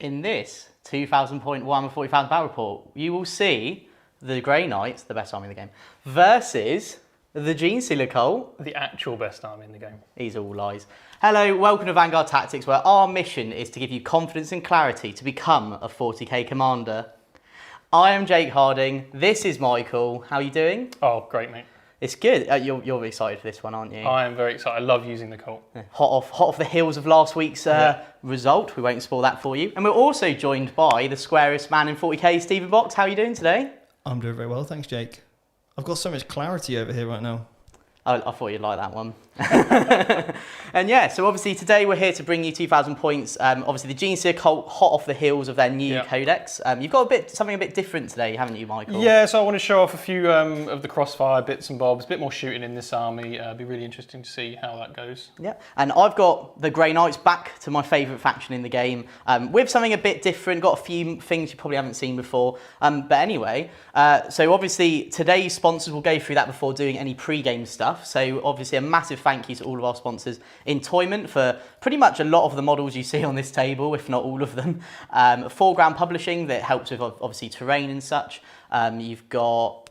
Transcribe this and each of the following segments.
In this 2,000 point Warhammer 40,000 battle report, you will see the Grey Knights, the best army in the game, versus the Genestealer cult. The actual best army in the game. These are all lies. Hello, welcome to Vanguard Tactics, where our mission is to give you confidence and clarity to become a 40k commander. I am Jake Harding, this is Michael. How are you doing? Oh, great, mate. It's good. You're excited for this one, aren't you? I am very excited. I love using the cult. Hot off the heels of last week's result. We won't spoil that for you. And we're also joined by the squarest man in 40k, Stephen Box. How are you doing today? I'm doing very well, thanks, Jake. I've got so much clarity over here right now. I thought you'd like that one. And yeah, so obviously today we're here to bring you 2,000 points. Obviously the Genestealer cult, hot off the heels of their new codex. You've got something a bit different today, haven't you, Michael? Yeah, so I want to show off a few of the crossfire bits and bobs, a bit more shooting in this army. It'll be really interesting to see how that goes. Yeah, and I've got the Grey Knights back to my favourite faction in the game, with something a bit different, got a few things you probably haven't seen before. But anyway, so obviously today's sponsors will go through that before doing any pre-game stuff. So obviously a massive thank you to all of our sponsors in Toyment for pretty much a lot of the models you see on this table, if not all of them. Foreground Publishing that helps with obviously terrain and such. You've got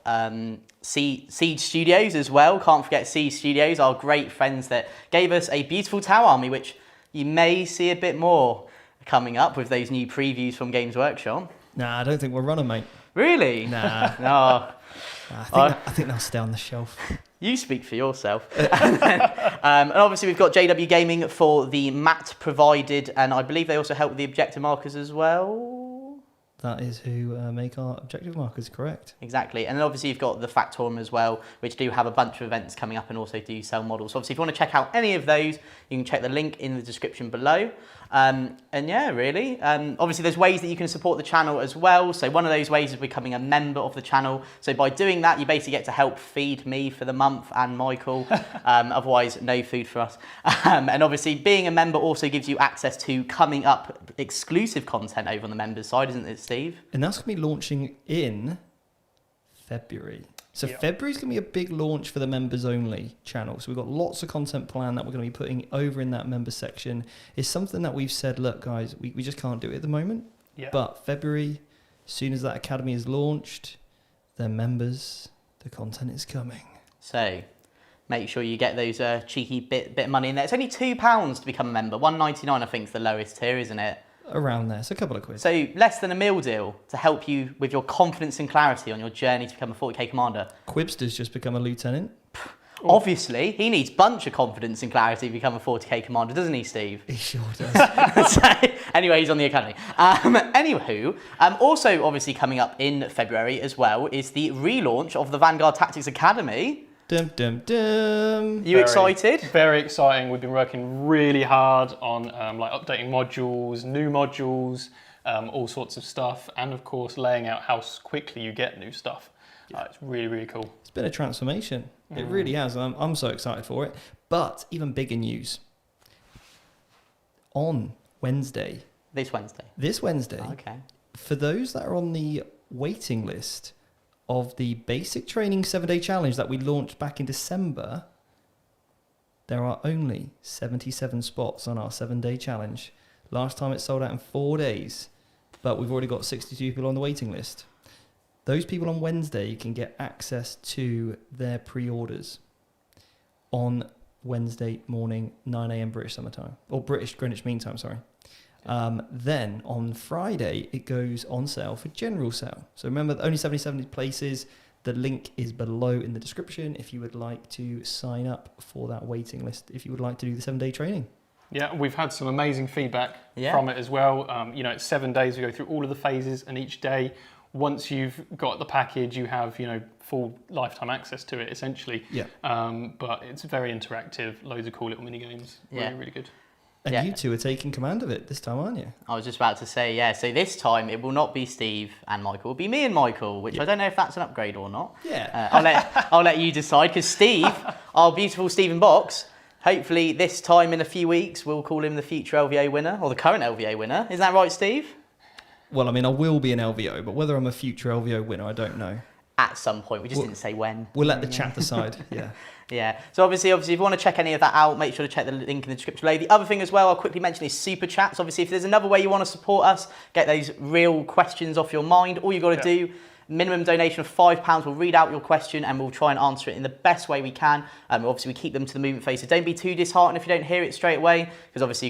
Siege Studios as well. Can't forget Siege Studios, our great friends that gave us a beautiful Tower Army, which you may see a bit more coming up with those new previews from Games Workshop. Nah, I don't think we're running, mate. Really? Nah. No. I think they'll stay on the shelf. You speak for yourself. And obviously we've got JW Gaming for the mat provided, and I believe they also help with the objective markers as well. That is who make our objective markers, correct. Exactly. And then obviously you've got the Factorum as well, which do have a bunch of events coming up and also do sell models. So obviously if you want to check out any of those, you can check the link in the description below. And yeah, really. Obviously there's ways that you can support the channel as well. So one of those ways is becoming a member of the channel. So by doing that, you basically get to help feed me for the month and Michael. Otherwise, no food for us. And obviously being a member also gives you access to coming up exclusive content over on the members side, isn't it, Steve? And that's going to be launching in February. So February's going to be a big launch for the members only channel. So we've got lots of content planned that we're going to be putting over in that member section. It's something that we've said, look, guys, we just can't do it at the moment. Yeah. But February, as soon as that academy is launched, then members, the content is coming. So make sure you get those cheeky bit of money in there. It's only £2 to become a member. $1.99 I think is the lowest tier, isn't it? Around there, so a couple of quid. So less than a meal deal to help you with your confidence and clarity on your journey to become a 40k commander. Quibster's just become a lieutenant. Obviously, he needs a bunch of confidence and clarity to become a 40k commander, doesn't he, Steve? He sure does. So, anyway, he's on the academy. Anywho, also obviously coming up in February as well is the relaunch of the Vanguard Tactics Academy. Dum, dum, dum. You excited? Very exciting. We've been working really hard on like updating modules, new modules, all sorts of stuff, and of course laying out how quickly you get new stuff. It's really, really cool. It's been a transformation. It really has. I'm so excited for it. But even bigger news. On Wednesday. This Wednesday. This Wednesday. Okay. For those that are on the waiting list of the basic training 7-day challenge that we launched back in December, there are only 77 spots on our 7-day challenge. Last time it sold out in 4 days, but we've already got 62 people on the waiting list. Those people on Wednesday can get access to their pre-orders on Wednesday morning, 9 a.m. British Summer Time, or British Greenwich Mean Time, sorry. Then on Friday, it goes on sale for general sale. So remember, only 77 places. The link is below in the description if you would like to sign up for that waiting list, if you would like to do the 7-day training. Yeah, we've had some amazing feedback from it as well. It's 7 days. We go through all of the phases, and each day, once you've got the package, you have, full lifetime access to it, essentially. Yeah. But it's very interactive, loads of cool little mini games. Really, really good. And you two are taking command of it this time, aren't you? I was just about to say, yeah. So this time it will not be Steve and Michael. It will be me and Michael, which I don't know if that's an upgrade or not. Yeah. I'll let you decide, because Steve, our beautiful Stephen Box, hopefully this time in a few weeks, we'll call him the future LVO winner, or the current LVO winner. Isn't that right, Steve? Well, I mean, I will be an LVO, but whether I'm a future LVO winner, I don't know. at some point. We just didn't say when. We'll let the chat decide. Yeah. Yeah. So obviously, if you want to check any of that out, make sure to check the link in the description below. The other thing as well, I'll quickly mention is super chats. Obviously, if there's another way you want to support us, get those real questions off your mind, all you've got to do, minimum donation of £5, we'll read out your question and we'll try and answer it in the best way we can. Obviously, we keep them to the movement phase, so don't be too disheartened if you don't hear it straight away, because obviously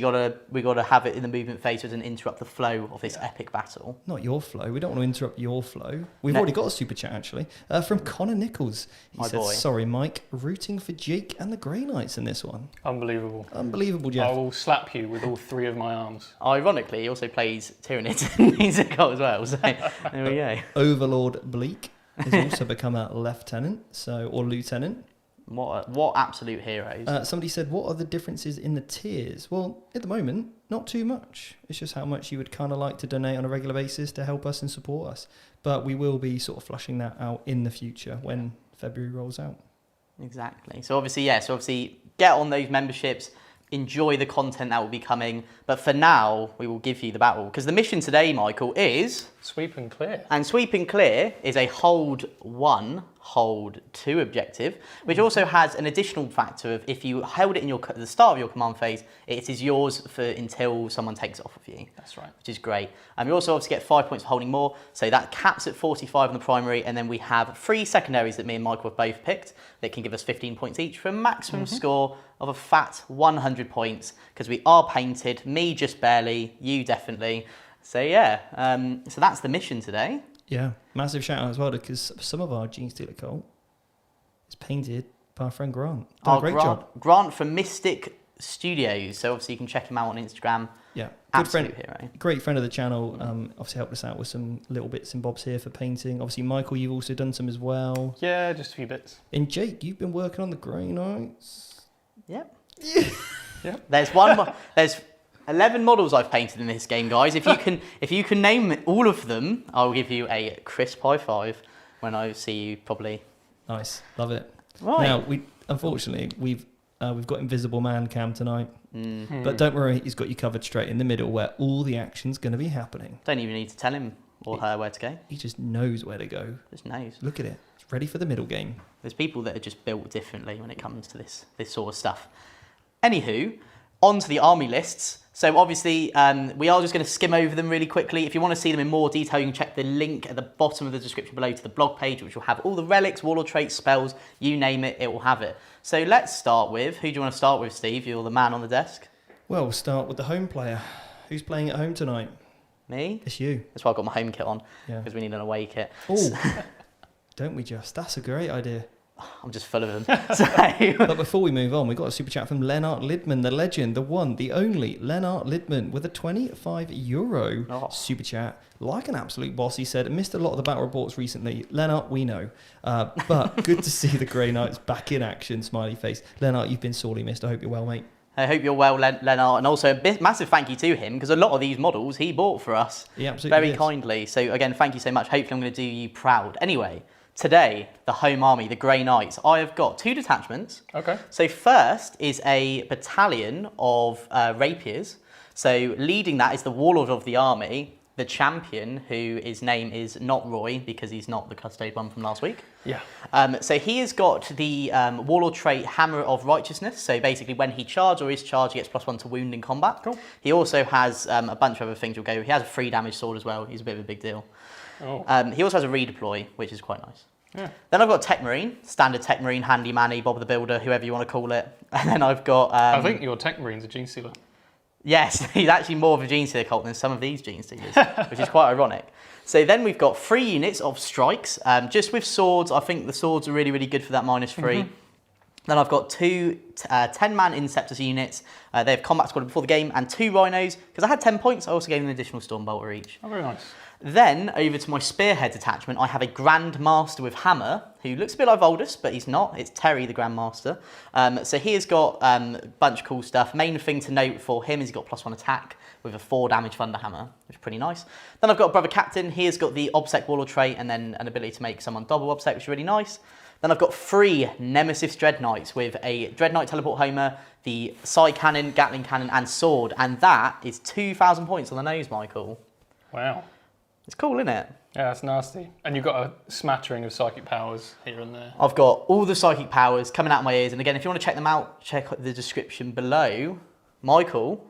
we got to have it in the movement phase so it doesn't interrupt the flow of this epic battle. Not your flow. We don't want to interrupt your flow. We've already got a super chat, actually, from Connor Nichols. He says, sorry, Mike, rooting for Jake and the Grey Knights in this one. Unbelievable. Unbelievable, Jeff. I will slap you with all 3 of my arms. Ironically, he also plays Tyrannid in musical as well, so there we go. Overlord Bleak has also become a lieutenant, or lieutenant. What absolute heroes. Somebody said, what are the differences in the tiers? Well, at the moment, not too much. It's just how much you would kind of like to donate on a regular basis to help us and support us. But we will be sort of flushing that out in the future when February rolls out. Exactly. So obviously, get on those memberships. Enjoy the content that will be coming. But for now, we will give you the battle. Because the mission today, Michael, is... Sweep and clear. And sweep and clear is a hold 1, hold 2 objective, which also has an additional factor of if you held it at the start of your command phase, it is yours until someone takes it off of you. That's right. Which is great. You also obviously get 5 points for holding more, so that caps at 45 in the primary, and then we have 3 secondaries that me and Michael have both picked that can give us 15 points each for a maximum score of a fat 100 points, because we are painted, me just barely, you definitely. So yeah, so that's the mission today. Yeah, massive shout out as well, because some of our Genestealer cult is painted by our friend Grant. Done a great job. Grant from Mystic Studios, so obviously you can check him out on Instagram. Yeah, absolute hero. Great friend of the channel. Obviously helped us out with some little bits and bobs here for painting. Obviously, Michael, you've also done some as well. Yeah, just a few bits. And Jake, you've been working on the Grey Knights. Yep. Yeah. There's 11 models I've painted in this game, guys. If you can name all of them, I'll give you a crisp high five when I see you probably. Nice, love it. Right. Now unfortunately we've got Invisible Man Cam tonight, but don't worry, he's got you covered straight in the middle where all the action's going to be happening. Don't even need to tell him or her where to go. He just knows where to go. Just knows. Look at it. It's ready for the middle game. There's people that are just built differently when it comes to this sort of stuff. Anywho, on to the army lists. So obviously, we are just going to skim over them really quickly. If you want to see them in more detail, you can check the link at the bottom of the description below to the blog page, which will have all the relics, warlord traits, spells, you name it, it will have it. So let's start with, who do you want to start with, Steve? You're the man on the desk. Well, we'll start with the home player. Who's playing at home tonight? Me? It's you. That's why I've got my home kit on, Yeah. because we need an away kit. Oh, don't we just? That's a great idea. I'm just full of them. So. But before we move on, we've got a super chat from Lennart Lidman, the legend, the one, the only Lennart Lidman with a €25 super chat. Like an absolute boss, he said. Missed a lot of the battle reports recently. Lennart, we know. But good to see the Grey Knights back in action, smiley face. Lennart, you've been sorely missed. I hope you're well, mate. I hope you're well, Lennart, and also a massive thank you to him, because a lot of these models he bought for us very kindly. So again, thank you so much. Hopefully I'm going to do you proud. Anyway, today, the home army, the Grey Knights, I have got 2 detachments. Okay. So first is a battalion of rapiers. So leading that is the warlord of the army, the champion, his name is not Roy, because he's not the custode one from last week. Yeah. So he has got the warlord trait Hammer of Righteousness. So basically when he charges or is charged, he gets +1 to wound in combat. Cool. He also has a bunch of other things. He has a 3 damage sword as well. He's a bit of a big deal. Oh. He also has a redeploy, which is quite nice. Yeah. Then I've got Tech Marine, standard Tech Marine, Handy Manny, Bob the Builder, whoever you want to call it. And then I've got... I think your Tech Marine's a Genestealer. Yes, he's actually more of a Genestealer cult than some of these Genestealers, which is quite ironic. So then we've got 3 units of strikes, just with swords. I think the swords are really, really good for that -3. Mm-hmm. Then I've got 2 10-man Inceptors units. They have combat squad before the game, and 2 Rhinos. Because I had 10 points, I also gave them an additional Stormbolter each. Oh, very nice. Then, over to my Spearhead detachment, I have a Grand Master with Hammer, who looks a bit like Voldus, but he's not. It's Terry, the Grand Master. So he has got a bunch of cool stuff. Main thing to note for him is he's got +1 attack with a 4 damage Thunder Hammer, which is pretty nice. Then I've got a Brother Captain. He has got the Obsec Warlord trait and then an ability to make someone double Obsec, which is really nice. Then I've got 3 Nemesis Dread Knights with a Dread Knight Teleport Homer, the Side Cannon, Gatling Cannon, and Sword. And that is 2,000 points on the nose, Michael. Wow. It's cool, isn't it? Yeah, it's nasty. And you've got a smattering of psychic powers here and there. I've got all the psychic powers coming out of my ears. And again, if you want to check them out, check the description below. Michael,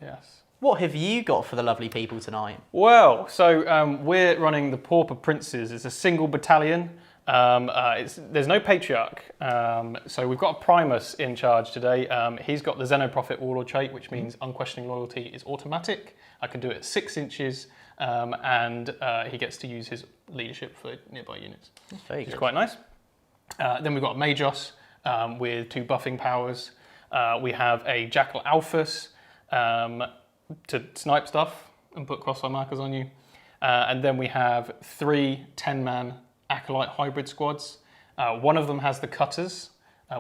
Yes. what have you got for the lovely people tonight? Well, so we're running the Pauper Princes. It's a single battalion. There's no Patriarch. So we've got a Primus in charge today. He's got the Xenoprophet Warlord trait, which means unquestioning loyalty is automatic. I can do it at 6 inches. And he gets to use his leadership for nearby units. That's very Which is good. quite nice. Then we've got Magos with 2 buffing powers. We have a Jackal Alphus to snipe stuff and put crossfire markers on you. And then we have 3 10-man Acolyte hybrid squads. One of them has the Cutters,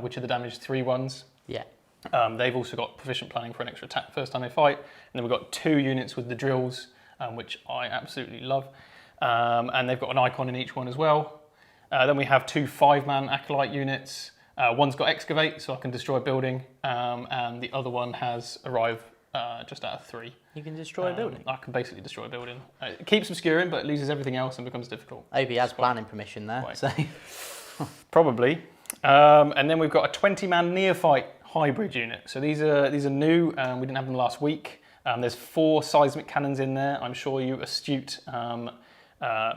which are the damage 3 ones. Yeah. They've also got proficient planning for an extra attack first time they fight. And then we've got 2 units with the drills, which I absolutely love. And they've got an icon in each one as well. Then we have 2 5-man Acolyte units. One's got Excavate, so I can destroy a building, and the other one has Arrive just out of 3. You can destroy a building? I can basically destroy a building. It keeps obscuring, but it loses everything else and becomes difficult. Obi has planning permission there. So. Probably. And then we've got a 20-man Neophyte hybrid unit. So these are new. We didn't have them last week. There's 4 seismic cannons in there. I'm sure you astute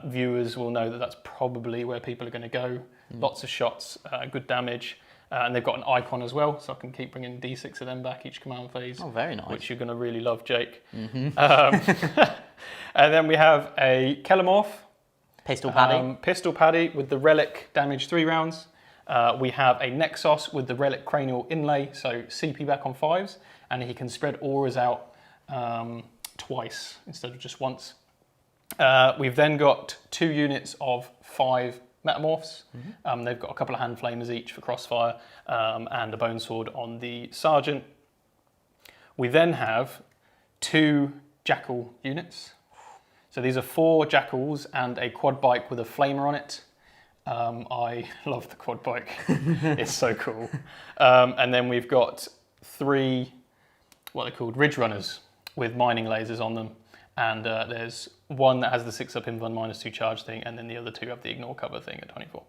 viewers will know that that's probably where people are going to go. Lots of shots, good damage. And they've got an icon as well, so I can keep bringing D6 of them back each command phase. Oh, very nice. Which you're going to really love, Jake. And then we have a Kellamorph. Pistol Paddy. Pistol Paddy with the Relic damage 3 rounds. We have a Nexos with the Relic Cranial Inlay, so CP back on 5s. And he can spread auras out twice instead of just once. We've then got 2 units of 5 Metamorphs. They've got a couple of hand flamers each for crossfire and a bone sword on the sergeant. We then have 2 Jackal units. So these are 4 Jackals and a quad bike with a flamer on it. I love the quad bike. It's so cool. And then we've got 3, what they're called, Ridge Runners with mining lasers on them. And there's one that has the 6-up invuln -2 charge thing, and then the other 2 have the ignore cover thing at 24.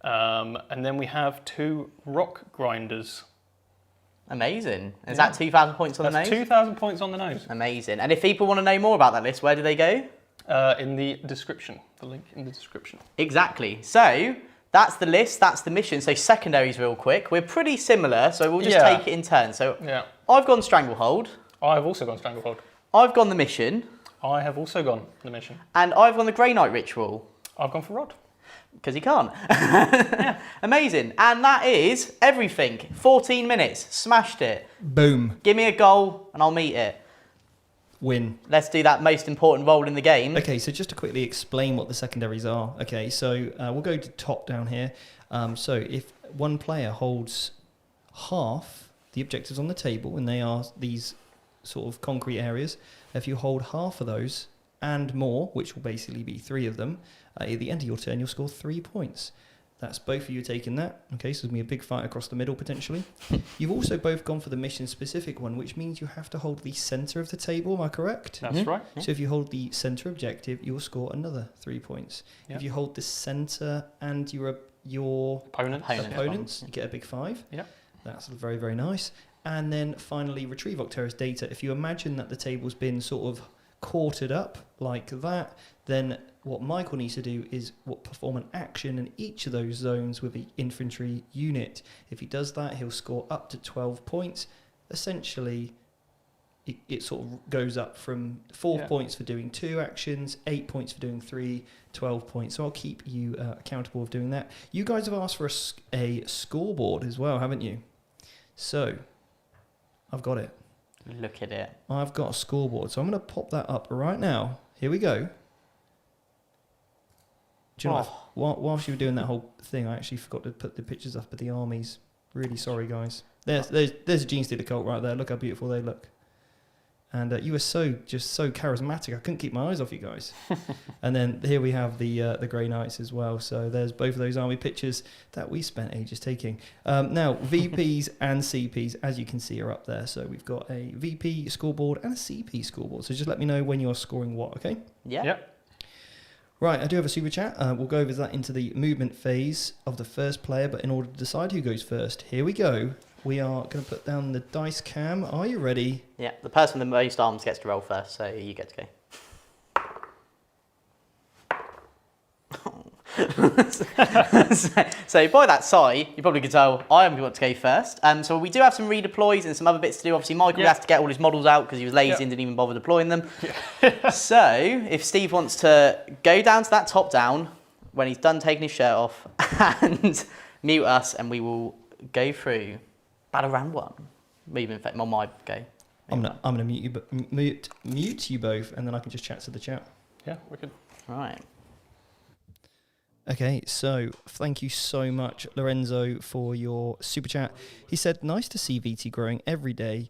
And then we have 2 Rock Grinders. Amazing. Is that 2,000 points on the nose? 2,000 points on the nose. Amazing. And if people want to know more about that list, where do they go? In the description. The link in the description. Exactly. So that's the list, that's the mission. So secondaries real quick. We're pretty similar, so we'll just take it in turn. So I've gone Stranglehold. I've also gone Stranglehold. I've gone the mission. I have also gone the mission. And I've gone the Grey Knight ritual. I've gone for Rod. Because he can't. Amazing. And that is everything. 14 minutes. Smashed it. Boom. Give me a goal and I'll meet it. Win. Let's do that most important role in the game. Okay, so just to quickly explain what the secondaries are. Okay, so we'll go to top down here. So if one player holds half the objectives on the table, and they are these sort of concrete areas, if you hold half of those and more, which will basically be 3 of them, at the end of your turn, you'll score 3 points. That's both of you taking that. Okay, so there's going to be a big fight across the middle, potentially. You've also both gone for the mission-specific one, which means you have to hold the centre of the table, am I correct? That's right. Yeah. So if you hold the centre objective, you'll score another 3 points. Yep. If you hold the centre and your opponents, you get a big 5. Yeah. That's very, very nice. And then finally, retrieve Octerus data. If you imagine that the table's been sort of quartered up like that, then what Michael needs to do is perform an action in each of those zones with the infantry unit. If he does that, he'll score up to 12 points. Essentially, it sort of goes up from 4 points for doing 2 actions, 8 points for doing 3, 12 points. So I'll keep you accountable of doing that. You guys have asked for a scoreboard as well, haven't you? So I've got it. Look at it. I've got a scoreboard. So I'm going to pop that up right now. Here we go. Do you know what? Whilst you were doing that whole thing, I actually forgot to put the pictures up of the armies. Really sorry, guys. There's a Genestealer cult right there. Look how beautiful they look. And you were so charismatic. I couldn't keep my eyes off you guys. And then here we have the Grey Knights as well. So there's both of those army pictures that we spent ages taking. Now, VPs and CPs, as you can see, are up there. So we've got a VP scoreboard and a CP scoreboard. So just let me know when you're scoring what, okay? Yeah. Yep. Right, I do have a super chat. We'll go over that into the movement phase of the first player, but in order to decide who goes first, here we go. We are going to put down the dice cam. Are you ready? Yeah, the person with the most arms gets to roll first, so you get to go. so by that sigh, you probably could tell I am going to go first. So we do have some redeploys and some other bits to do. Obviously, Michael has to get all his models out because he was lazy and didn't even bother deploying them. So if Steve wants to go down to that top down when he's done taking his shirt off and mute us, and we will go through battle round 1. Maybe in fact, my go. I'm going to mute you both, and then I can just chat to the chat. Yeah, wicked. Right. Okay, so thank you so much, Lorenzo, for your super chat. He said, nice to see VT growing every day.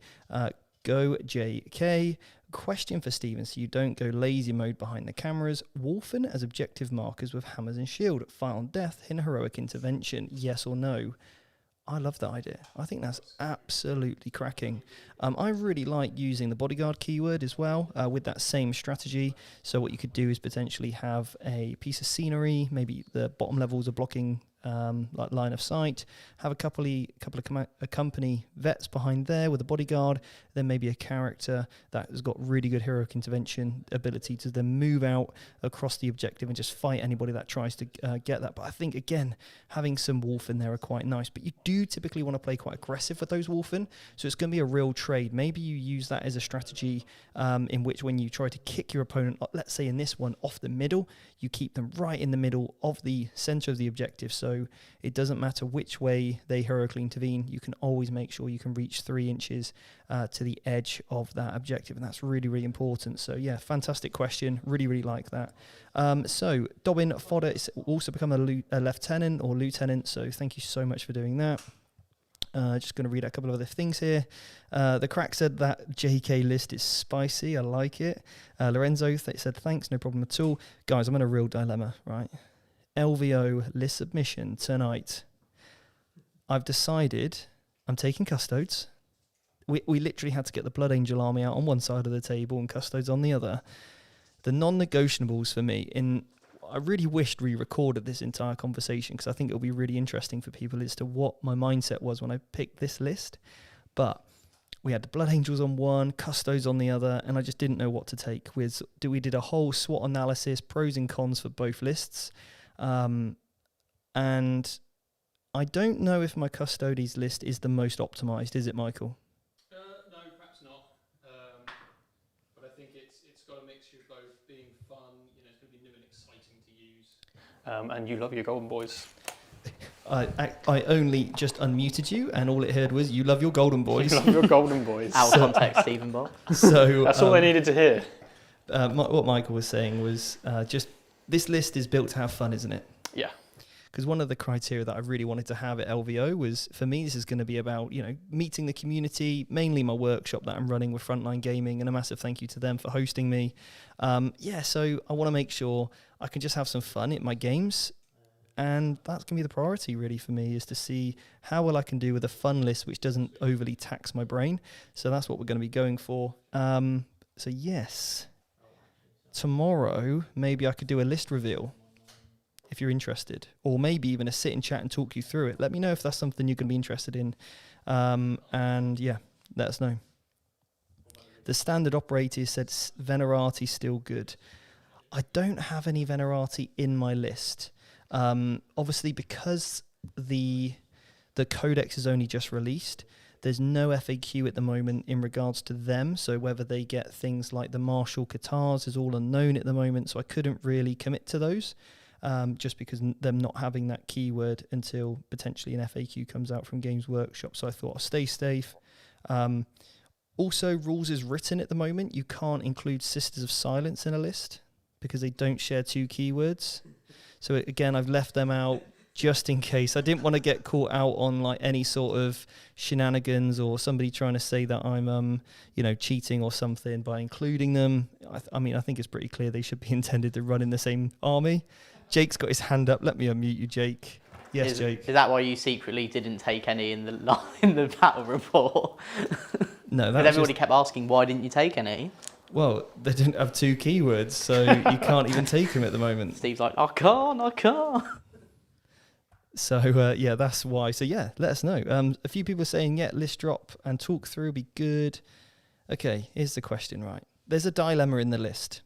Go JK. Question for Steven, so you don't go lazy mode behind the cameras. Wolfen as objective markers with hammers and shield. Fight on death in heroic intervention. Yes or no? I love that idea. I think that's absolutely cracking. I really like using the bodyguard keyword as well with that same strategy. So what you could do is potentially have a piece of scenery, maybe the bottom levels are blocking like line of sight, have a couple of company vets behind there with a bodyguard, then maybe a character that has got really good heroic intervention ability to then move out across the objective and just fight anybody that tries to get that. But I think, again, having some wolf in there are quite nice, but you do typically want to play quite aggressive with those wolfen, so it's going to be a real trade. Maybe you use that as a strategy in which when you try to kick your opponent, let's say in this one, off the middle, you keep them right in the middle of the center of the objective, so it doesn't matter which way they heroically intervene, you can always make sure you can reach 3 inches to the edge of that objective, and that's really, really important. So yeah, fantastic question, really, really like that. So Dobbin Fodder is also become a lieutenant or lieutenant, so thank you so much for doing that. Just going to read out a couple of other things here. The Crack said that JK list is spicy. I like it. Lorenzo said thanks, no problem at all. Guys, I'm in a real dilemma, right? LVO list submission tonight. I've decided I'm taking Custodes. We literally had to get the Blood Angel army out on one side of the table and Custodes on the other. The non-negotiables for me, I really wished we recorded this entire conversation because I think it'll be really interesting for people as to what my mindset was when I picked this list. But we had the Blood Angels on one, Custodes on the other, and I just didn't know what to take. We did a whole SWOT analysis, pros and cons for both lists. And I don't know if my Custodes list is the most optimized, is it, Michael? No, perhaps not. But I think it's got a mixture of both being fun, it's going to be new and exciting to use. And you love your golden boys. I only just unmuted you, and all it heard was, you love your golden boys. You love your golden boys. Out of context, Stephen Bob. So that's all they needed to hear. What Michael was saying was just, this list is built to have fun, isn't it? Yeah. Because one of the criteria that I really wanted to have at LVO was, for me, this is going to be about, meeting the community, mainly my workshop that I'm running with Frontline Gaming, and a massive thank you to them for hosting me. So I want to make sure I can just have some fun at my games, and that's going to be the priority really for me, is to see how well I can do with a fun list which doesn't overly tax my brain. So that's what we're going to be going for. So yes, tomorrow maybe I could do a list reveal, if you're interested, or maybe even a sit and chat and talk you through it. Let me know if that's something you're going to be interested in. And yeah, let us know. The standard operator said Venerati still good. I don't have any Venerati in my list. Obviously, because the Codex is only just released, there's no FAQ at the moment in regards to them, so whether they get things like the Martial Katars is all unknown at the moment, so I couldn't really commit to those. Just because them not having that keyword until potentially an FAQ comes out from Games Workshop. So I thought I'll stay safe. Also, rules is written at the moment. You can't include Sisters of Silence in a list because they don't share 2 keywords. So again, I've left them out just in case. I didn't want to get caught out on like any sort of shenanigans or somebody trying to say that I'm, cheating or something by including them. I think it's pretty clear they should be intended to run in the same army. Jake's got his hand up. Let me unmute you, Jake. Yes, Jake. Is that why you secretly didn't take any in the battle report? No, But everybody kept asking, why didn't you take any? Well, they didn't have 2 keywords, so you can't even take them at the moment. Steve's like, I can't. So, yeah, that's why. So, yeah, let us know. A few people are saying, yeah, list drop and talk through would be good. Okay, here's the question, right? There's a dilemma in the list.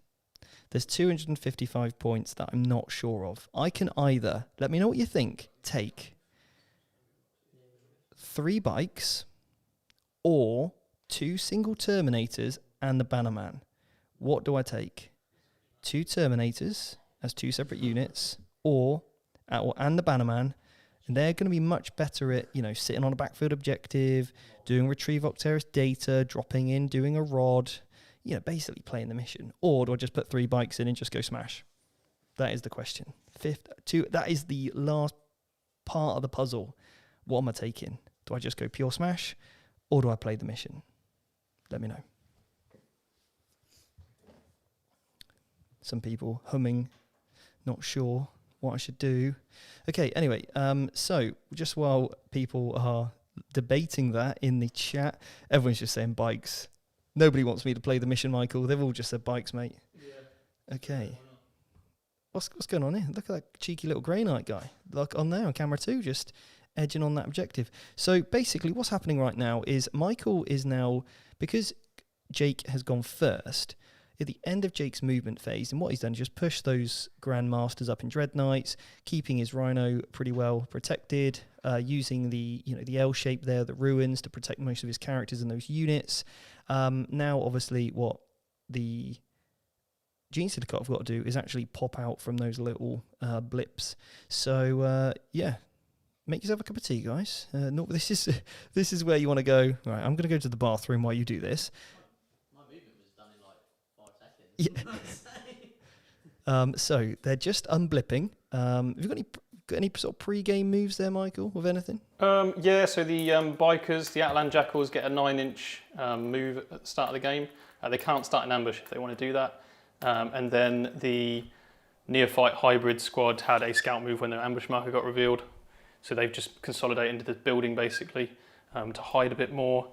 There's 255 points that I'm not sure of. I can either, let me know what you think, take 3 bikes or 2 single Terminators and the Bannerman. What do I take? 2 Terminators as 2 separate units and the Bannerman. And they're going to be much better at, sitting on a backfield objective, doing retrieve Octeris data, dropping in, doing a rod, basically playing the mission. Or do I just put 3 bikes in and just go smash? That is the question. That is the last part of the puzzle. What am I taking? Do I just go pure smash or do I play the mission? Let me know. Some people humming, not sure what I should do. Okay, anyway, so just while people are debating that in the chat, everyone's just saying bikes. Nobody wants me to play the mission, Michael. They've all just said bikes, mate. Yeah. Okay. What's going on here? Look at that cheeky little Grey Knight guy. Look on there on camera 2, just edging on that objective. So basically what's happening right now is Michael is now, because Jake has gone first, at the end of Jake's movement phase, and what he's done is just push those Grandmasters up in Dread Knights, keeping his Rhino pretty well protected, using the L shape there, the ruins, to protect most of his characters and those units. Now, obviously, what the Genestealer have got to do is actually pop out from those little blips. So, yeah, make yourself a cup of tea, guys. This is where you want to go. Right, I'm going to go to the bathroom while you do this. Yeah. So they're just unblipping. Have you got any sort of pre-game moves there, Michael, with anything? Yeah, so the bikers, the Outland Jackals, get a 9-inch move at the start of the game. They can't start an ambush if they want to do that. And then the Neophyte Hybrid squad had a scout move when their ambush marker got revealed. So they've just consolidated into the building, basically, to hide a bit more.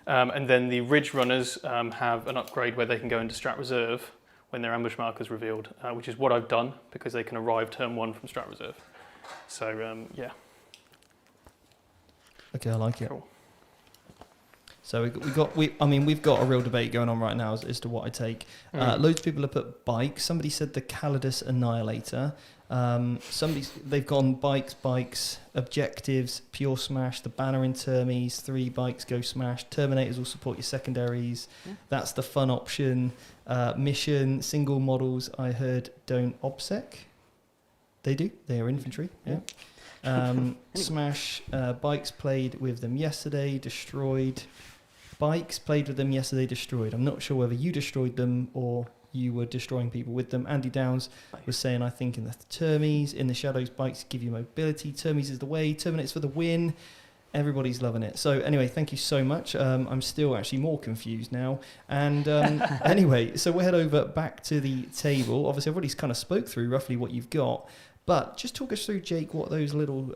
And then the Ridge Runners have an upgrade where they can go into Strat Reserve when their ambush marker is revealed, which is what I've done because they can arrive turn 1 from Strat Reserve. So, yeah. Okay, I like it. Cool. So we've got a real debate going on right now as to what I take. Loads of people have put bikes. Somebody said the Calidus Annihilator. They've gone bikes, objectives, pure smash, the banner in Termies, 3 bikes go smash. Terminators will support your secondaries. Yeah. That's the fun option. Mission, single models, I heard don't obsec. They do. They are infantry. Yeah. Smash, bikes played with them yesterday, destroyed. Bikes played with them yesterday, destroyed. I'm not sure whether you destroyed them or you were destroying people with them. Andy Downs was saying, I think in the Termies, in the Shadows, bikes give you mobility. Termies is the way. Terminates for the win. Everybody's loving it. So anyway, thank you so much. I'm still actually more confused now. And anyway, so we'll head over back to the table. Obviously, I've already kind of spoke through roughly what you've got. But just talk us through, Jake, what those little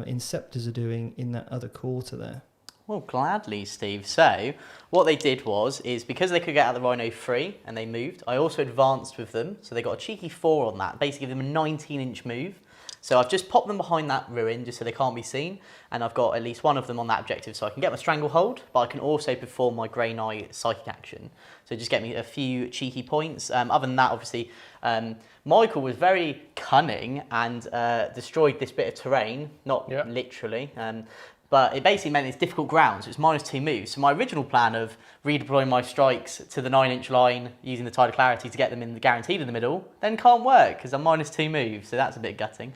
Inceptors are doing in that other quarter there. Well, gladly, Steve. So what they did is because they could get out of the Rhino free and they moved, I also advanced with them. So they got a cheeky 4 on that, basically give them a 19-inch move. So I've just popped them behind that ruin just so they can't be seen. And I've got at least one of them on that objective so I can get my Stranglehold, but I can also perform my Grey Knight psychic action. So just get me a few cheeky points. Other than that, obviously, Michael was very cunning and destroyed this bit of terrain, not literally. But it basically meant it's difficult ground, so it's -2 moves. So my original plan of redeploying my strikes to the 9-inch line using the Tide of Clarity to get them in the guaranteed in the middle, then can't work because I'm -2 moves, so that's a bit gutting.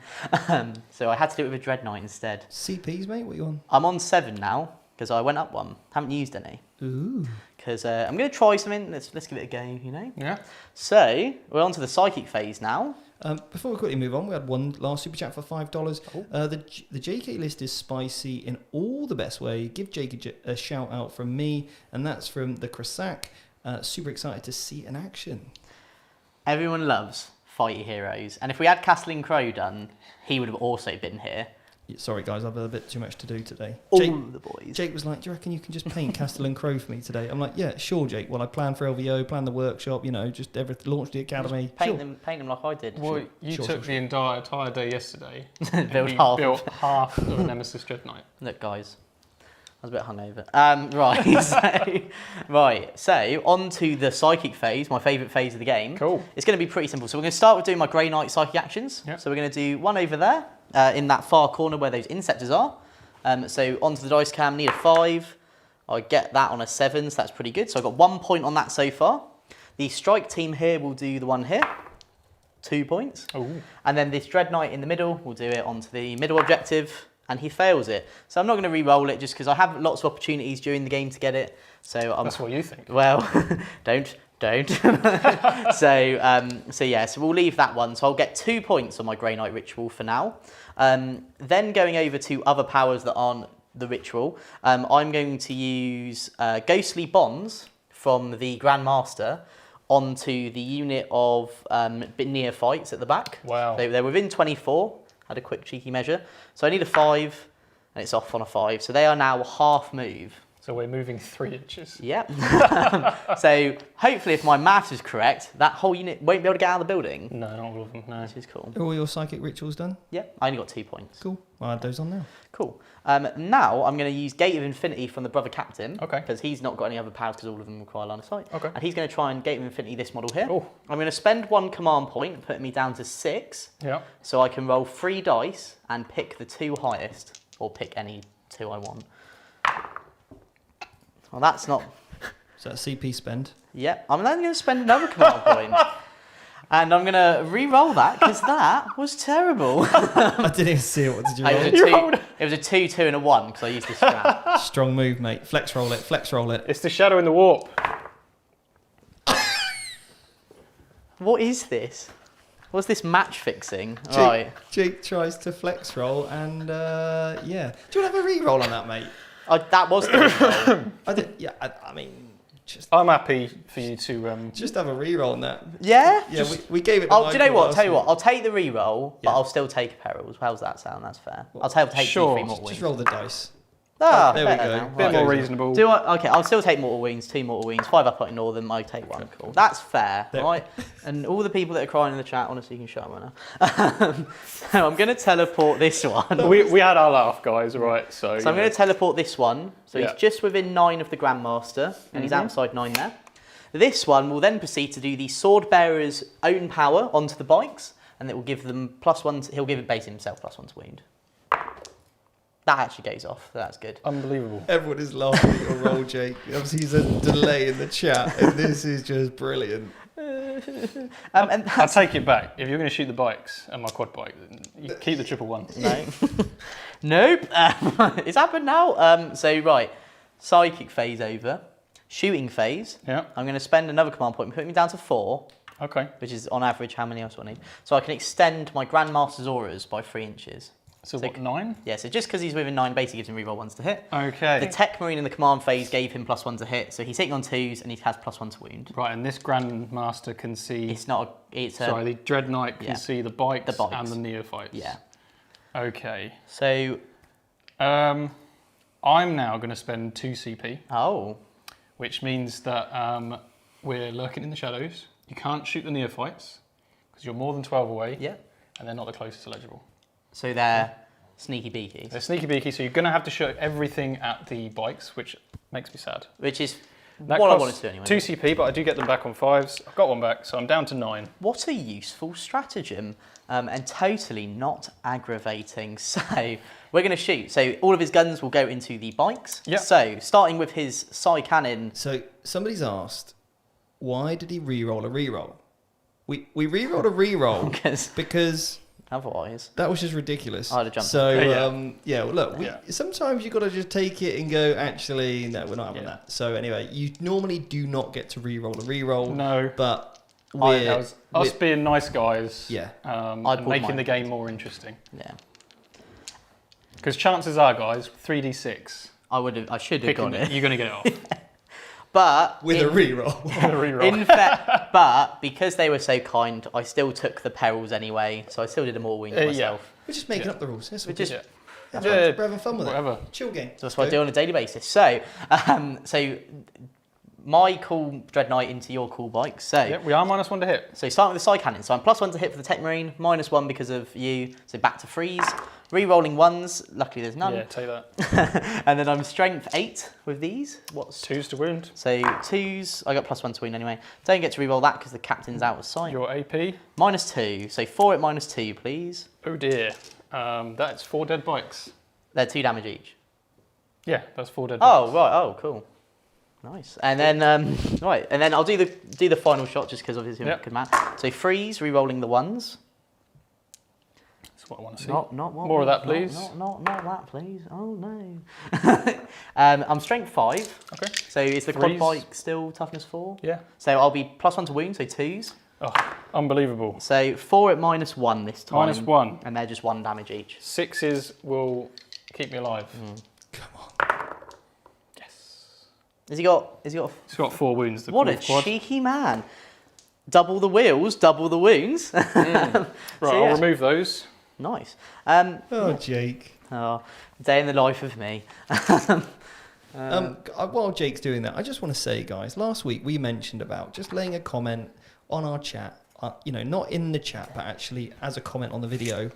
So I had to do it with a Dread Knight instead. CPs, mate, what are you on? I'm on 7 now because I went up 1. Haven't used any. Ooh. Because I'm going to try something. Let's give it a go, you know? Yeah. So we're on to the psychic phase now. Before we quickly move on, we had one last super chat for $5. The JK list is spicy in all the best way. Give Jake a shout out from me, and that's from the Krasak. Super excited to see it in action. Everyone loves fighty heroes, and if we had Castling Crow done, he would have also been here. Sorry, guys, I've had a bit too much to do today. All the boys. Jake was like, do you reckon you can just paint Castle and Crow for me today? I'm like, yeah, sure, Jake. Well, I planned for LVO, planned the workshop, just everything, launched the academy. Paint them like I did. Well, you took the entire day yesterday. built half of a Nemesis Dread Knight. Look, guys, I was a bit hungover. So on to the Psychic phase, my favourite phase of the game. Cool. It's going to be pretty simple. So we're going to start with doing my Grey Knight Psychic actions. Yep. So we're going to do one over there, in that far corner where those Inceptors are. So onto the dice cam, need a 5. I get that on a 7, so that's pretty good. So I got 1 point on that so far. The Strike team here will do the one here. 2 points. Ooh. And then this Dread Knight in the middle will do it onto the middle objective, and he fails it. So I'm not going to re-roll it just because I have lots of opportunities during the game to get it. So That's what you think. Well, don't. So we'll leave that one. So I'll get 2 points on my Grey Knight ritual for now. Then going over to other powers that aren't the ritual, I'm going to use Ghostly Bonds from the Grandmaster onto the unit of neophytes at the back. Wow. They're within 24. Had a quick cheeky measure. So I need a 5, and it's off on a 5. So they are now half move. So we're moving 3 inches. Yep. So hopefully, if my maths is correct, that whole unit won't be able to get out of the building. No, not all of them, no. Which is cool. Are all your psychic rituals done? Yep, I only got 2 points. Cool. I'll add those on now. Cool. Now I'm going to use Gate of Infinity from the Brother Captain. Okay. Because he's not got any other powers because all of them require line of sight. Okay. And he's going to try and Gate of Infinity this model here. Oh. I'm going to spend 1 command point, putting me down to 6. Yeah. So I can roll 3 dice and pick the 2 highest, or pick any 2 I want. Well, that's not... Is that a CP spend? Yep, I'm then going to spend another command point. And I'm going to re-roll that, because that was terrible. I didn't even see it. What did you roll? It was a 2, 2 and a 1, because I used this scrap. Strong move, mate. Flex roll it, flex roll it. It's the Shadow in the Warp. What is this? What's this match fixing? Right. Jake tries to flex roll, and yeah. Do you want to have a re-roll on that, mate? That was the re-roll. I mean, just... I'm happy for you to... Just have a re-roll on that. Yeah? Yeah, we gave it... Do you know what? Tell you what, I'll take the re-roll, but Yeah. I'll still take perils. How's that sound? That's fair. I'll take Sure. 3 mortal wounds. Just roll the dice. Ah, there we better go. now. bit Right. more reasonable. Okay, I'll still take mortal wounds, 2 mortal wounds, 5 up, I ignore them, I take 1. Cool. That's fair, There. right? And all the people that are crying in the chat, honestly, you can shut them now. So I'm going to teleport this one. We had our laugh, guys, right? So I'm going to teleport this one. So Yeah. he's just within 9 of the Grandmaster, and he's outside 9 there. This one will then proceed to do the Sword Bearer's own power onto the bikes, and it will give them +1. He'll give it base himself +1 to wound. That actually goes off. So that's good. Unbelievable. Everyone is laughing at your roll, Jake. Obviously, there's a delay in the chat, and this is just brilliant. And I'll take it back. If you're going to shoot the bikes and my quad bike, then you keep the 111. No. Nope. It's happened now. So, right. Psychic phase over. Shooting phase. Yeah. I'm going to spend another command point and put me down to 4, Okay. which is on average how many else do I need? So I can extend my Grandmaster's auras by 3 inches. So what, 9? Yeah, so just because he's within 9 basically gives him reroll 1s to hit. Okay. The Tech Marine in the command phase gave him +1 to hit, so he's hitting on 2s and he has +1 to wound. Right, and this Grandmaster can see... It's not a... Sorry, the Dread Knight can Yeah. see the bikes, The bikes. and the Neophytes. Yeah. Okay. So... I'm now going to spend 2 CP, Oh. which means that we're lurking in the shadows. You can't shoot the Neophytes, because you're more than 12 away, Yeah. and they're not the closest eligible. So they're sneaky beaky. They're sneaky beaky, so you're going to have to shoot everything at the bikes, which makes me sad. Which is That what I costs wanted to do anyway. 2 CP, but I do get them back on 5s. I've got 1 back, so I'm down to 9. What a useful stratagem. And totally not aggravating. So we're going to shoot. So all of his guns will go into the bikes. Yep. So starting with his Psy Cannon. So somebody's asked, why did he re-roll a re-roll? We re-rolled a re-roll because Otherwise, that was just ridiculous. I'd have jumped. So Yeah. yeah, well, look, Yeah. sometimes you got to just take it and go. Actually, no, we're not having Yeah. that. So anyway, you normally do not get to re-roll a re-roll. No. but That was us being nice guys, Yeah. and I'd pull making mine. the game more interesting. Yeah. Because chances are, guys, 3d6, I should have got it. you're going to get it off. But with a re-roll. A reroll. in fact, but because they were so kind, I still took the perils anyway. So I still did a more wound Yeah. myself. We're just making up the rules. Yes, We're just Yeah. That's right, we're having fun with whatever. it. Chill game. So that's what I do on a daily basis. So, my cool Dread Knight into your cool bike. So Yeah, we are -1 to hit. So starting with the side cannon. So I'm +1 to hit for the Tech Marine, -1 because of you. So back to freeze. Re-rolling 1s. Luckily there's none. Yeah, take that. And then I'm strength 8 with these. What's 2s to wound. So 2s. I got +1 to wound anyway. Don't get to re-roll that because the captain's out of sight. Your AP. -2. So 4 at -2, please. Oh dear. That's 4 dead bikes. They're 2 damage each. Yeah, that's 4 dead Oh bikes. right. Oh cool. Nice. And then right. And then I'll do the final shot just because obviously Yep. good man. So freeze, re-rolling the 1s. That's what I want to see. Not More of that, please. Not that, please. Oh no. I'm strength 5. Okay. So is the quad Freeze. bike still toughness 4? Yeah. So I'll be +1 to wound, so 2s. Oh, unbelievable. So 4 at -1 this time. -1. And they're just 1 damage each. 6s will keep me alive. Come on. Yes. Has he got? He's got 4 wounds. The What a fourth quad. cheeky man. Double the wheels, double the wounds. Right, So, I'll yeah. remove those. Nice. Oh, Jake. Oh, day in the life of me. While Jake's doing that, I just want to say, guys, last week we mentioned about just laying a comment on our chat, not in the chat, but actually as a comment on the video,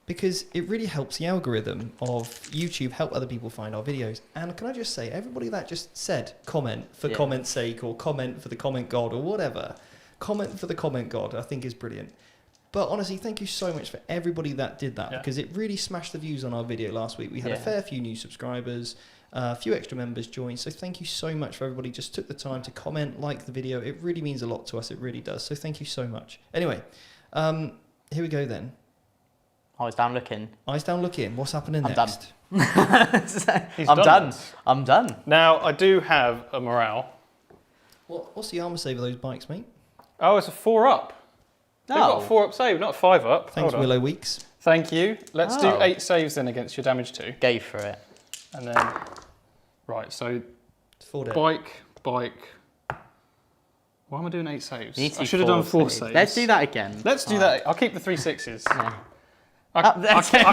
because it really helps the algorithm of YouTube help other people find our videos. And can I just say, everybody that just said comment for comment's sake, or comment for the comment god, or whatever, comment for the comment god, I think is brilliant. But honestly, thank you so much for everybody that did that, because it really smashed the views on our video last week. We had a fair few new subscribers, a few extra members joined. So thank you so much for everybody just took the time to comment, like the video. It really means a lot to us. It really does. So thank you so much. Anyway, here we go then. Eyes down looking. Eyes down looking. What's happening I'm next? He's I'm done. it. I'm done. Now, I do have a morale. What's the armor save of those bikes, mate? Oh, it's a 4 up. They've got a 4 up save, not a 5 up. Thanks, Hold on. Willow Weeks. Thank you. Let's do Oh. 8 saves then against your damage 2. Go for it. And then, right, so It's 4 dead. bike. Why am I doing 8 saves? You need to I do should have done 4 saves. Let's do that again. Let's do that. I'll keep the 3 6s. Yeah. I'll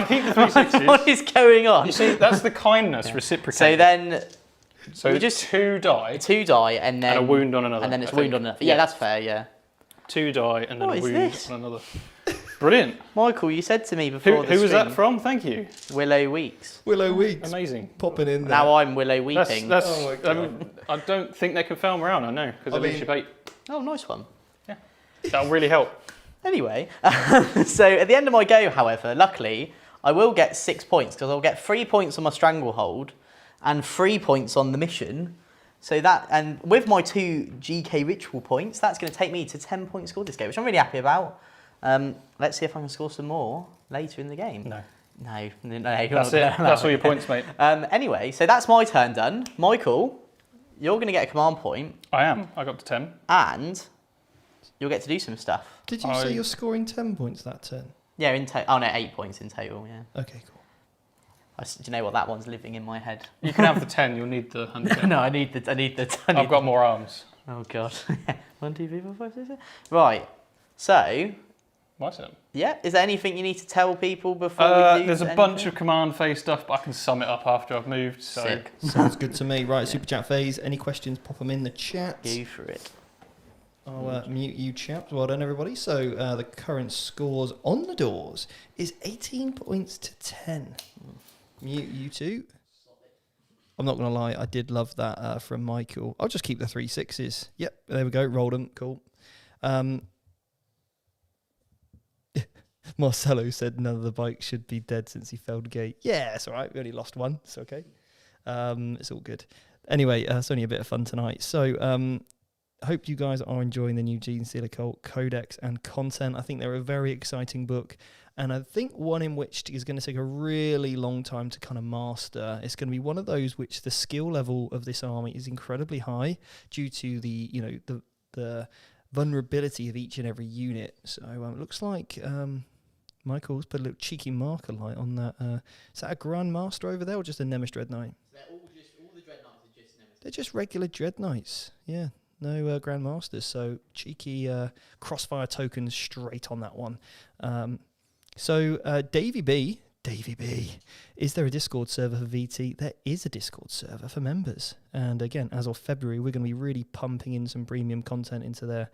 keep the 3 6s. What is going on? You see, that's the kindness reciprocated. So then, so we just 2 die 2 die and then and a wound on another. and then it's I wound think. on another. Yeah, that's fair. Yeah. 2 die and then What a is wound this? on another. Brilliant. Michael, you said to me before Who was that stream, from? Thank you. Willow Weeks. Willow Weeks. Amazing. Popping in there. Now I'm Willow Weeping. That's, Oh my God. I don't think they can film around, I know, because I at least mean- you 8. Oh, nice one. That'll really help. Anyway, so at the end of my go, however, luckily, I will get 6 points because I'll get 3 points on my stranglehold and 3 points on the mission. So that, and with my 2 GK ritual points, that's going to take me to 10 points scored this game, which I'm really happy about. Let's see if I can score some more later in the game. No. No. That's it. That's all your points, mate. Anyway, so that's my turn done. Michael, you're going to get a command point I am. I got up to 10. and you'll get to do some stuff. Did you say you're scoring 10 points that turn? Yeah, in total. Oh no, 8 points in total. Yeah. Okay, cool. Do you know what? That one's living in my head. You can have the 10. You'll need the 100. No, I need the. I've got more arms. Oh god. 1, 2, 3, 4, 5, 6, 7. Right. So, My turn. yeah. Is there anything you need to tell people before we do? There's a bunch of command phase stuff, but I can sum it up after I've moved. So Sick. Sounds good to me. Right, Super Chat phase. Any questions, pop them in the chat. Go for it. I'll mute you chaps. Well done, everybody. So the current scores on the doors is 18 points to 10. Mute you two. I'm not going to lie, I did love that from Michael. I'll just keep the 3 6s. Yep, there we go. Rolled them. Cool. Marcelo said none of the bikes should be dead since he failed gate. Yeah, it's all right. We only lost 1. It's okay. It's all good. Anyway, it's only a bit of fun tonight. So, hope you guys are enjoying the new Genestealer Cult Codex and content. I think they're a very exciting book, and I think one in which is going to take a really long time to kind of master. It's going to be one of those which the skill level of this army is incredibly high due to the vulnerability of each and every unit. So it looks like Michael's put a little cheeky marker light on that. Is that a Grand Master over there or just a Nemesis Dread Knight? All the Dread Knights are just Nemesis. They're just regular Dread Knights. Yeah. No Grand Masters, so cheeky crossfire tokens straight on that one. So Davey B, Davey B, is there a Discord server for VT? There is a Discord server for members. And again, as of February, we're going to be really pumping in some premium content into there,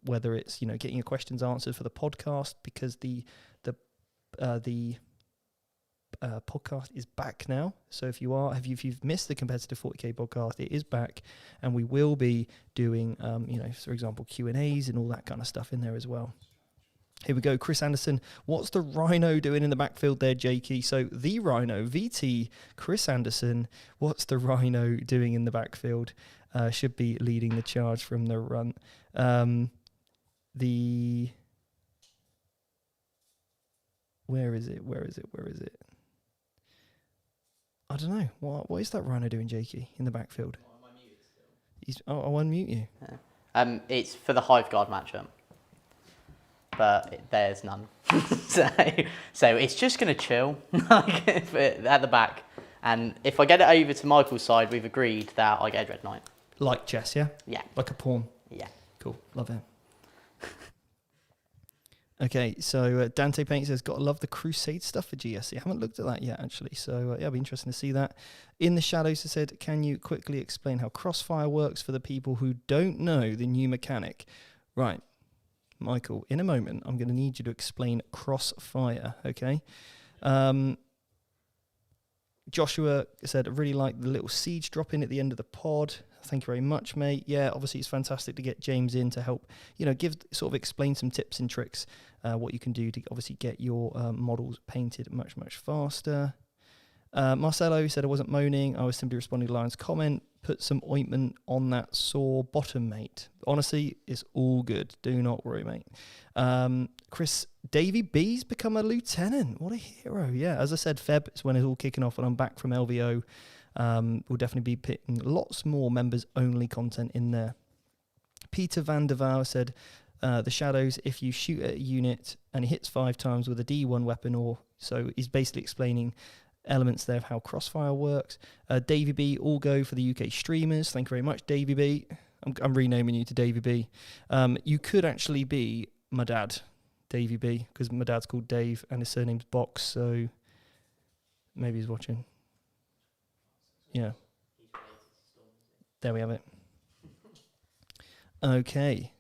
whether it's, getting your questions answered for the podcast, because the podcast is back now. So if you've missed the competitive 40K podcast, it is back, and we will be doing, for example, Q&As and all that kind of stuff in there as well. Here we go, Chris Anderson. What's the Rhino doing in the backfield there, Jakey? So the Rhino, VT, Chris Anderson, what's the Rhino doing in the backfield? Should be leading the charge from the run. Where is it? I don't know. What is that Rhino doing, Jakey, in the backfield? Am I muted still? I'll unmute you. Yeah. It's for the Hive Guard matchup, but there's none. so it's just going to chill at the back. And if I get it over to Michael's side, we've agreed that I get a Dread Knight. Like chess, yeah? Yeah. Like a pawn? Yeah. Cool. Love it. Okay, so Dante Paint says, gotta love the Crusade stuff for GSC. I haven't looked at that yet, actually, so it'll be interesting to see that. In the Shadows, it said, can you quickly explain how Crossfire works for the people who don't know the new mechanic? Right, Michael, in a moment, I'm going to need you to explain Crossfire, okay? Joshua said, I really like the little siege drop in at the end of the pod. Thank you very much, mate. Yeah, obviously it's fantastic to get James in to help, explain some tips and tricks, what you can do to obviously get your models painted much, much faster. Marcelo said, I wasn't moaning. I was simply responding to Lion's comment. Put some ointment on that sore bottom, mate. Honestly, it's all good. Do not worry, mate. Chris, Davey B's become a lieutenant. What a hero. Yeah, as I said, Feb is when it's all kicking off and I'm back from LVO. We'll definitely be putting lots more members-only content in there. Peter Van der Vaal said, the Shadows, if you shoot at a unit and it hits 5 times with a D1 weapon, or so he's basically explaining elements there of how Crossfire works. Davey B, all go for the UK streamers. Thank you very much, Davey B. I'm renaming you to Davey B. You could actually be my dad, Davey B, because my dad's called Dave and his surname's Box, so maybe he's watching. Yeah. There we have it. Okay.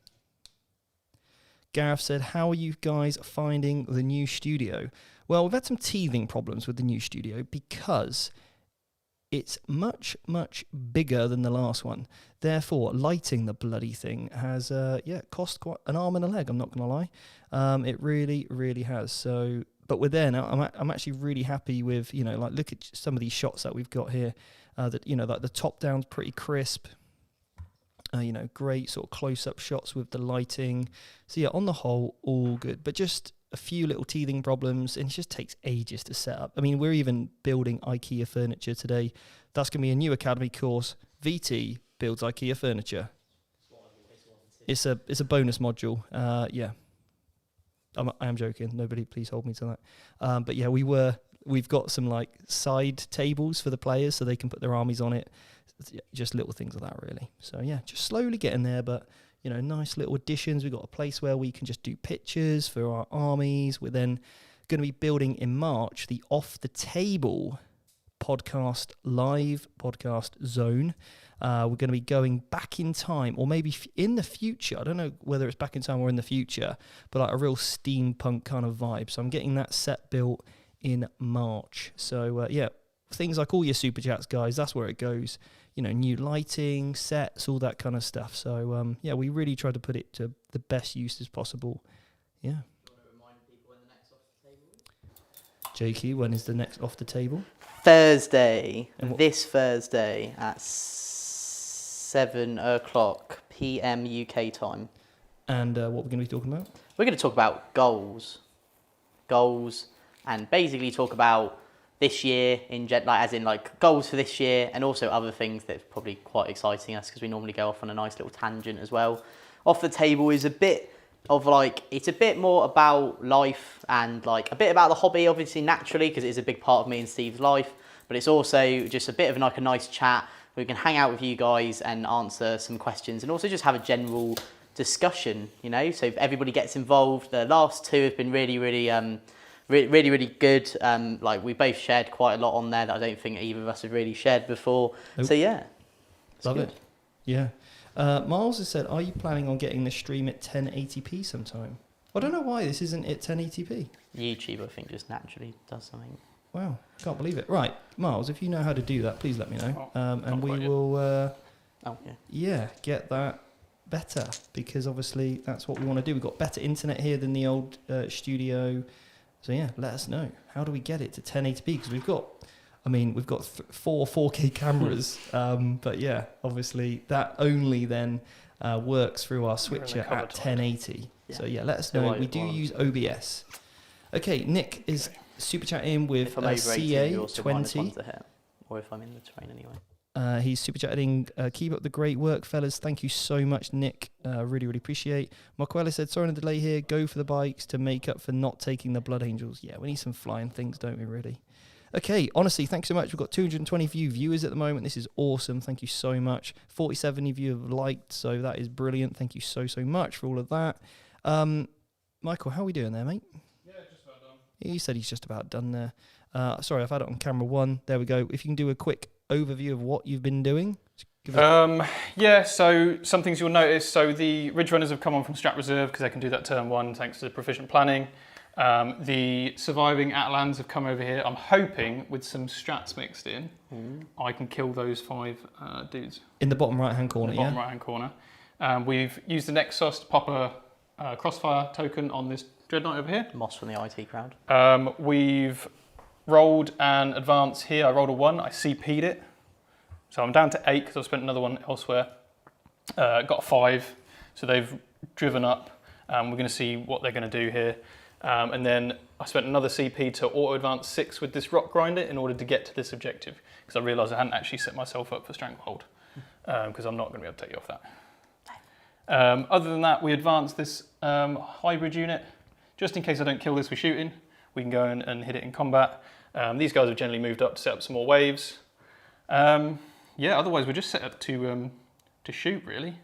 Gareth said, how are you guys finding the new studio? Well, we've had some teething problems with the new studio because it's much, much bigger than the last one. Therefore, lighting the bloody thing has cost quite an arm and a leg, I'm not going to lie. It really, really has. So, but we're there now. I'm actually really happy with, look at some of these shots that we've got here. Like the top down's pretty crisp. Great sort of close-up shots with the lighting. So yeah, on the whole, all good. But just a few little teething problems, and it just takes ages to set up. I mean, we're even building IKEA furniture today. That's going to be a new academy course. VT builds IKEA furniture. It's a bonus module. Yeah. I am joking. Nobody please hold me to that. But yeah, we've got some side tables for the players so they can put their armies on it. Just little things like that, really. So yeah, just slowly getting there, but nice little additions. We've got a place where we can just do pictures for our armies. We're then going to be building in March the Off the Table live podcast zone. We're going to be going back in time, or maybe in the future. I don't know whether it's back in time or in the future, but a real steampunk kind of vibe. So I'm getting that set built in March. So yeah, things like all your super chats, guys, that's where it goes. New lighting, sets, all that kind of stuff. So yeah, we really try to put it to the best use as possible. Yeah. You want to remind people when the next Off the Table is? Jakey, when is the next Off the Table? Thursday. This Thursday at 7 o'clock PM UK time. And what we're going to be talking about? We're going to talk about goals, and basically talk about this year as in goals for this year, and also other things that's probably quite exciting us because we normally go off on a nice little tangent as well. Off the Table is a bit of it's a bit more about life and a bit about the hobby, obviously naturally because it's a big part of me and Steve's life, but it's also just a bit of a nice chat. We can hang out with you guys and answer some questions and also just have a general discussion, so if everybody gets involved. The last two have been really, really really, really good. Like we both shared quite a lot on there that I don't think either of us have really shared before. Nope. So yeah, Love good. it. Yeah. Miles has said, are you planning on getting the stream at 1080p sometime? I don't know why this isn't at 1080p. YouTube, I think, just naturally does something. Wow, can't believe it. Right, Miles, if you know how to do that, please let me know. And we will, get that better, because obviously that's what we want to do. We've got better internet here than the old studio. So yeah, let us know. How do we get it to 1080p? Because we've got 4 4K cameras. But yeah, obviously that only then works through our switcher at 1080. Yeah. So yeah, let us know. We do use OBS. Okay, Nick is super chatting with CA20. Or if I'm in the terrain anyway. He's super chatting. Keep up the great work, fellas. Thank you so much, Nick. Really, really appreciate. Marquella said, sorry on the delay here. Go for the bikes to make up for not taking the Blood Angels. Yeah, we need some flying things, don't we, really? Okay, honestly, thanks so much. We've got 220 viewers at the moment. This is awesome. Thank you so much. 47 of you have liked, so that is brilliant. Thank you so, so much for all of that. Michael, how are we doing there, mate? Yeah, just about done. He said he's just about done there. Sorry, I've had it on camera 1. There we go. If you can do a quick overview of what you've been doing. Yeah, so some things you'll notice. So the Ridge Runners have come on from Strat Reserve because they can do that turn 1 thanks to proficient planning. The surviving Atlans have come over here. I'm hoping with some strats mixed in, I can kill those 5 dudes. In the bottom right-hand corner, bottom right-hand corner. We've used the Nexus to pop a crossfire token on this Dreadnought over here. Moss from the IT crowd. We've rolled an advance here. I rolled a 1. I CP'd it. So I'm down to 8 because I've spent another one elsewhere. Got a 5. So they've driven up. We're going to see what they're going to do here. And then I spent another CP to auto-advance 6 with this rock grinder in order to get to this objective, because I realised I hadn't actually set myself up for Stranglehold, because I'm not going to be able to take you off that. Other than that, we advanced this hybrid unit, just in case I don't kill this with shooting. We can go in and hit it in combat. These guys have generally moved up to set up some more waves. Yeah, otherwise we're just set up to shoot, really.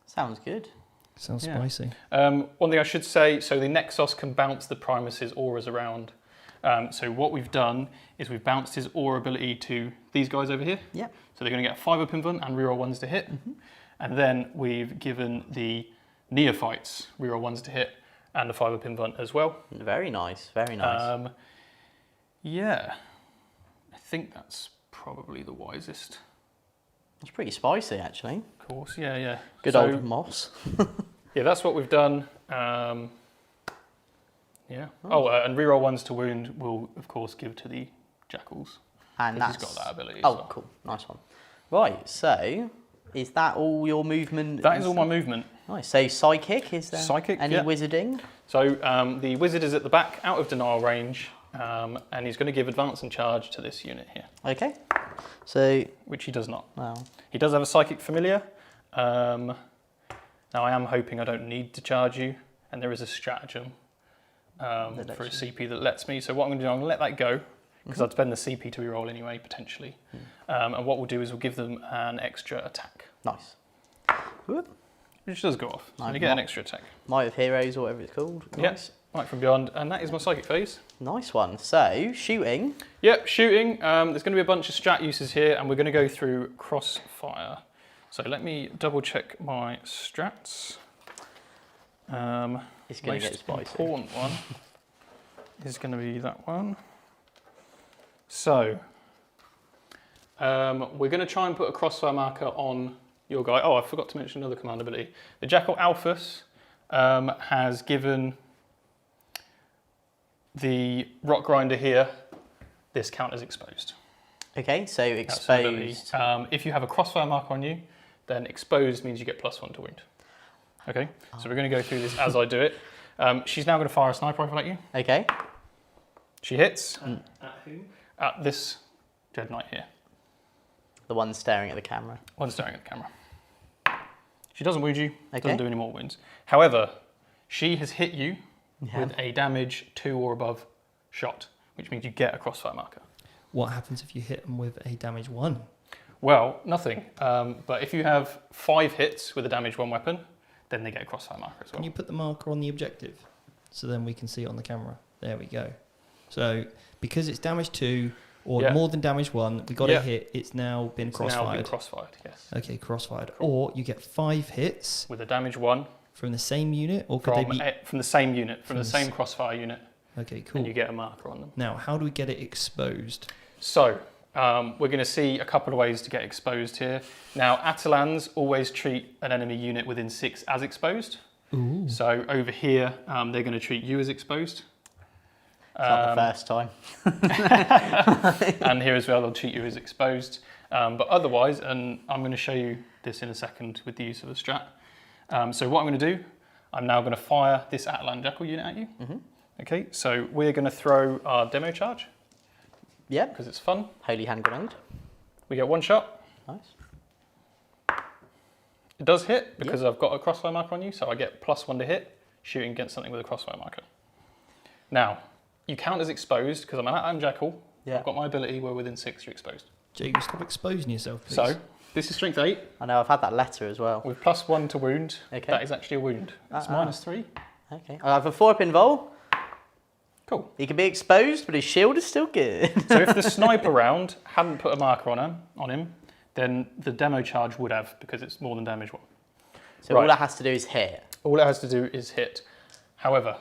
Sounds good. Sounds spicy. One thing I should say, so the Nexus can bounce the Primus's auras around. So what we've done is we've bounced his aura ability to these guys over here. Yeah. So they're going to get a 5 up invuln and reroll 1s to hit. And then we've given the Neophytes reroll 1s to hit and a 5 up invuln as well. Very nice, very nice. Yeah, I think that's probably the wisest. It's pretty spicy, actually. Of course, yeah. Good old Moss. Yeah, that's what we've done. Yeah. And reroll 1s to wound will, of course, give to the Jackals. And that's he's got that ability. Oh, well. Cool. Nice one. Right, so is that all your movement? That is all my movement. Nice. So Psychic, is there Psychic, any wizarding? So the wizard is at the back, out of denial range, and he's going to give advance and charge to this unit here. Okay. So, which he does not. Wow. He does have a Psychic Familiar. Now I am hoping I don't need to charge you, and there is a stratagem for a CP that lets me. So what I'm going to do, I'm going to let that go, because I'd spend the CP to reroll anyway, potentially. And what we'll do is we'll give them an extra attack. Nice. Whoop. Which does go off, so you get an extra attack. Might of Heroes, or whatever it's called. Nice. Yes, Might from Beyond, and that is my Psychic phase. Nice one. So, shooting. Yep, shooting. There's going to be a bunch of strat uses here, and we're going to go through crossfire. So let me double check my strats. It's going to get spicy. Important one is going to be that one. So we're going to try and put a crossfire marker on your guy. Oh, I forgot to mention another command ability. The Jackal Alphas has given the rock grinder here this count as exposed. Okay, so exposed. If you have a crossfire marker on you, then exposed means you get +1 to wound. Okay, so we're going to go through this as I do it. She's now going to fire a sniper rifle at you. Okay. She hits. At who? At this Dread Knight here. The one staring at the camera. One staring at the camera. She doesn't wound you, doesn't do any more wounds. However, she has hit you with a damage 2 or above shot, which means you get a crossfire marker. What happens if you hit them with a damage 1? Well, nothing. But if you have 5 hits with a damage 1 weapon, then they get a crossfire marker as well. Can you put the marker on the objective so then we can see it on the camera? There we go. So because it's damage 2 or Yeah. more than damage 1, we got Yeah. a hit. It's now been It's crossfired. now been crossfired, yes. Okay, crossfired. Or you get 5 hits With a damage 1 from the same unit, or could they be? from the same unit, from the the same crossfire unit, Okay, cool. and you get a marker on them. Now, how do we get it exposed? So, we're going to see a couple of ways to get exposed here. Now, Atalans always treat an enemy unit within 6 as exposed. Ooh. So over here, they're going to treat you as exposed. It's not the first time. And here as well, they'll treat you as exposed. But otherwise, and I'm going to show you this in a second with the use of a strat. So what I'm going to do, I'm now going to fire this Atalan Jackal unit at you. Okay, so we're going to throw our demo charge. Yeah. Because it's fun. Holy hand grenade. We get 1 shot. Nice. It does hit because I've got a crossfire marker on you, so I get +1 to hit, shooting against something with a crossfire marker. Now, you count as exposed because I'm an Atalan Jackal. Yeah. I've got my ability where within 6 you're exposed. Jake, stop exposing yourself, please. So, this is strength 8 I know, I've had that letter as well. with +1 to wound. Okay. That is actually a wound. It's -3. Okay. I have a 4-up invul. Cool. He can be exposed, but his shield is still good. So if the sniper round hadn't put a marker on him, then the demo charge would have, because it's more than damage 1. So all that has to do is hit. All it has to do is hit. However,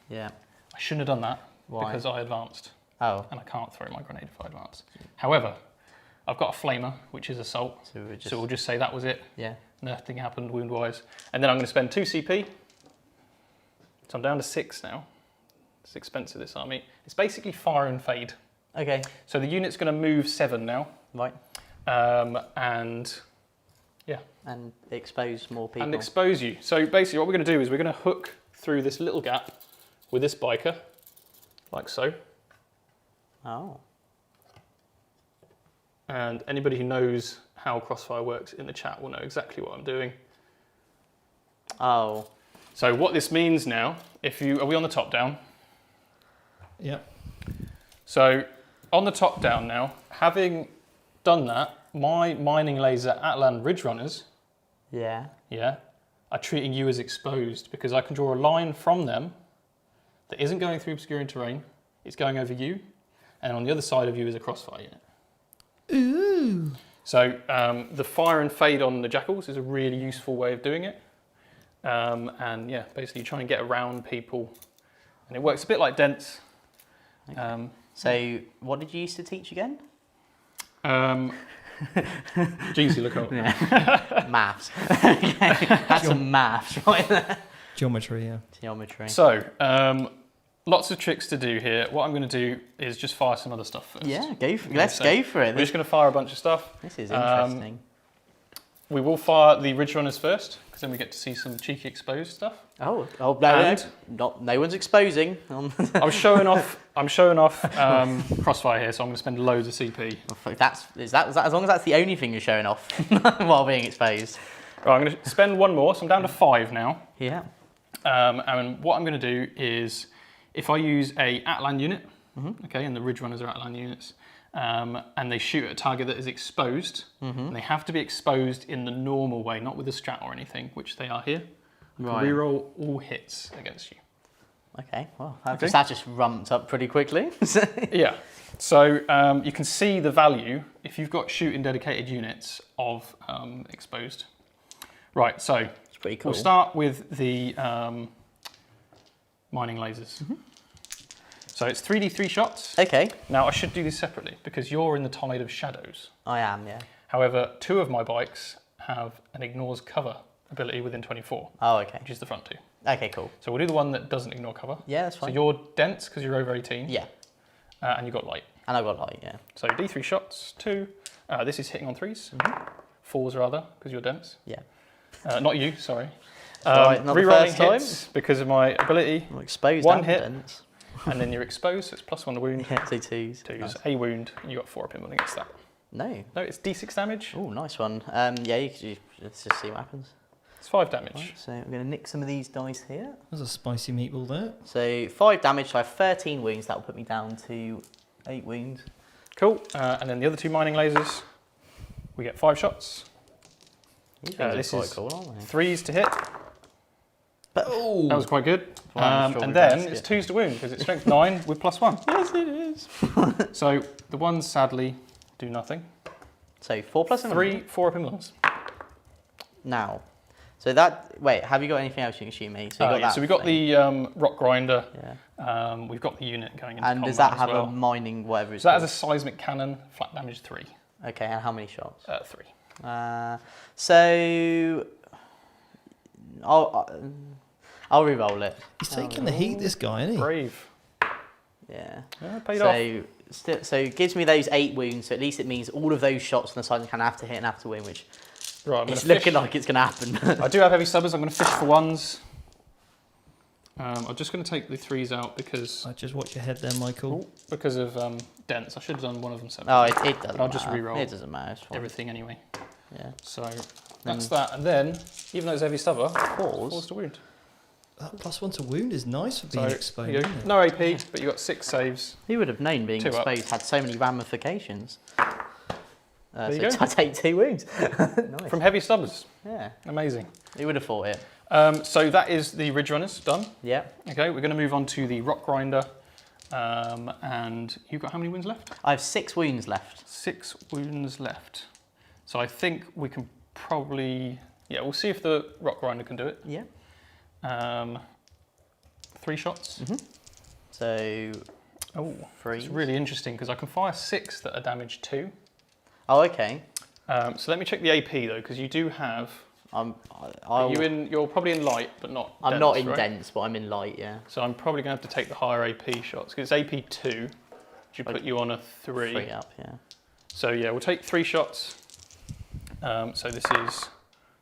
Yeah. I shouldn't have done that Why? because I advanced Oh. and I can't throw my grenade if I advance. However, I've got a flamer, which is assault. So We'll just say that was it. Yeah. Nothing happened wound-wise. And then I'm going to spend 2 CP. So I'm down to 6 now. It's expensive, this army. It's basically fire and fade. Okay. So the unit's going to move 7 now. Right. And yeah. And expose more people. And expose you. So basically what we're going to do is we're going to hook through this little gap with this biker, like so. Oh. And anybody who knows how Crossfire works in the chat will know exactly what I'm doing. Oh. So what this means now, are we on the top down? Yep. So on the top down now, having done that, my mining laser Atalan Ridge Runners, Yeah. are treating you as exposed because I can draw a line from them that isn't going through obscuring terrain, it's going over you, and on the other side of you is a crossfire unit. Ooh. So the fire and fade on the jackals is a really useful way of doing it. And yeah, basically you try and get around people, and it works a bit like Dents. Okay. So what did you used to teach again? GSC, look up. Yeah. Maths. Okay. That's some maths right there. Geometry, yeah. Geometry. So, lots of tricks to do here. What I'm going to do is just fire some other stuff first. Yeah, let's go for it. We're just going to fire a bunch of stuff. This is interesting. We will fire the Ridge Runners first, because then we get to see some cheeky exposed stuff. Oh no, no one's exposing. I'm showing off Crossfire here, so I'm going to spend loads of CP. Is that as long as that's the only thing you're showing off while being exposed. Right, I'm going to spend 1 more, so I'm down to 5 now. Yeah. And what I'm going to do is, if I use a Atalan unit, okay, and the Ridge Runners are Atalan units, and they shoot at a target that is exposed, and they have to be exposed in the normal way, not with a strat or anything, which they are here. Right. Reroll all hits against you. Okay, well, that just ramped up pretty quickly. Yeah, so you can see the value if you've got shooting dedicated units of exposed. Right, so It's pretty cool. we'll start with the mining lasers. So it's 3d3 shots. Okay. Now I should do this separately because you're in the Tide of Shadows. I am, yeah. However, 2 of my bikes have an ignores cover ability within 24, Oh, okay. which is the front 2. Okay, cool. So we'll do the one that doesn't ignore cover. Yeah, that's So fine. you're dense because you're over 18. Yeah, And you've got light. and I've got light, yeah. So d3 shots, 2. This is hitting on 3s. 4s rather, because you're dense. Yeah. Not you, sorry. Right, not the Rerolling first time. hits because of my ability. I'm exposed. 1 and hit. dense. And then you're exposed, so it's +1 to wound. Yeah, so 2s. 2s, Nice. a wound, and you got 4 up in against that. No. No, it's d6 damage. Oh, nice one. Yeah, let's just see what happens. It's 5 damage. Right, so I'm going to nick some of these dice here. There's a spicy meatball there. So 5 damage, so I have 13 wounds. That will put me down to 8 wounds. Cool. And then the other 2 mining lasers, we get 5 shots. These things This are is quite cool, aren't they? 3s to hit. But that was quite good. Right, And then it's 2s to wound because it's strength 9 with +1. Yes, it is. So the ones sadly do nothing. So 4 plus 3, 4 up in ones. Now, so that, wait, have you got anything else you can shoot me? So, you got that so we've got thing. the rock grinder. Yeah. We've got the unit going into And combat does that as have well. a mining, whatever it's So that called? has a seismic cannon, flat damage 3. Okay, and how many shots? 3. So I'll re-roll it. He's taking the heat, this guy, isn't he? Brave. Yeah. Paid off. So it gives me those 8 wounds, so at least it means all of those shots on the side can have to hit and have to win, which Right, it's looking like it's going to happen. I do have heavy stubbers. I'm going to fish for 1s. I'm just going to take the 3s out because Just watch your head there, Michael. because of dents. I should have done one of them separately. Oh, it doesn't But I'll just matter. re-roll It doesn't matter. It's fine. everything anyway. Yeah. So that's that. And then, even though it's heavy stubber, 4s to wound. That +1 to wound is nice for being So, exposed. you go. Isn't it? No AP, but you got 6 saves. Who would have known being 2 up. exposed had so many ramifications? There you So go. I take 2 wounds. Nice. From heavy stubbers. Yeah. Amazing. Who would have thought it? So that is the Ridge Runners done. Yeah. Okay, we're going to move on to the Rock Grinder. And you've got how many wounds left? I have 6 wounds left. 6 wounds left. So I think we can probably... Yeah, we'll see if the Rock Grinder can do it. Yeah. 3 shots. So, Oh, 3. it's really interesting because I can fire 6 that are damage 2. Oh, okay. So let me check the AP though, because you do have... I'll, You're probably in light, but not I'm dense, not in right? dense, but I'm in light, yeah. So I'm probably going to have to take the higher AP shots, because it's AP 2, which would put you on a 3. 3 up, yeah. So yeah, we'll take 3 shots. So this is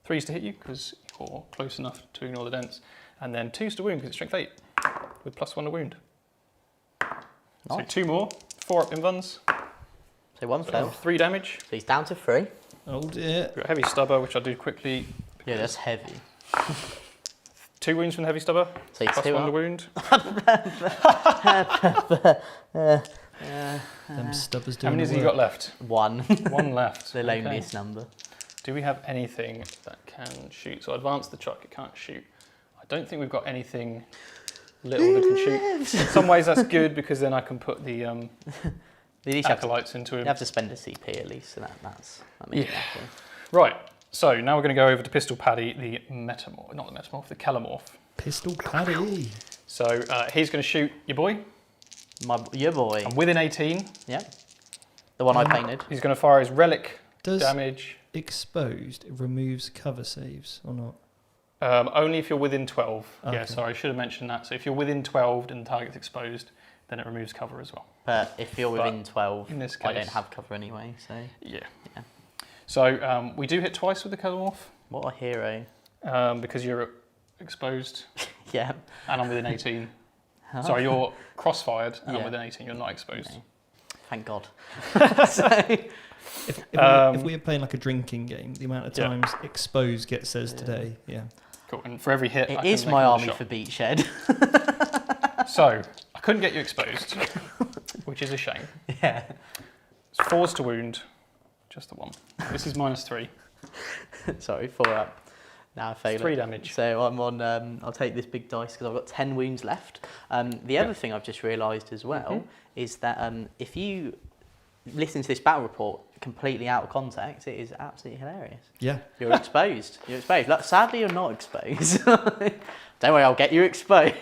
3s to hit you, because you're close enough to ignore the dents. And then 2s to wound, because it's strength 8, with +1 to wound. So Nice. 2 more, 4 up in vuns. So 1 So fell. 3 damage. So he's down to 3. Oh dear. We've got heavy stubber, which I'll do quickly. Yeah, that's heavy. 2 wounds from the heavy stubber, So he's +1 2 to up. wound. Them stubbers How doing many has the he work. got left? 1. 1 left. The Okay. loneliest number. Do we have anything that can shoot? So advance the truck, it can't shoot. I don't think we've got anything little that can shoot. In some ways that's good because then I can put the At least you have, to, acolytes into you him. have to spend a CP at least, so that makes it better. Right, so now we're going to go over to Pistol Paddy, the Metamorph, not the Metamorph, the Calamorph. Pistol Paddy. So he's going to shoot your boy. Your boy. And within 18, Yeah. The one I painted. he's going to fire his relic Does damage. exposed removes cover saves or not? Only if you're within 12. Okay. Yeah, sorry, I should have mentioned that. So if you're within 12 and the target's exposed, then it removes cover as well. But if you're within 12, in this I don't case- have cover anyway, so Yeah. Yeah. So we do hit twice with the Calamorph what a hero. because you're exposed Yeah. and I'm within 18. Sorry, you're crossfired and I'm Yeah. within 18. You're not exposed. Okay. Thank God. If we are playing like a drinking game, the amount of Yeah. times exposed gets says today, yeah. Cool. And for every hit, I It can is make my another army shot. for Beachhead. So I couldn't get you exposed, which is a shame. Yeah. It's 4s to wound, just the 1. This is -3. Sorry, 4 up. Now I failed. 3 damage. So I'm on. I'll take this big dice because I've got 10 wounds left. The other thing I've just realised as well is that if you listen to this battle report completely out of context, it is absolutely hilarious. Yeah. You're exposed. You're exposed. Look, sadly, you're not exposed. Don't worry, I'll get you exposed.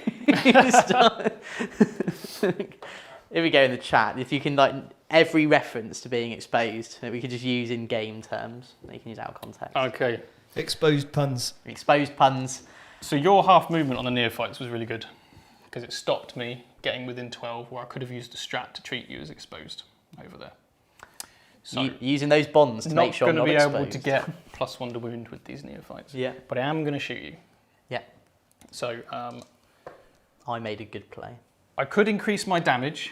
Here we go in the chat. If you can, like, every reference to being exposed that we could just use in game terms, that you can use out of context. Okay. Exposed puns. Exposed puns. So your half movement on the neophytes was really good because it stopped me getting within 12 where I could have used a strat to treat you as exposed over there. So Using those bonds to make sure I'm not not going to be exposed. able to get +1 to wound with these neophytes. Yeah. But I am going to shoot you. Yeah. So I made a good play. I could increase my damage.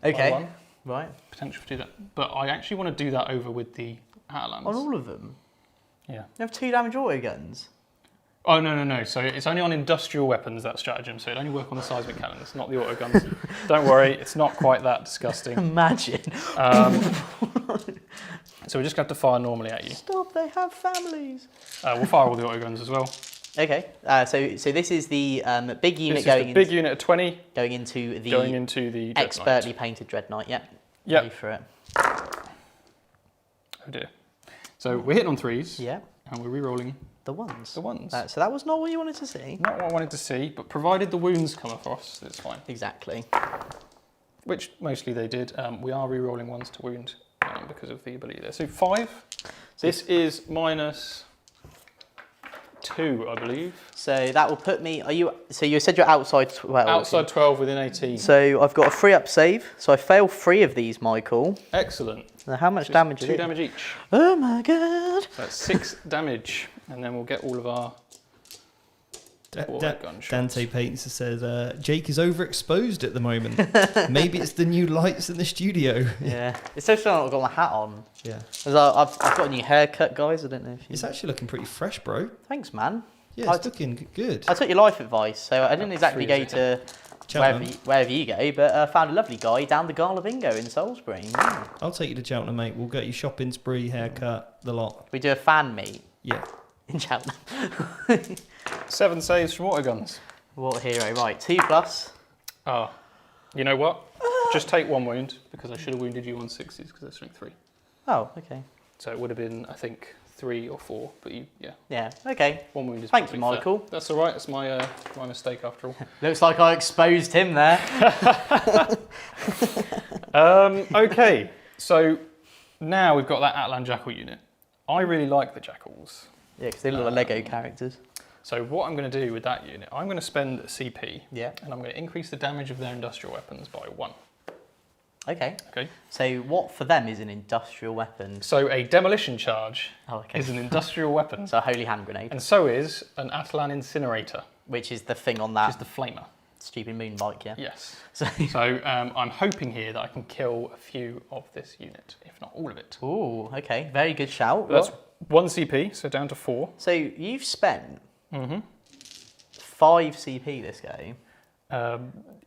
Okay. By 1, Right. potential to do that. But I actually want to do that over with the Atalans. On all of them? Yeah. You have 2 damage auto guns? Oh, no. So it's only on industrial weapons, that stratagem. So it only work on the seismic cannons, not the auto guns. Don't worry, it's not quite that disgusting. Imagine. So we're just going to have to fire normally at you. Stop, they have families. We'll fire all the auto guns as well. Okay. So this is the big unit big unit of 20 going into the expertly painted Dread Knight. Yep. Yep. Ready for it. Oh dear. So we're hitting on 3s. Yeah. And we're re-rolling the ones. The ones. So that was not what you wanted to see. Not what I wanted to see, but provided the wounds come across, it's fine. Exactly. Which mostly they did. We are re-rolling ones to wound because of the ability there. So 5. This is -2, I believe. So that will put me. So you said you're outside 12. Outside 12 within 18. So I've got a 3-up save. So I fail 3 of these, Michael. Excellent. Now how much damage is it? 2 damage each. Oh my god. So that's 6 damage, and then we'll get all of our gunshots. Dante Paints says Jake is overexposed at the moment. Maybe it's the new lights in the studio. Yeah. It's so strange I've got my hat on. Yeah. I've got a new haircut, guys. I don't know if you... It's actually looking pretty fresh, bro. Thanks, man. Yeah, it's looking good. I took your life advice, so I didn't exactly go to wherever you go, but I found a lovely guy down the Gala Bingo in Salisbury. Yeah. I'll take you to Cheltenham, mate. We'll get you shopping spree, haircut, the lot. We do a fan meet. Yeah. In Cheltenham. 7 saves from water guns. What a hero. Right, 2+. Ah, you know what? Just take 1 wound, because I should have wounded you on 6s, because they're strength 3. Oh, okay. So it would have been, I think, 3 or 4, but yeah. Yeah, okay. 1 wound is Thank you, Michael. Fair. That's all right. It's my mistake after all. Looks like I exposed him there. Okay, so now we've got that Atlan Jackal unit. I really like the Jackals. Yeah, because they look like Lego characters. So what I'm going to do with that unit, I'm going to spend a CP. Yeah. And I'm going to increase the damage of their industrial weapons by 1. Okay. Okay. So what for them is an industrial weapon? So a demolition charge is an industrial weapon. So a holy hand grenade. And so is an Atlan incinerator. Which is the thing on that. Which is the flamer. Stupid moon bike, yeah. Yes. So I'm hoping here that I can kill a few of this unit, if not all of it. Ooh, okay. Very good shout. That's 1 CP, so down to 4. So you've spent 5 CP this game.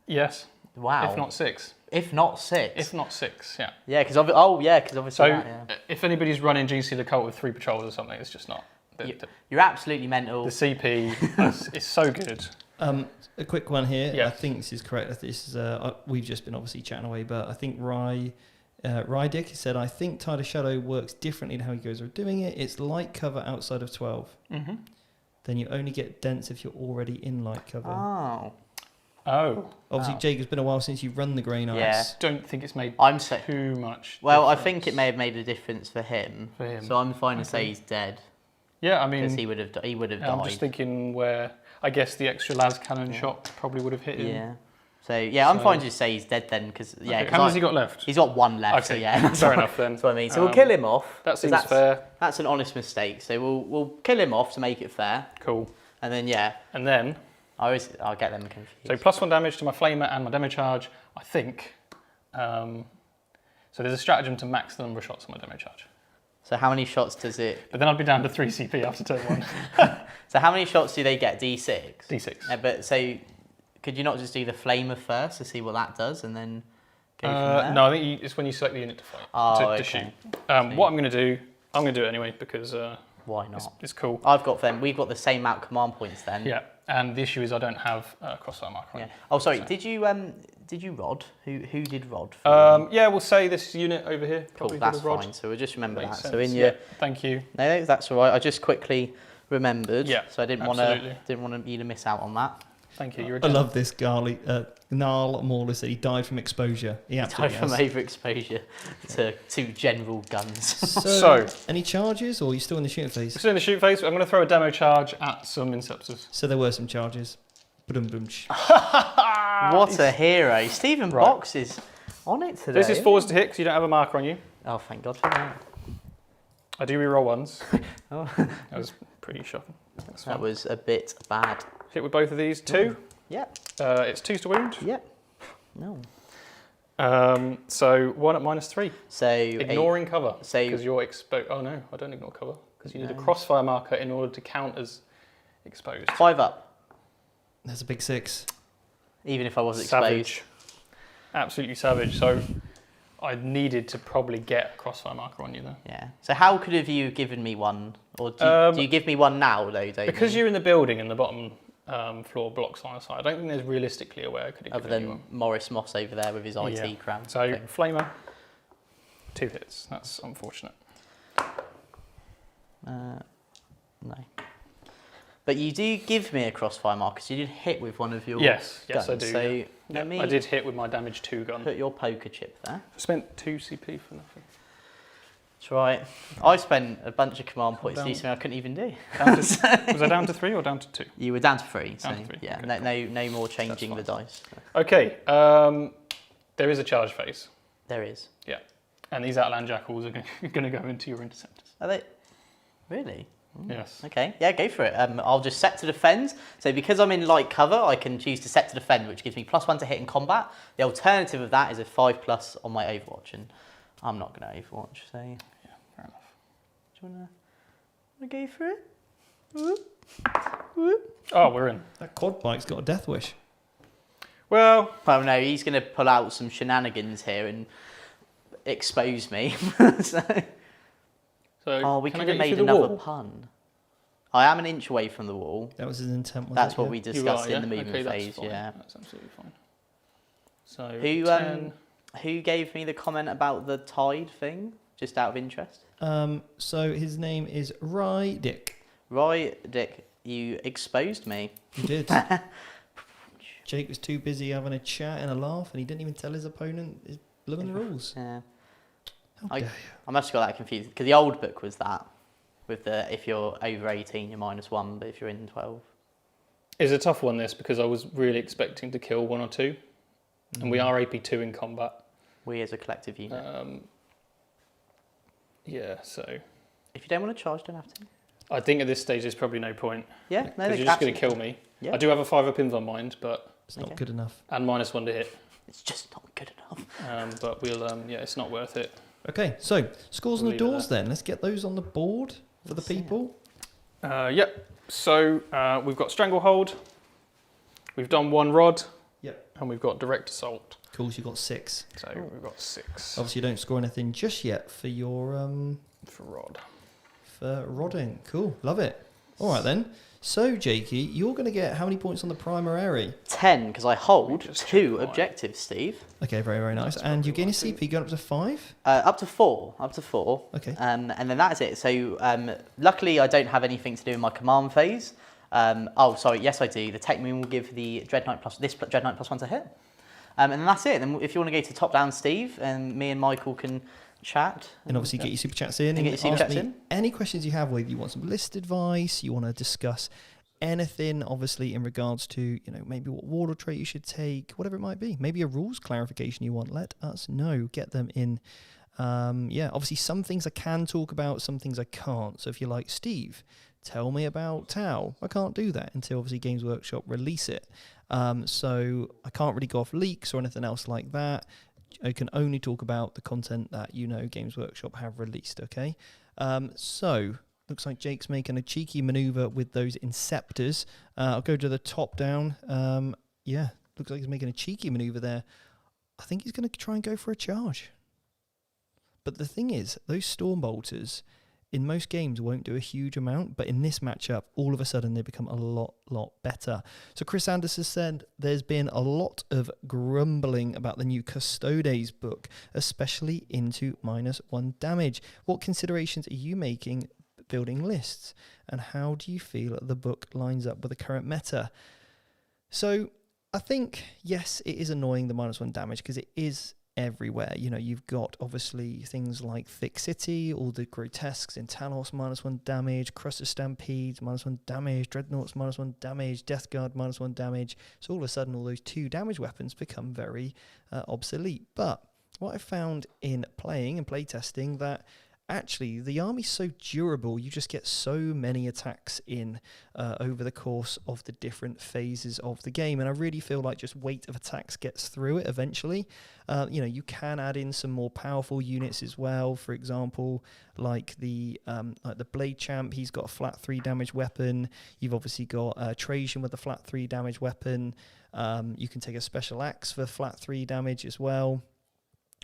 Yes. Wow. If not 6. If not 6. If not 6, yeah. Yeah, because obviously. So if anybody's running GSC the Cult with 3 patrols or something, it's just not. You're absolutely mental. The CP is so good. A quick one here. Yeah. I think this is correct. This is we've just been obviously chatting away, but I think Rydick said, I think Tide of Shadow works differently than how you guys are doing it. It's light cover outside of 12. Mm-hmm. Then you only get dense if you're already in light cover. Oh. Obviously, Jake, it's been a while since you've run the Grey Knights. Yeah. Don't think it's made too much Well, difference. I think it may have made a difference for him. So I'm fine to say he's dead. Yeah, I mean... Because he would have died. I'm just thinking where... I guess the extra las cannon shot probably would have hit him. Yeah. So, I'm fine to just say he's dead then, because, How many has he got left? He's got 1 left, okay. so yeah. Fair enough then. That's what I mean. So we'll kill him off. That seems fair. That's an honest mistake. So we'll kill him off to make it fair. Cool. And then, And then... I'll get them confused. So +1 damage to my flamer and my demo charge, I think. So there's a stratagem to max the number of shots on my demo charge. So how many shots does it... But then I'd be down to 3 CP after turn 1. So how many shots do they get? D6? D6. But so could you not just do the flamer first to see what that does and then go from there? No, I think it's when you select the unit to fight, to shoot. What I'm going to do it anyway because... why not? It's cool. We've got the same amount of command points then. Yeah, and the issue is I don't have crossfire marker on. Yeah. Oh, sorry. So. Did you rod? Who did rod? Yeah, we'll say this unit over here. Cool, that's fine. So we'll just remember that. Sense. So in your... thank you. No, that's all right. I just quickly remembered. Yeah, so I didn't want you to miss out on that. Thank you. I love this Gnarl Mauler said he died from exposure. He absolutely died from overexposure to general guns. So, any charges, or are you still in the shoot phase? Still in the shoot phase. I'm going to throw a demo charge at some Inceptors. So there were some charges. What a hero. Stephen Box is on it today. This is 4s to hit because you don't have a marker on you. Oh, thank God for that. I do reroll 1s. Oh. That was pretty shocking. That was a bit bad. Hit with both of these. 2. Yep. It's 2s to wound. Yep. No. So 1 at -3. So ignoring cover. Because you're exposed. Oh no, I don't ignore cover because you need a crossfire marker in order to count as exposed. 5 up. That's a big 6. Even if I was savage. exposed. Absolutely savage. So I needed to probably get a crossfire marker on you there. Yeah. So how could have you given me one? Or do you give me one now, though, don't because you? you're in the building and the bottom floor blocks on the side, I don't think there's realistically a way I could have Other given you than one. Morris Moss over there with his IT crown. So, Flamer, 2 hits. That's unfortunate. No. But you do give me a crossfire marker, so you did hit with one of your Yes, guns. I do. So let me I did hit with my damage 2 gun. put your poker chip there. I spent 2 CP for nothing. That's right. I spent a bunch of command points to do Down. something I couldn't even do. Was I down to 3 or down to 2? You were down to 3, so Down to 3, yeah, okay, no more changing the dice. Okay, there is a charge phase. There is. Yeah, and these Outland Jackals are going to go into your interceptors. Are they? Really? Yes. Okay, yeah, go for it. I'll just set to defend. So because I'm in light cover, I can choose to set to defend, which gives me +1 to hit in combat. The alternative of that is a 5+ on my Overwatch, and I'm not going to Overwatch, so... Yeah, fair enough. Do you want to go for it? Whoop. Whoop. Oh, we're in. That quad bike's got a death wish. Well, No, he's going to pull out some shenanigans here and expose me. so we can I could have get you made through the another wall? pun. I am an inch away from the wall. That was his intent. Wasn't That's it? what Yeah. we You discussed are, in the yeah? movement Okay, phase. that's fine. Yeah. That's absolutely fine. So Who 10. who gave me the comment about the tide thing? Just out of interest. So his name is Rye Dick. Roy, Dick, you exposed me. You did. Jake was too busy having a chat and a laugh, and he didn't even tell his opponent he's blowing the rules. Yeah. How dare you? I must have got that confused because the old book was that with the if you're over 18 you're -1, but if you're in 12. It's a tough one, this, because I was really expecting to kill 1 or 2, and we are AP2 in combat. We as a collective unit. Yeah, so If you don't want to charge, don't have to. I think at this stage there's probably no point. Yeah, no, Because you're just going to kill me. Yeah. I do have a 5 up in on mind, but It's not Okay. good enough. and -1 to hit. It's just not good enough. But we'll it's not worth it. Okay, so scores on We'll the leave it doors then. Let's get those on the board for the Let's see it. people. Yep. So we've got Stranglehold. We've done 1 rod. Yep. And we've got Direct Assault. Cool, so you got 6. So we've got 6 Obviously, you don't score anything just yet for your for rod. for rodding. Cool, love it. All right then. So, Jakey, you're going to get how many points on the primary? 10 because I hold Just 2 check mine. objectives, Steve. Okay, very, very nice. That's And you probably gain a what I think. CP going up to 5? Up to 4. Up to 4. Okay. And then that is it. So luckily I don't have anything to do in my command phase. Yes I do. The Tech Moon will give the Dreadnought Dreadnought +1 to hit. And then that's it. Then if you want to go to top down, Steve, and me and Michael can chat. And obviously get your super chats in. And get your super ask chats me in. any questions you have, whether you want some list advice, you want to discuss anything, obviously, in regards to, maybe what warlord trait you should take, whatever it might be. Maybe a rules clarification you want, let us know. Get them in. Obviously, some things I can talk about, some things I can't. So if you're like, Steve, tell me about Tau, I can't do that until, obviously, Games Workshop release it. So I can't really go off leaks or anything else like that. I can only talk about the content that Games Workshop have released, okay? So, looks like Jake's making a cheeky maneuver with those Inceptors. I'll go to the top down. Looks like he's making a cheeky maneuver there. I think he's going to try and go for a charge. But the thing is, those Stormbolters in most games won't do a huge amount, but in this matchup, all of a sudden they become a lot better. So Chris Anderson said there's been a lot of grumbling about the new Custodes book, especially into -1 damage. What considerations are you making building lists, and how do you feel the book lines up with the current meta? So I think, yes, it is annoying, the -1 damage, because it is everywhere. You've got obviously things like Thick City, all the grotesques in Talos, -1 damage, Crusher Stampedes, -1 damage, Dreadnoughts, -1 damage, Death Guard, -1 damage. So all of a sudden, all those 2 damage weapons become very obsolete. But what I found in playing and playtesting, that actually the army's so durable, you just get so many attacks in over the course of the different phases of the game, and I really feel like just weight of attacks gets through it eventually. You can add in some more powerful units as well, for example, like the Blade Champ. He's got a flat 3 damage weapon. You've obviously got Trajan with a flat 3 damage weapon. You can take a Special Axe for flat 3 damage as well.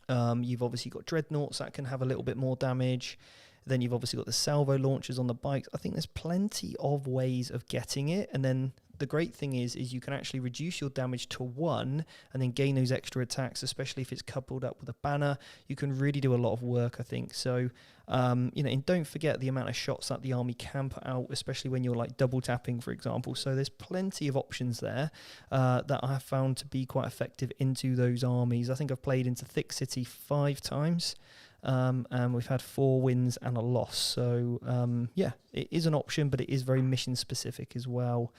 You've obviously got dreadnoughts that can have a little bit more damage. Then you've obviously got the salvo launchers on the bikes. I think there's plenty of ways of getting it. And then the great thing is you can actually reduce your damage to 1 and then gain those extra attacks, especially if it's coupled up with a banner. You can really do a lot of work, I think. So, and don't forget the amount of shots that the army can put out, especially when you're like double tapping, for example. So there's plenty of options there that I have found to be quite effective into those armies. I think I've played into Thick City 5 times. And we've had 4 wins and a loss. So, it is an option, but it is very mission specific as well.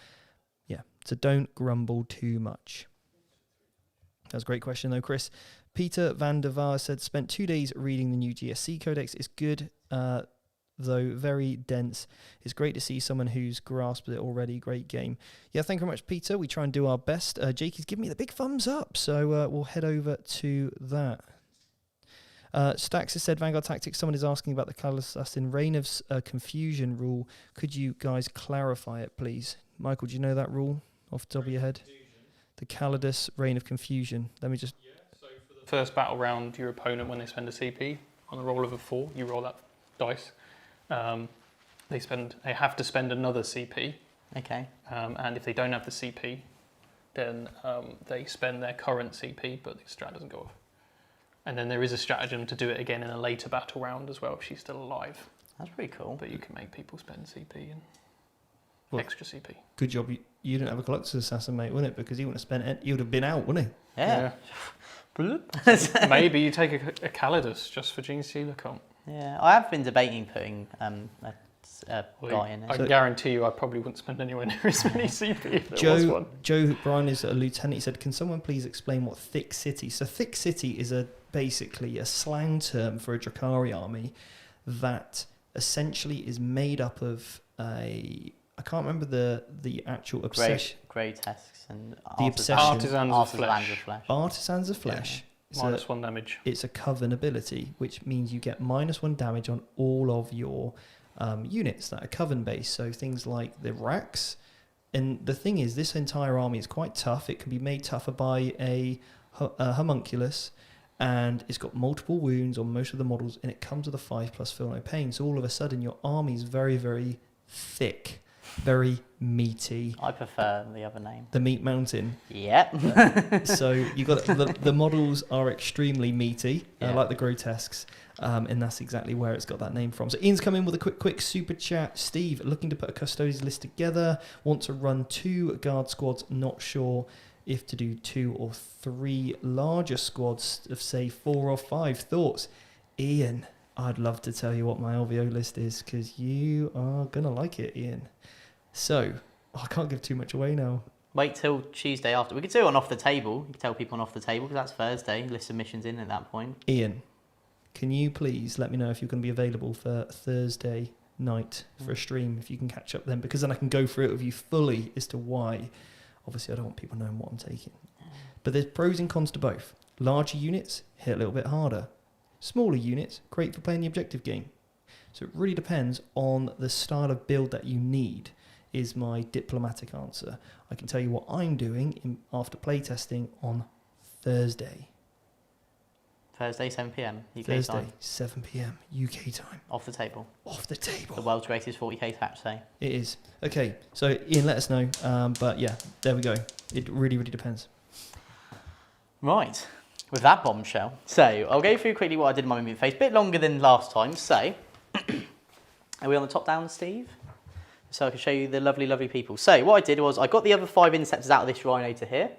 Yeah, so don't grumble too much. That's a great question, though, Chris. Peter van der Vaar said, spent 2 days reading the new GSC Codex. It's good, though very dense. It's great to see someone who's grasped it already. Great game. Yeah, thank you very much, Peter. We try and do our best. Jake is giving me the big thumbs up, so we'll head over to that. Stax has said, Vanguard Tactics, someone is asking about the Callous Assassin Reign of Confusion rule. Could you guys clarify it, please? Michael, do you know that rule off the top of your head? The Calidus Reign of Confusion. Let me just... Yeah, so for the first battle round, your opponent, when they spend a CP, on a roll of a 4, you roll that dice. They have to spend another CP. Okay. And if they don't have the CP, then they spend their current CP, but the strat doesn't go off. And then there is a stratagem to do it again in a later battle round as well if she's still alive. That's pretty cool. But you can make people spend CP and extra CP. Good job you didn't have a Collector's Assassin, mate, wouldn't it? Because he wouldn't have spent it. He would have been out, wouldn't he? Yeah. So maybe you take a Calidus just for Genestealer comp. Yeah, I have been debating putting a guy in it. I guarantee you I probably wouldn't spend anywhere near as many CP if there was one. Joe Bryan is a lieutenant. He said, can someone please explain what Thick City... So Thick City is basically a slang term for a Drakari army that essentially is made up of I can't remember the actual obsession. Grotesques and Artisans of Flesh. Artisans of Flesh. Yeah. -1 damage. It's a coven ability, which means you get -1 damage on all of your units that are coven based. So things like the racks. And the thing is, this entire army is quite tough. It can be made tougher by a homunculus. And it's got multiple wounds on most of the models, and it comes with a 5+ feel no pain. So all of a sudden, your army is very, very thick, very meaty. I prefer the other name. The Meat Mountain. Yep. So you got the models are extremely meaty, like the grotesques, and that's exactly where it's got that name from. So Ian's come in with a quick super chat. Steve, looking to put a custodians list together, want to run 2 guard squads, not sure if to do 2 or 3 larger squads of, say, 4 or 5. Thoughts? Ian, I'd love to tell you what my LVO list is, because you are going to like it, Ian. So, I can't give too much away now. Wait till Tuesday after. We could do it on Off the Table. You could tell people on Off the Table, because that's Thursday. List submissions in at that point. Ian, can you please let me know if you're going to be available for Thursday night for a stream, if you can catch up then, because then I can go through it with you fully as to why. Obviously, I don't want people knowing what I'm taking. But there's pros and cons to both. Larger units hit a little bit harder. Smaller units, great for playing the objective game. So it really depends on the style of build that you need, is my diplomatic answer. I can tell you what I'm doing after playtesting on Thursday. Thursday, 7 p.m. UK Thursday, time. 7 p.m. UK time. Off the Table. Off the Table. The world's greatest 40k patch day. It is. Okay, so Ian, let us know. But yeah, there we go. It really, really depends. Right. With that bombshell. So, I'll go through quickly what I did in my movement phase. A bit longer than last time. So, are we on the top down, Steve? So I can show you the lovely, lovely people. So, what I did was I got the other 5 interceptors out of this Rhino to here.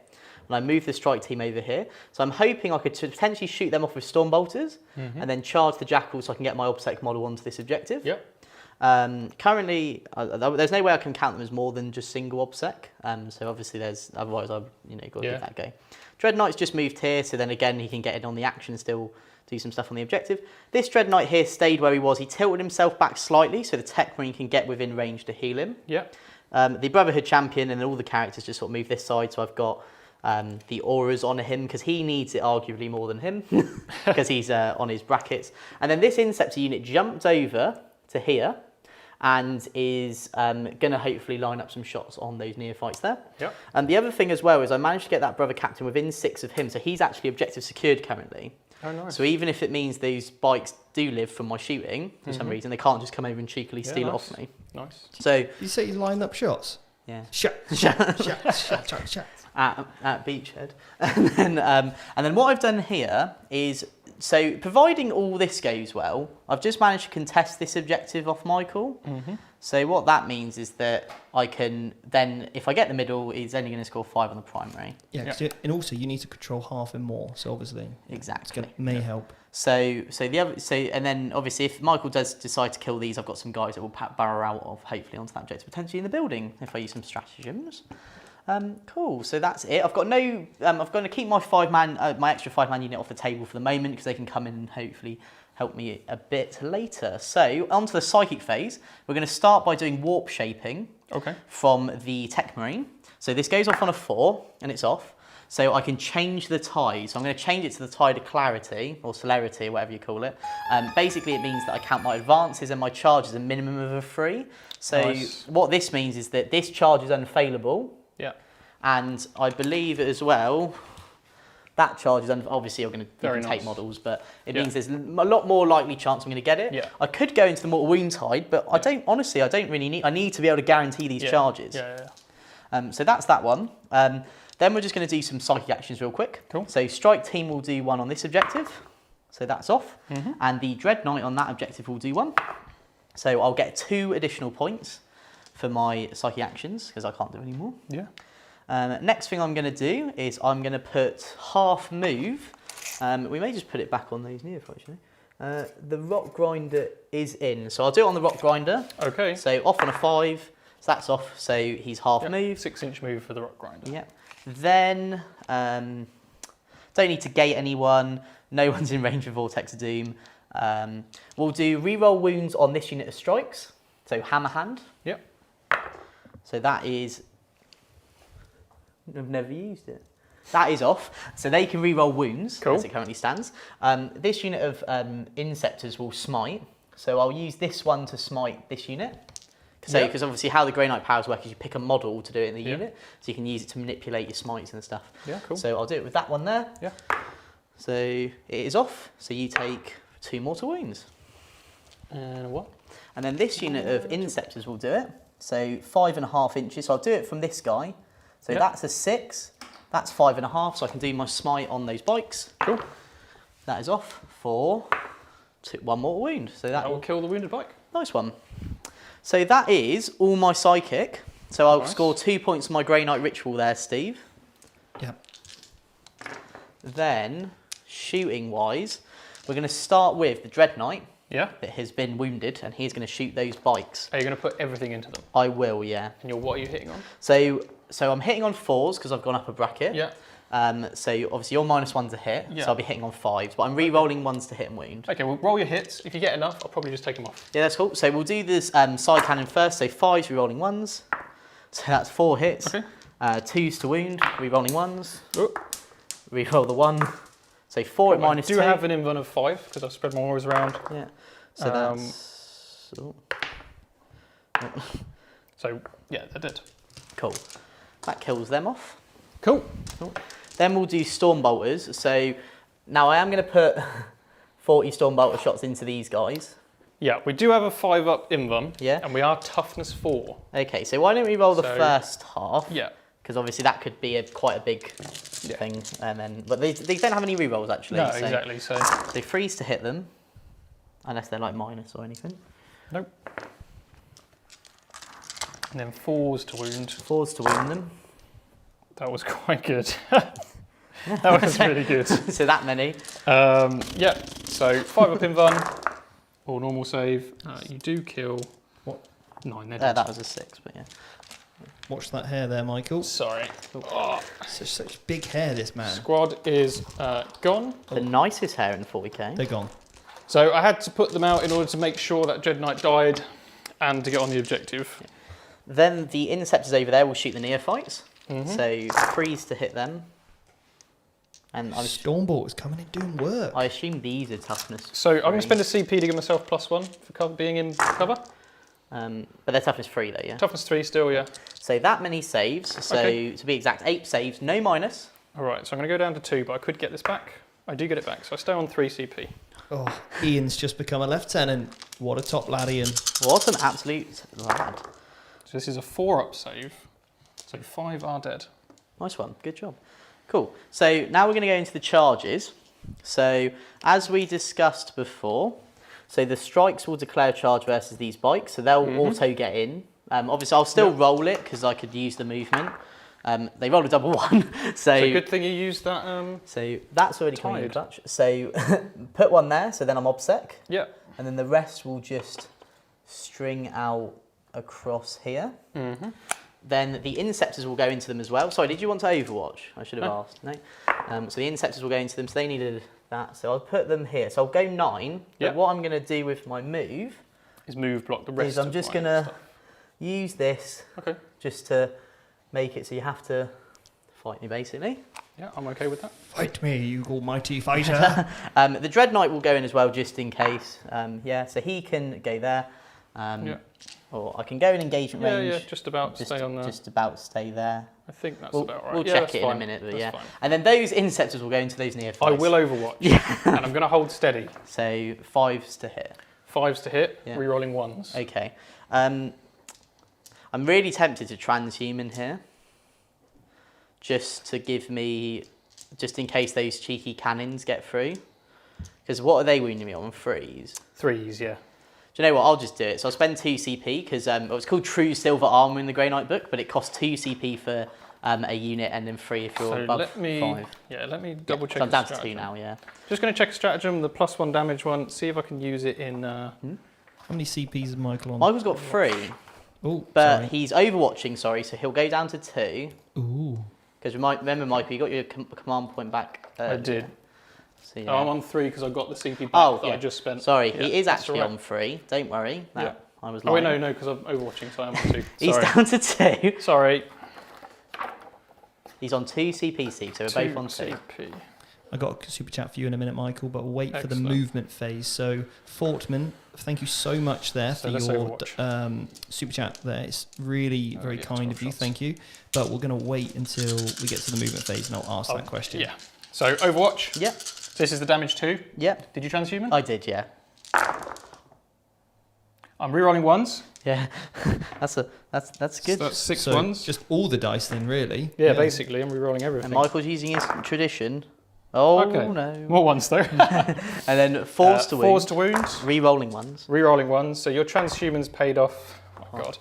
And I moved the strike team over here. So I'm hoping I could potentially shoot them off with storm bolters and then charge the jackal so I can get my obsec model onto this objective. Yep. Currently, there's no way I can count them as more than just single obsec. So obviously otherwise I've got to give that a go. Dread Knight's just moved here, so then again he can get in on the action and still do some stuff on the objective. This Dread Knight here stayed where he was. He tilted himself back slightly so the Tech Marine can get within range to heal him. Yep. The Brotherhood Champion and all the characters just sort of move this side, so I've got the auras on him because he needs it arguably more than him because he's on his brackets. And then this Inceptor unit jumped over to here and is going to hopefully line up some shots on those neophytes there. Yep. And the other thing as well is I managed to get that brother captain within 6 of him, so he's actually objective secured currently. Oh, nice. So even if it means those bikes do live from my shooting for some reason, they can't just come over and cheekily steal it off me. Nice. So You say you lined up shots? yeah. Shot, shot, shot, shot, shot, shot. At Beachhead. And then what I've done here is, so providing all this goes well, I've just managed to contest this objective off Michael. So what that means is that I can then, if I get the middle, he's only going to score 5 on the primary. Yeah, and also you need to control half and more, so obviously Exactly. it may help. So and then obviously if Michael does decide to kill these, I've got some guys that will barrow out of hopefully onto that objective, potentially in the building if I use some stratagems. Cool. So that's it. I've got no. I'm going to keep my my extra 5-man unit off the table for the moment because they can come in and hopefully help me a bit later. So onto the psychic phase. We're going to start by doing warp shaping. Okay. From the Tech Marine. So this goes off on a 4 and it's off. So I can change the tide. So I'm going to change it to the tide of clarity or celerity, or whatever you call it. Basically, it means that I count my advances and my charges a minimum of a 3. So Nice. what this means is that this charge is unfailable. Yeah. And I believe as well, that charge is obviously you're going to take models, but it means there's a lot more likely chance I'm going to get it. Yeah. I could go into the mortal wound tide, but I don't really need. I need to be able to guarantee these charges. So that's that one. Then we're just going to do some psychic actions real quick. Cool. So strike team will do 1 on this objective, so that's off, and the Dread Knight on that objective will do 1. So I'll get 2 additional points for my psychic actions because I can't do any more. Yeah. Next thing I'm going to do is I'm going to put half move. We may just put it back on those neophytes, actually. The rock grinder is in, so I'll do it on the rock grinder. Okay. So off on a 5, so that's off. So he's half move. 6-inch move for the rock grinder. Yep. Then don't need to gate anyone. No one's in range of Vortex of Doom. We'll do reroll wounds on this unit of strikes. So hammer hand. Yep. So that is. I've never used it. That is off. So they can reroll wounds as it currently stands. This unit of Inceptors will smite. So I'll use this one to smite this unit. So because obviously how the Grey Knight powers work is you pick a model to do it in the unit. So you can use it to manipulate your smites and stuff. Yeah, cool. So I'll do it with that one there. Yeah. So it is off. So you take 2 mortal wounds. And what? And then this unit of Inceptors will do it. So 5.5 inches. So I'll do it from this guy. So that's a 6. That's 5.5. So I can do my smite on those bikes. Cool. That is off for 1 mortal wound. So that will kill the wounded bike. Nice one. So that is all my psychic. So I'll score 2 points on my Grey Knight ritual there, Steve. Yep. Then, shooting wise, we're going to start with the Dread Knight. Yeah. That has been wounded, and he's going to shoot those bikes. Are you going to put everything into them? I will, yeah. And what are you hitting on? So I'm hitting on 4s because I've gone up a bracket. Yeah. So obviously you're -1 to hit, so I'll be hitting on 5s, but I'm re-rolling 1s to hit and wound. Okay, well roll your hits. If you get enough, I'll probably just take them off. Yeah, that's cool. So we'll do this side cannon first. So 5s re-rolling 1s. So that's 4 hits. Okay. 2s to wound, re-rolling 1s. Re-roll the 1. So 4 at -2. I do have an invuln of 5 because I've spread my auras around. Yeah. So that's. So yeah, they're dead. Cool. That kills them off. Cool. Then we'll do Stormbolters. So now I am going to put 40 Stormbolter shots into these guys. Yeah, we do have a 5-up invuln. Yeah. And we are toughness 4. Okay, so why don't we roll the first half? Yeah. Because obviously that could be quite a big thing. And then, but they don't have any rerolls actually. No, exactly. So they freeze to hit them, unless they're like minus or anything. Nope. And then 4s to wound. 4s to wound them. That was quite good. That was really good. So that many. Yeah. So 5-up invuln. Or normal save. You do kill. What? 9. That was a 6, but yeah. Watch that hair there, Michael. Sorry. Oh, such big hair, this man. Squad is gone. The nicest hair in 40k. They're gone. So I had to put them out in order to make sure that Dread Knight died and to get on the objective. Yeah. Then the Inceptors over there will shoot the Neophytes. So freeze to hit them. And Stormbolt is coming and doing work. I assume these are toughness. So I'm going to spend a CP to give myself +1 for being in cover. But they're toughness 3 though, yeah? Toughness 3 still, yeah. So that many saves. So to be exact, 8 saves, no minus. All right, so I'm going to go down to 2, but I could get this back. I do get it back, so I stay on 3 CP. Oh, Ian's just become a lieutenant. What a top lad, Ian. What an absolute lad. So this is a 4-up save, so 5 are dead. Nice one, good job. Cool, so now we're going to go into the charges. So as we discussed before, so the strikes will declare a charge versus these bikes, so they'll auto get in. Obviously I'll still roll it because I could use the movement. They roll a double 1, so good thing you used that. So that's already coming in clutch. So put 1 there, so then I'm obsec. Yeah. And then the rest will just string out across here. Then the Inceptors will go into them as well. Sorry, did you want to Overwatch? I should have asked. No. So the Inceptors will go into them, so they needed that. So I'll put them here. So I'll go 9. But what I'm going to do with my move is move block the rest. Is I'm just going to use this just to make it so you have to fight me, basically. Yeah, I'm okay with that. Fight me, you almighty fighter. The Dread Knight will go in as well, just in case. Yeah, so he can go there. Or I can go in engagement range. Yeah, just about stay on there. Just about stay there. I think that's about right. We'll check it in a minute, but that's fine. And then those Inceptors will go into those near I will Overwatch. And I'm going to hold steady. So 5s to hit. 5s to hit, rerolling 1s. Okay. I'm really tempted to transhuman here. Just to give me, just in case those cheeky cannons get through. Because what are they wounding me on? 3s? 3s, yeah. Do you know what? I'll just do it. So I'll spend 2 CP because it was called True Silver Armor in the Grey Knight book, but it costs 2 CP for a unit and then 3 if you're above 5. Yeah, let me double check. So I'm down to 2 now, yeah. Just going to check a stratagem, the +1 damage one, see if I can use it in... How many CPs is Michael on? Michael's got 3. Oh, but he's overwatching, sorry, so he'll go down to 2. Ooh. Because remember, Michael, you got your command point back. I did. So, yeah. I'm on 3 because I got the CP back that I just spent. Sorry, he is actually on 3. Don't worry. I was lying. Oh, wait, no, because I'm overwatching, so I'm on 2. He's down to 2. Sorry. He's on 2 CP, Steve, so we're both on 2. CP. I got a super chat for you in a minute, Michael, but wait for the movement phase. So, Fortman, thank you so much there for your super chat there. It's really very kind of you. Thank you. But we're going to wait until we get to the movement phase and I'll ask that question. Yeah. So, Overwatch. Yeah. This is the damage 2. Yep. Did you transhuman? I did, yeah. I'm rerolling 1s. Yeah, that's good. So that's 6 so 1s. Just all the dice then, really. Yeah, basically, I'm rerolling everything. And Michael's using his tradition. Oh, no. More 1s, though. And then 4s to wound. 4s to wound. Rerolling 1s. Rerolling 1s. So your transhuman's paid off. Oh, God.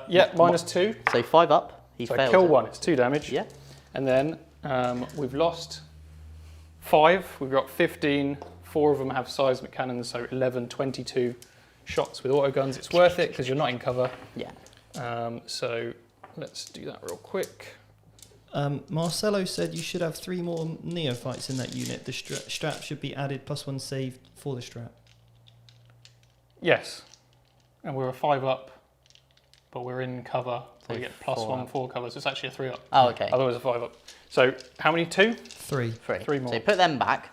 Yeah, -2. So 5 up. He failed. Kill 1. It's 2 damage. Yeah. And then we've lost 5. We've got 15. 4 of them have seismic cannons, so 11, 22 shots with autoguns. It's worth it because you're not in cover. Yeah. So let's do that real quick. Marcelo said you should have 3 more neophytes in that unit. The strap should be added +1 save for the strap. Yes. And we're a 5 up, but we're in cover. So we get +1 4 cover. So it's actually a 3 up. Oh, okay. Otherwise a 5 up. So how many? 2? 3. 3 more. So put them back.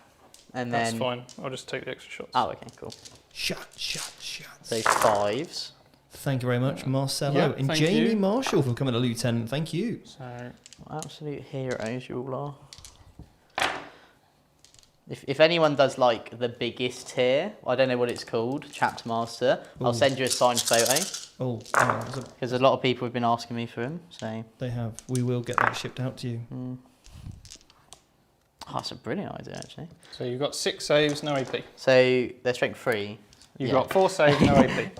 And then... That's fine. I'll just take the extra shots. Oh, okay, cool. Shot. So 5s. Thank you very much, Marcelo. And Jamie Marshall for becoming a lieutenant. Thank you. So absolute heroes you all are. If anyone does like the biggest tier, I don't know what it's called, Chapter Master, I'll send you a signed photo. Because a lot of people have been asking me for him. So they have. We will get that shipped out to you. Oh, that's a brilliant idea, actually. So you've got 6 saves, no AP. So they're strength 3. You've got 4 saves, no AP.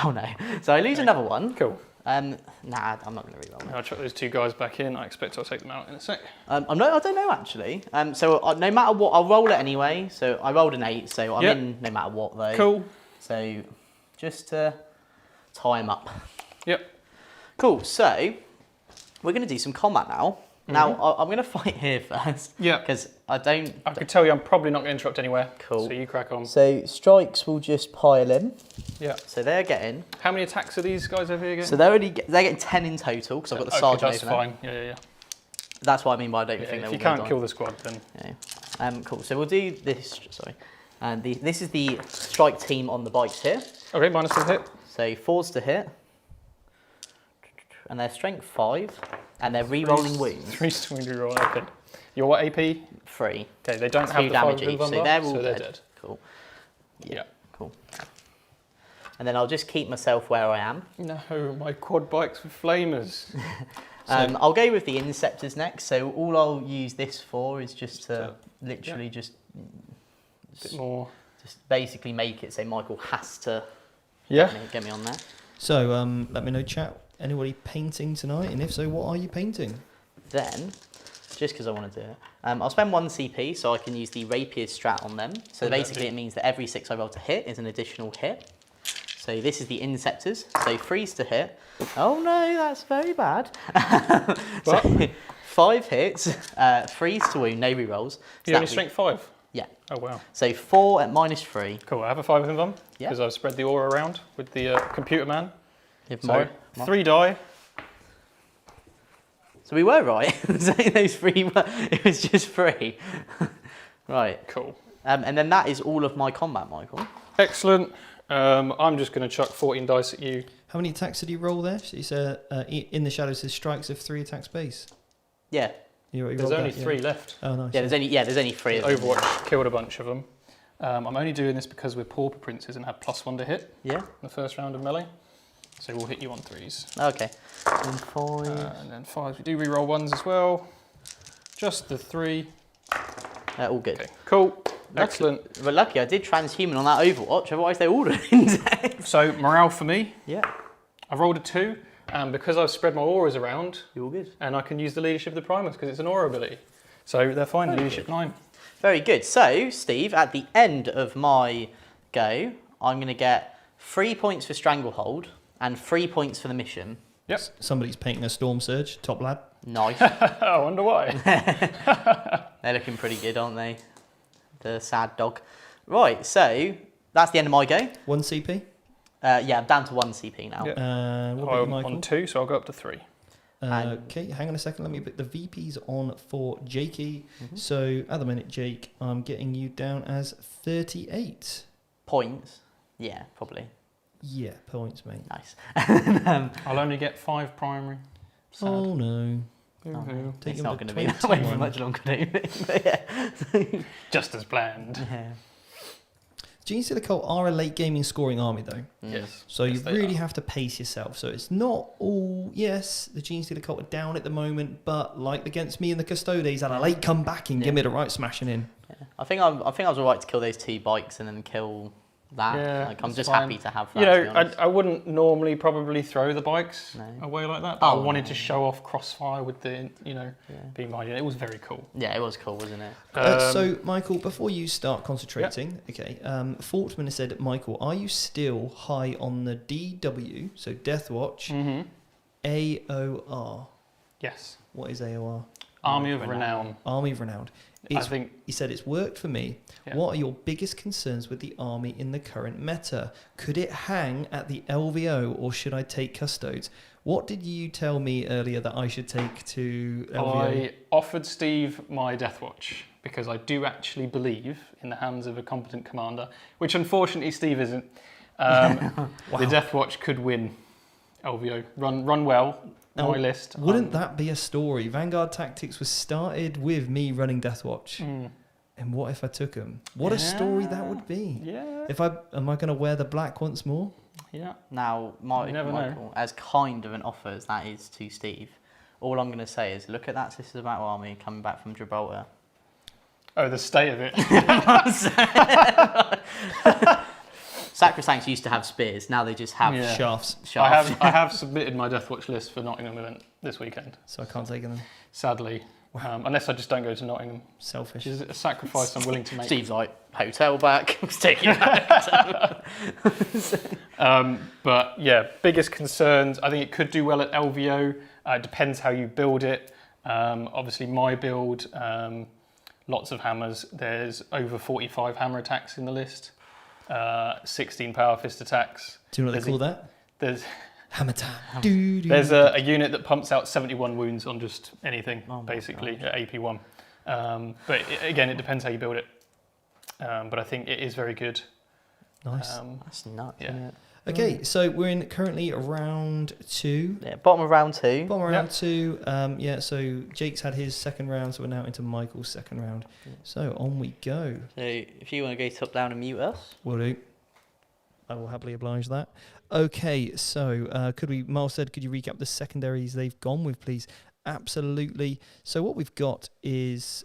Oh no. So I lose another one. Cool. Nah, I'm not going to reroll. I'll chuck those 2 guys back in. I expect I'll take them out in a sec. I don't know actually. So no matter what, I'll roll it anyway. So I rolled an 8, so I'm in no matter what though. Cool. So just to tie them up. Yep. Cool. So we're going to do some combat now. Now, I'm going to fight here first. Yeah. Because I could tell you I'm probably not going to interrupt anywhere. Cool. So you crack on. So strikes will just pile in. Yeah. So they're getting... How many attacks are these guys over here getting? So they're getting 10 in total, because I've got the sergeant over there. That's fine. Yeah. That's what I mean by I don't think they will If you can't kill the squad, then... Yeah. Cool. So we'll do this... Sorry. And this is the strike team on the bikes here. Okay, -1 hit. So 4s to hit. And they're strength 5. And they're re-rolling wounds. 3s to wound re-roll, okay. You're what AP? 3. Okay, they don't have the damage 5 each, Vanguard, so they're all so they're dead. dead. Cool. Yeah. Cool. And then I'll just keep myself where I am. No, my quad bikes with flamers. I'll go with the Inceptors next. So all I'll use this for is just to literally just a bit more. Just basically make it so Michael has to get me on there. So let me know, chat. Anybody painting tonight? And if so, what are you painting? Then, just because I want to do it, I'll spend 1 CP so I can use the Rapier strat on them. So basically it means that every 6 I roll to hit is an additional hit. So this is the Inceptors. So 3s to hit. Oh no, that's very bad. So 5 hits, 3s to wound, no rerolls. So You only strength 5? Yeah. Oh wow. So 4 at -3. Cool, I have a 5 in them Yeah. because I've spread the aura around with the computer man. So 3 die. So we were right. Saying those 3 were, it was just 3. Right. Cool. And then that is all of my combat, Michael. Excellent. I'm just going to chuck 14 dice at you. How many attacks did you roll there? So you said in the shadows says strikes of 3 attacks base. Yeah. There's only 3 left. Oh nice. Yeah, there's only 3 of them. Overwatch killed a bunch of them. I'm only doing this because we're pauper princes and have +1 to hit. Yeah. In the first round of melee. So we'll hit you on 3s. Okay. And 5. And then 5s. We do reroll 1s as well. Just the 3. All good. Okay, cool. Excellent. But lucky I did transhuman on that Overwatch, otherwise they all would have been dead. So morale for me. Yeah. I've rolled a 2, and because I've spread my auras around, You're all good. and I can use the leadership of the primers because it's an aura ability. So they're fine. Leadership 9. Very good. So, Steve, at the end of my go, I'm going to get 3 points for Stranglehold and 3 points for the mission. Yep. Somebody's painting a Storm Surge, top lad. Nice. I wonder why. They're looking pretty good, aren't they? The sad dog. Right, so that's the end of my go. 1 CP? Yeah, I'm down to 1 CP now. Yeah. What about you, I'm Michael? on 2, so I'll go up to 3. Okay, hang on a second. Let me put the VPs on for Jakey. So at the minute, Jake, I'm getting you down as 38 points. Yeah, probably. Yeah, points, mate. Nice. I'll only get 5 primary. Sad. Oh no. Boo-hoo. Take It's him not to going to be that way for 21. much longer, don't you think? But yeah. Just as planned. Yeah. Genestealer Cult are a late gaming scoring army though. Yes. So Yes, you they really are. have to pace yourself. So it's not all, yes, the Genestealer Cult are down at the moment, but like against me and the Custodes, had a late come back and give me the right smashing in. Yeah. I think I was alright to kill those 2 bikes and then kill that. Yeah, like, I'm it's just fine. happy to have that. You to be know, honest. I wouldn't normally probably throw the bikes No. away like that, but Oh, I wanted no. to show off Crossfire with the, Yeah. being behind it. It was very cool. Yeah, it was cool, wasn't it? So, Michael, before you start concentrating, okay, Fortman has said, Michael, are you still high on the DW, so Death Watch, Mm-hmm. AOR? Yes. What is AOR? Army of Renown. Army of Renowned. I think. He said it's worked for me. Yeah. What are your biggest concerns with the army in the current meta? Could it hang at the LVO or should I take Custodes? What did you tell me earlier that I should take to LVO? I offered Steve my Death Watch because I do actually believe in the hands of a competent commander, which unfortunately Steve isn't. The Death Watch could win LVO. Run well. Now, my list. Wouldn't that be a story? Vanguard Tactics was started with me running Death Watch. And what if I took him? What a story that would be. Yeah. Am I going to wear the black once more? Yeah. Now, You never know. Michael, as kind of an offer as that is to Steve, all I'm going to say is look at that Sisters of Battle army coming back from Gibraltar. Oh, the state of it. Sacrosancts used to have spears, now they just have Yeah. Shafts. shafts. I have submitted my Death Watch list for Nottingham event this weekend. So I can't take them. Sadly. Unless I just don't go to Nottingham. Selfish. Which is a sacrifice I'm willing to make. Steve's like, hotel back, let's take it back. But yeah, biggest concerns. I think it could do well at LVO. It depends how you build it. Obviously, my build, lots of hammers. There's over 45 hammer attacks in the list. 16 power fist attacks. Do you know what they call that? There's Hammer time. There's a unit that pumps out 71 wounds on just anything, basically, at AP1. But again, it depends how you build it. But I think it is very good. Nice. That's nuts, Yeah. isn't it? Okay, so we're in currently round 2. Yeah, bottom of round 2. Bottom of round 2. Yeah, so Jake's had his second round, so we're now into Michael's second round. So on we go. So if you want to go top down and mute us. Will do. I will happily oblige that. Okay, so Miles said, could you recap the secondaries they've gone with, please? Absolutely. So what we've got is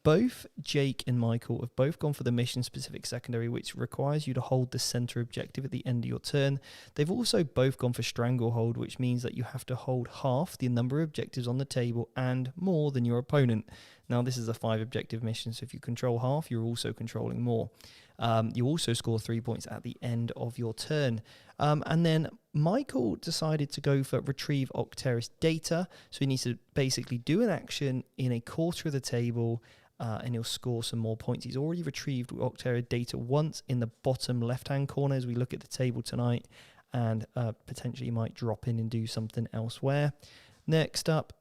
both Jake and Michael have both gone for the mission-specific secondary, which requires you to hold the center objective at the end of your turn. They've also both gone for Stranglehold, which means that you have to hold half the number of objectives on the table and more than your opponent. Now, this is a 5-objective mission, so if you control half, you're also controlling more. You also score 3 points at the end of your turn. And then Michael decided to go for Retrieve Octeris Data, so he needs to basically do an action in a quarter of the table, and he'll score some more points. He's already retrieved Octeris Data once in the bottom left-hand corner as we look at the table tonight, and potentially might drop in and do something elsewhere. Next up,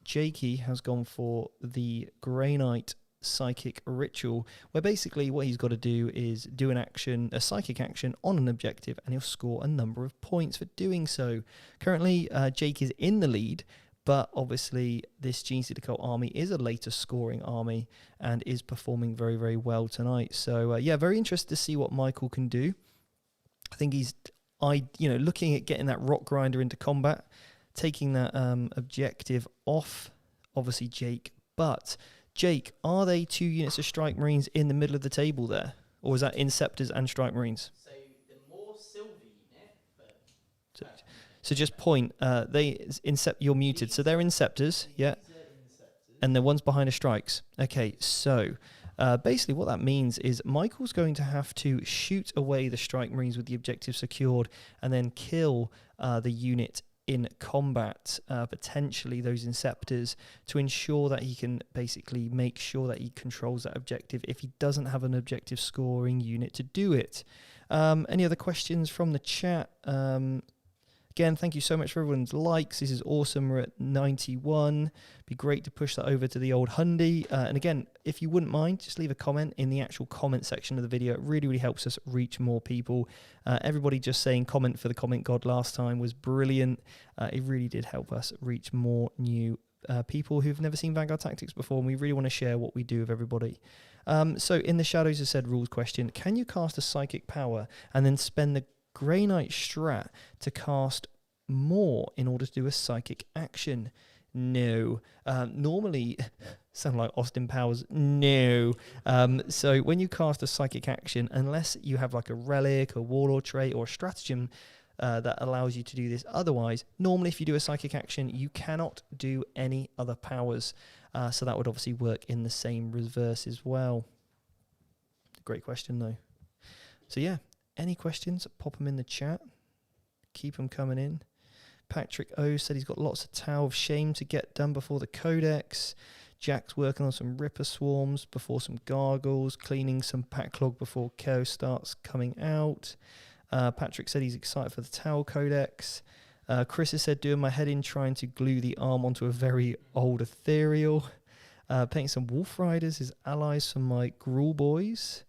Jakey has gone for the Grey Knight Psychic Ritual, where basically what he's got to do is do an action, a psychic action on an objective, and he'll score a number of points for doing so. Currently, Jake is in the lead, but obviously this Genestealer army is a later scoring army and is performing very, very well tonight. So yeah, very interested to see what Michael can do. I think he's, looking at getting that Rock Grinder into combat, taking that objective off, obviously Jake. But Jake, are they 2 units of Strike Marines in the middle of the table there? Or is that Inceptors and Strike Marines? So the more silver unit, but... So just point, you're muted. So they're Inceptors, yeah. And the ones behind are Strikes. Okay, so basically what that means is Michael's going to have to shoot away the Strike Marines with the objective secured and then kill the unit in combat, potentially those Inceptors, to ensure that he can basically make sure that he controls that objective if he doesn't have an objective scoring unit to do it. Any other questions from the chat? Again, thank you so much for everyone's likes. This is awesome. We're at 91. Be great to push that over to the old Hundy. And again, if you wouldn't mind, just leave a comment in the actual comment section of the video. It really, really helps us reach more people. Everybody just saying comment for the comment god last time was brilliant. It really did help us reach more new people who've never seen Vanguard Tactics before, and we really want to share what we do with everybody. So in the Shadows has said rules question, can you cast a psychic power and then spend the Grey Knight strat to cast more in order to do a psychic action? No. Normally, sound like Austin Powers. No. So when you cast a psychic action, unless you have like a relic, a warlord trait, or a stratagem that allows you to do this, otherwise, normally if you do a psychic action, you cannot do any other powers. So that would obviously work in the same reverse as well. Great question, though. So yeah. Any questions? Pop them in the chat. Keep them coming in. Patrick O said he's got lots of Tower of Shame to get done before the Codex. Jack's working on some Ripper Swarms before some Gargles, cleaning some Packlog before Chaos starts coming out. Patrick said he's excited for the Tower Codex. Chris has said, doing my head in trying to glue the arm onto a very old Ethereal. Painting some Wolf Riders as allies for my Gruul boys.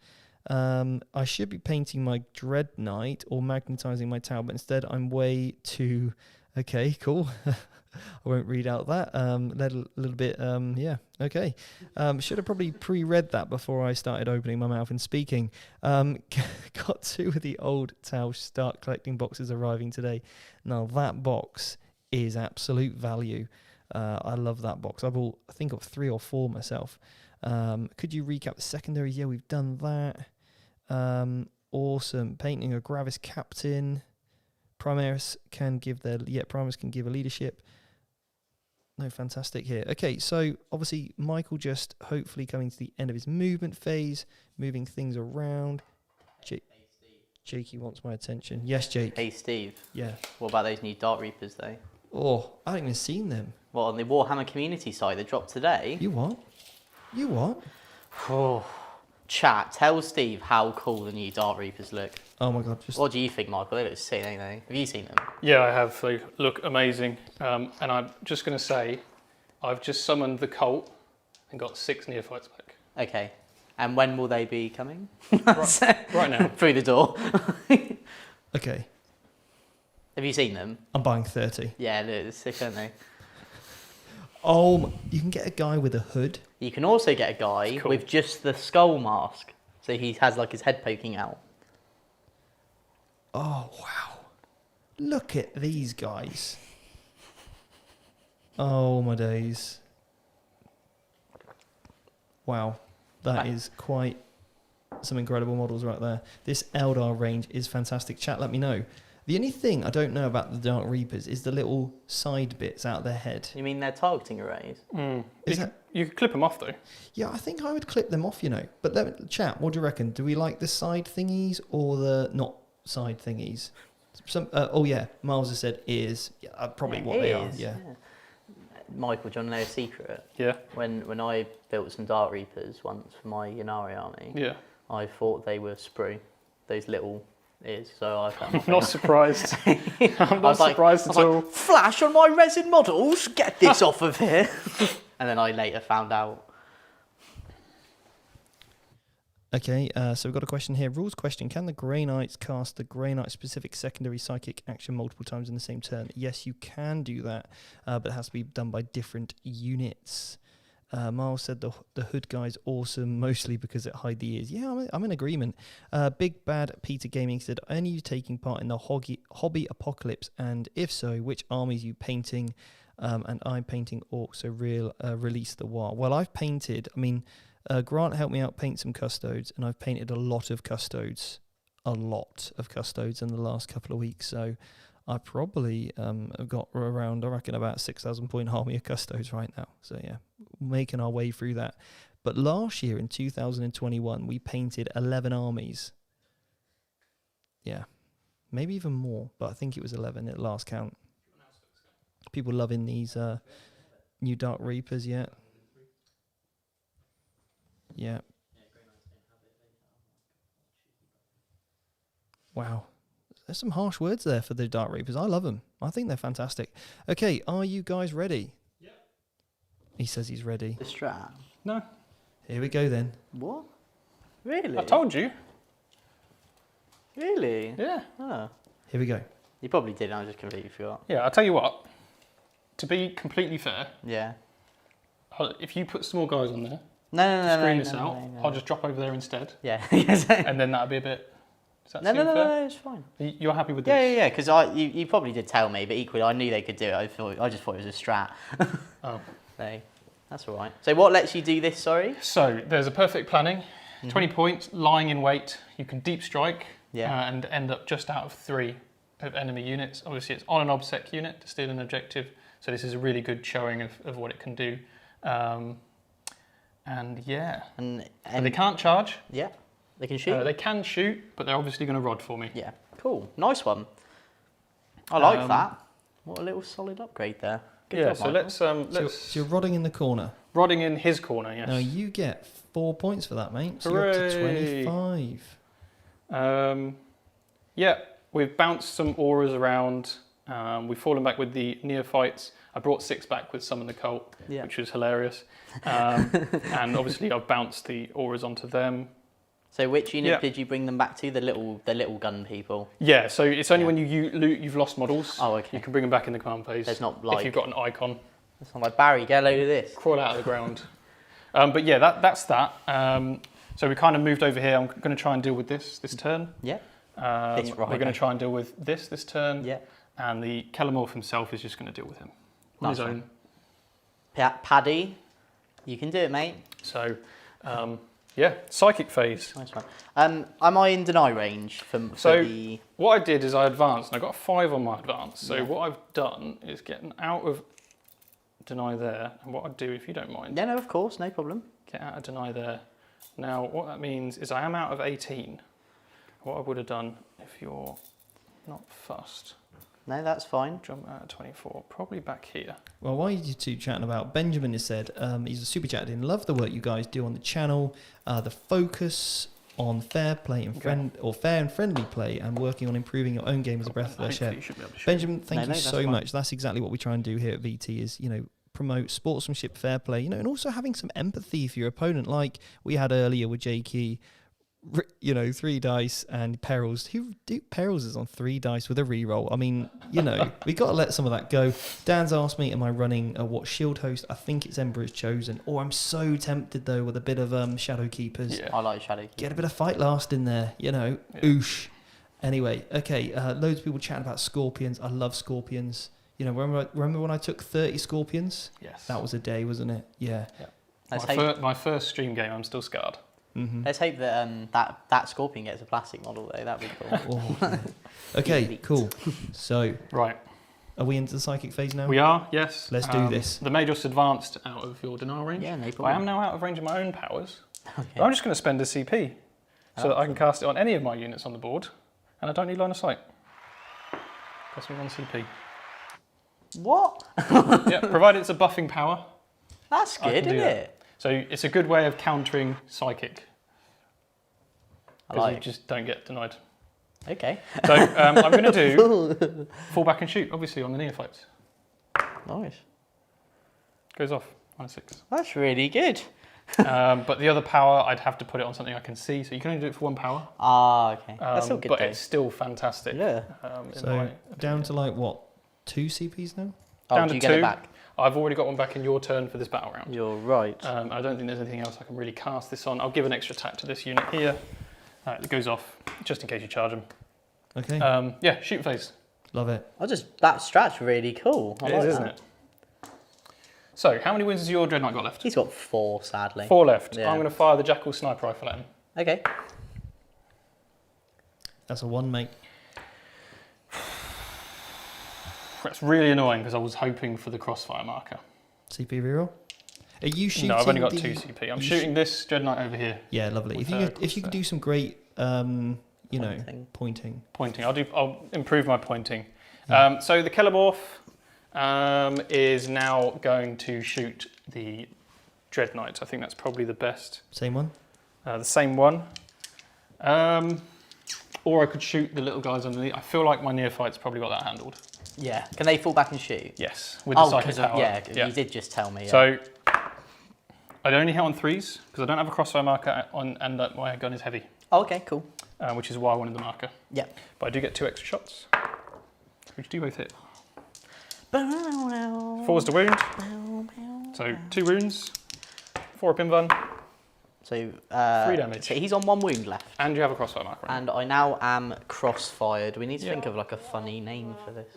I should be painting my Dread Knight or magnetizing my tower, but instead I'm way too... Okay, cool. I won't read out that. Let a little bit, yeah, okay. Should have probably pre-read that before I started opening my mouth and speaking. Got 2 of the old Tau Start Collecting boxes arriving today. Now that box is absolute value. I love that box. I bought, I think, of 3 or 4 myself. Could you recap the secondaries? Yeah, we've done that. Awesome. Painting a Gravis Captain. Primaris can give Primaris can give a leadership. No, fantastic here. Okay, so obviously Michael just hopefully coming to the end of his movement phase, moving things around. Jakey wants my attention. Yes, Jake. Hey, Steve. Yeah. What about those new Dark Reapers, though? Oh, I haven't even seen them. What, on the Warhammer community site? They dropped today. You what? You what? Oh, chat, tell Steve how cool the new Dark Reapers look. Oh my God. What do you think, Michael? They look sick, don't they? Have you seen them? Yeah, I have. They look amazing. And I'm just going to say, I've just summoned the Cult and got 6 neophytes back. Okay. And when will they be coming? Right now. Through the door. Okay, Have you seen them? I'm buying 30. Yeah, they're sick, aren't they? Oh, you can get a guy with a hood. You can also get a guy Cool. with just the skull mask. So he has like his head poking out. Oh, wow. Look at these guys. Oh, my days. Wow. That is quite some incredible models right there. This Eldar range is fantastic. Chat, let me know. The only thing I don't know about the Dark Reapers is the little side bits out their head. You mean their targeting arrays? You could clip them off though. Yeah, I think I would clip them off, you know. But chat, what do you reckon? Do we like the side thingies or the not side thingies? Oh yeah, Miles has said ears. Yeah, probably Yeah, what they are. ears, Yeah. Michael, do you want to know a secret? Yeah. When I built some Dark Reapers once for my Yanari army, Yeah. I thought they were sprue. Those little ears. So I found I'm not surprised. I'm not surprised at all. Flash on my resin models, get this off of here. And then I later found out. Okay, so we've got a question here. Rules question. Can the Grey Knights cast the Grey Knight specific secondary psychic action multiple times in the same turn? Yes, you can do that, but it has to be done by different units. Miles said the hood guy's awesome, mostly because it hide the ears. Yeah, I'm in agreement. Big Bad Peter Gaming said, are you taking part in the hobby apocalypse? And if so, which armies are you painting? And I'm painting orcs, so release the war. Well, I've painted, Grant helped me out paint some custodes, and I've painted a lot of custodes in the last couple of weeks. So I probably have got around, I reckon, about 6,000 point army of custodes right now. So yeah, making our way through that. But last year in 2021, we painted 11 armies. Yeah, maybe even more, but I think it was 11 at last count. People loving these new Dark Reapers, yeah. Yeah. Wow. There's some harsh words there for the Dark Reapers. I love them. I think they're fantastic. Okay, are you guys ready? Yeah. He says he's ready. The strat? No. Here we go then. What? Really? I told you. Really? Yeah. Oh. Here we go. You probably did, I just completely forgot. Yeah, I'll tell you what. To be completely fair, Yeah. if you put small guys on there, No, screen this out, I'll just drop over there instead. Yeah. And then that'll be a bit... Does that seem fair? No, it's fine. You're happy with this? Yeah, because you probably did tell me, but equally I knew they could do it. I just thought it was a strat. Oh. So, that's all right. So what lets you do this, sorry? So there's a perfect planning, 20 points, lying in wait. You can deep strike and end up just out of 3 of enemy units. Obviously it's on an obsec unit to steal an objective. So this is a really good showing of what it can do. And yeah, and they can't charge. Yeah, they can shoot. They can shoot, but they're obviously going to rod for me. Yeah, cool, nice one. I like that. What a little solid upgrade there. Good job, so Michael. let's. So you're rodding in the corner. Rodding in his corner, yes. Now you get 4 points for that, mate. So Hooray. you're up to 25. Yeah, we've bounced some auras around. We've fallen back with the neophytes. I brought 6 back with Summon the Cult, which was hilarious. And obviously I've bounced the auras onto them. So which unit did you bring them back to? The little gun people? Yeah, so it's only when you've lost models. Oh, okay. You can bring them back in the command phase. There's not like... If you've got an icon. It's not like, Barry, get a load of this. Crawl out of the ground. But yeah, that's that. So we kind of moved over here. I'm going to try and deal with this turn. Yeah. We're going to try and deal with this turn. Yeah. And the Kelemorph himself is just going to deal with him on his own. Paddy, you can do it, mate. So, yeah, Psychic phase. Nice one. Am I in deny range for the... What I did is I advanced, and I got a 5 on my advance. So what I've done is getting out of deny there, and what I'd do, if you don't mind... Yeah, no, of course, no problem. Get out of deny there. Now, what that means is I am out of 18. What I would have done, if you're not fussed... No, that's fine. Jump out of 24, probably back here. Well, while you two chatting about, Benjamin has said, he's a super chat in, love the work you guys do on the channel, the focus on fair play and fair and friendly play, and working on improving your own game as a breath of fresh air. Benjamin, thank you so much. That's exactly what we try and do here at VT, is, promote sportsmanship, fair play, and also having some empathy for your opponent, like we had earlier with Jakey. 3 dice and Perils. Perils is on 3 dice with a reroll. I mean, we got to let some of that go. Dan's asked me, am I running what shield host? I think it's Ember is chosen. Or I'm so tempted though with a bit of Shadow Keepers. Yeah, I like Shadow Keepers. Get a bit of Fight Last in there, oosh. Anyway, okay, loads of people chatting about Scorpions. I love Scorpions. Remember when I took 30 Scorpions? Yes. That was a day, wasn't it? Yeah. My first stream game, I'm still scarred. Mm-hmm. Let's hope that that Scorpion gets a plastic model though. That'd be cool. Okay, cool. So, right, are we into the psychic phase now? We are, yes. Let's do this. The mage just advanced out of your denial range. Yeah, no problem. I am now out of range of my own powers. Okay. I'm just going to spend a CP so that I can cast it on any of my units on the board, and I don't need line of sight. Cost me 1 CP. What? Yeah, provided it's a buffing power. That's good, isn't it? So it's a good way of countering psychic. Because you just don't get denied. Okay. So I'm going to do fall back and shoot, obviously, on the neophytes. Nice. Goes off on a 6. That's really good. But the other power, I'd have to put it on something I can see. So you can only do it for 1 power. Ah, okay. That's still good. But it's still fantastic. Yeah. So down to like what, 2 CPs now? Down to do you 2. get it back? I've already got one back in your turn for this battle round. You're right. I don't think there's anything else I can really cast this on. I'll give an extra attack to this unit here. It goes off just in case you charge them. Okay. Yeah, shoot phase. Love it. That strat's really cool. It is, isn't it? So, how many wins has your Dread Knight got left? He's got 4, sadly. 4 left. Yeah. I'm going to fire the Jackal sniper rifle at him. Okay. That's a 1, mate. That's really annoying because I was hoping for the crossfire marker. CP reroll? Are you shooting? No, I've only got 2 CP. I'm shooting this Dread Knight over here. Yeah, lovely. If you could do some great, pointing. Pointing. I'll improve my pointing. Yeah. So the Kellemorph is now going to shoot the Dread Knight. I think that's probably the best. Same one? The same one. Or I could shoot the little guys underneath. I feel like my neophytes probably got that handled. Yeah. Can they fall back and shoot? Yes, with the psychic power. Yeah, you did just tell me. Yeah. So I'd only hit on 3s because I don't have a crossfire marker on, and my gun is heavy. Oh, okay, cool. Which is why I wanted the marker. Yeah. But I do get 2 extra shots, which do both hit. 4's the wound. So 2 wounds, 4 pinvan. So 3 damage. So he's on 1 wound left. And you have a crossfire marker. And I now am crossfired. We need to think of like a funny name for this,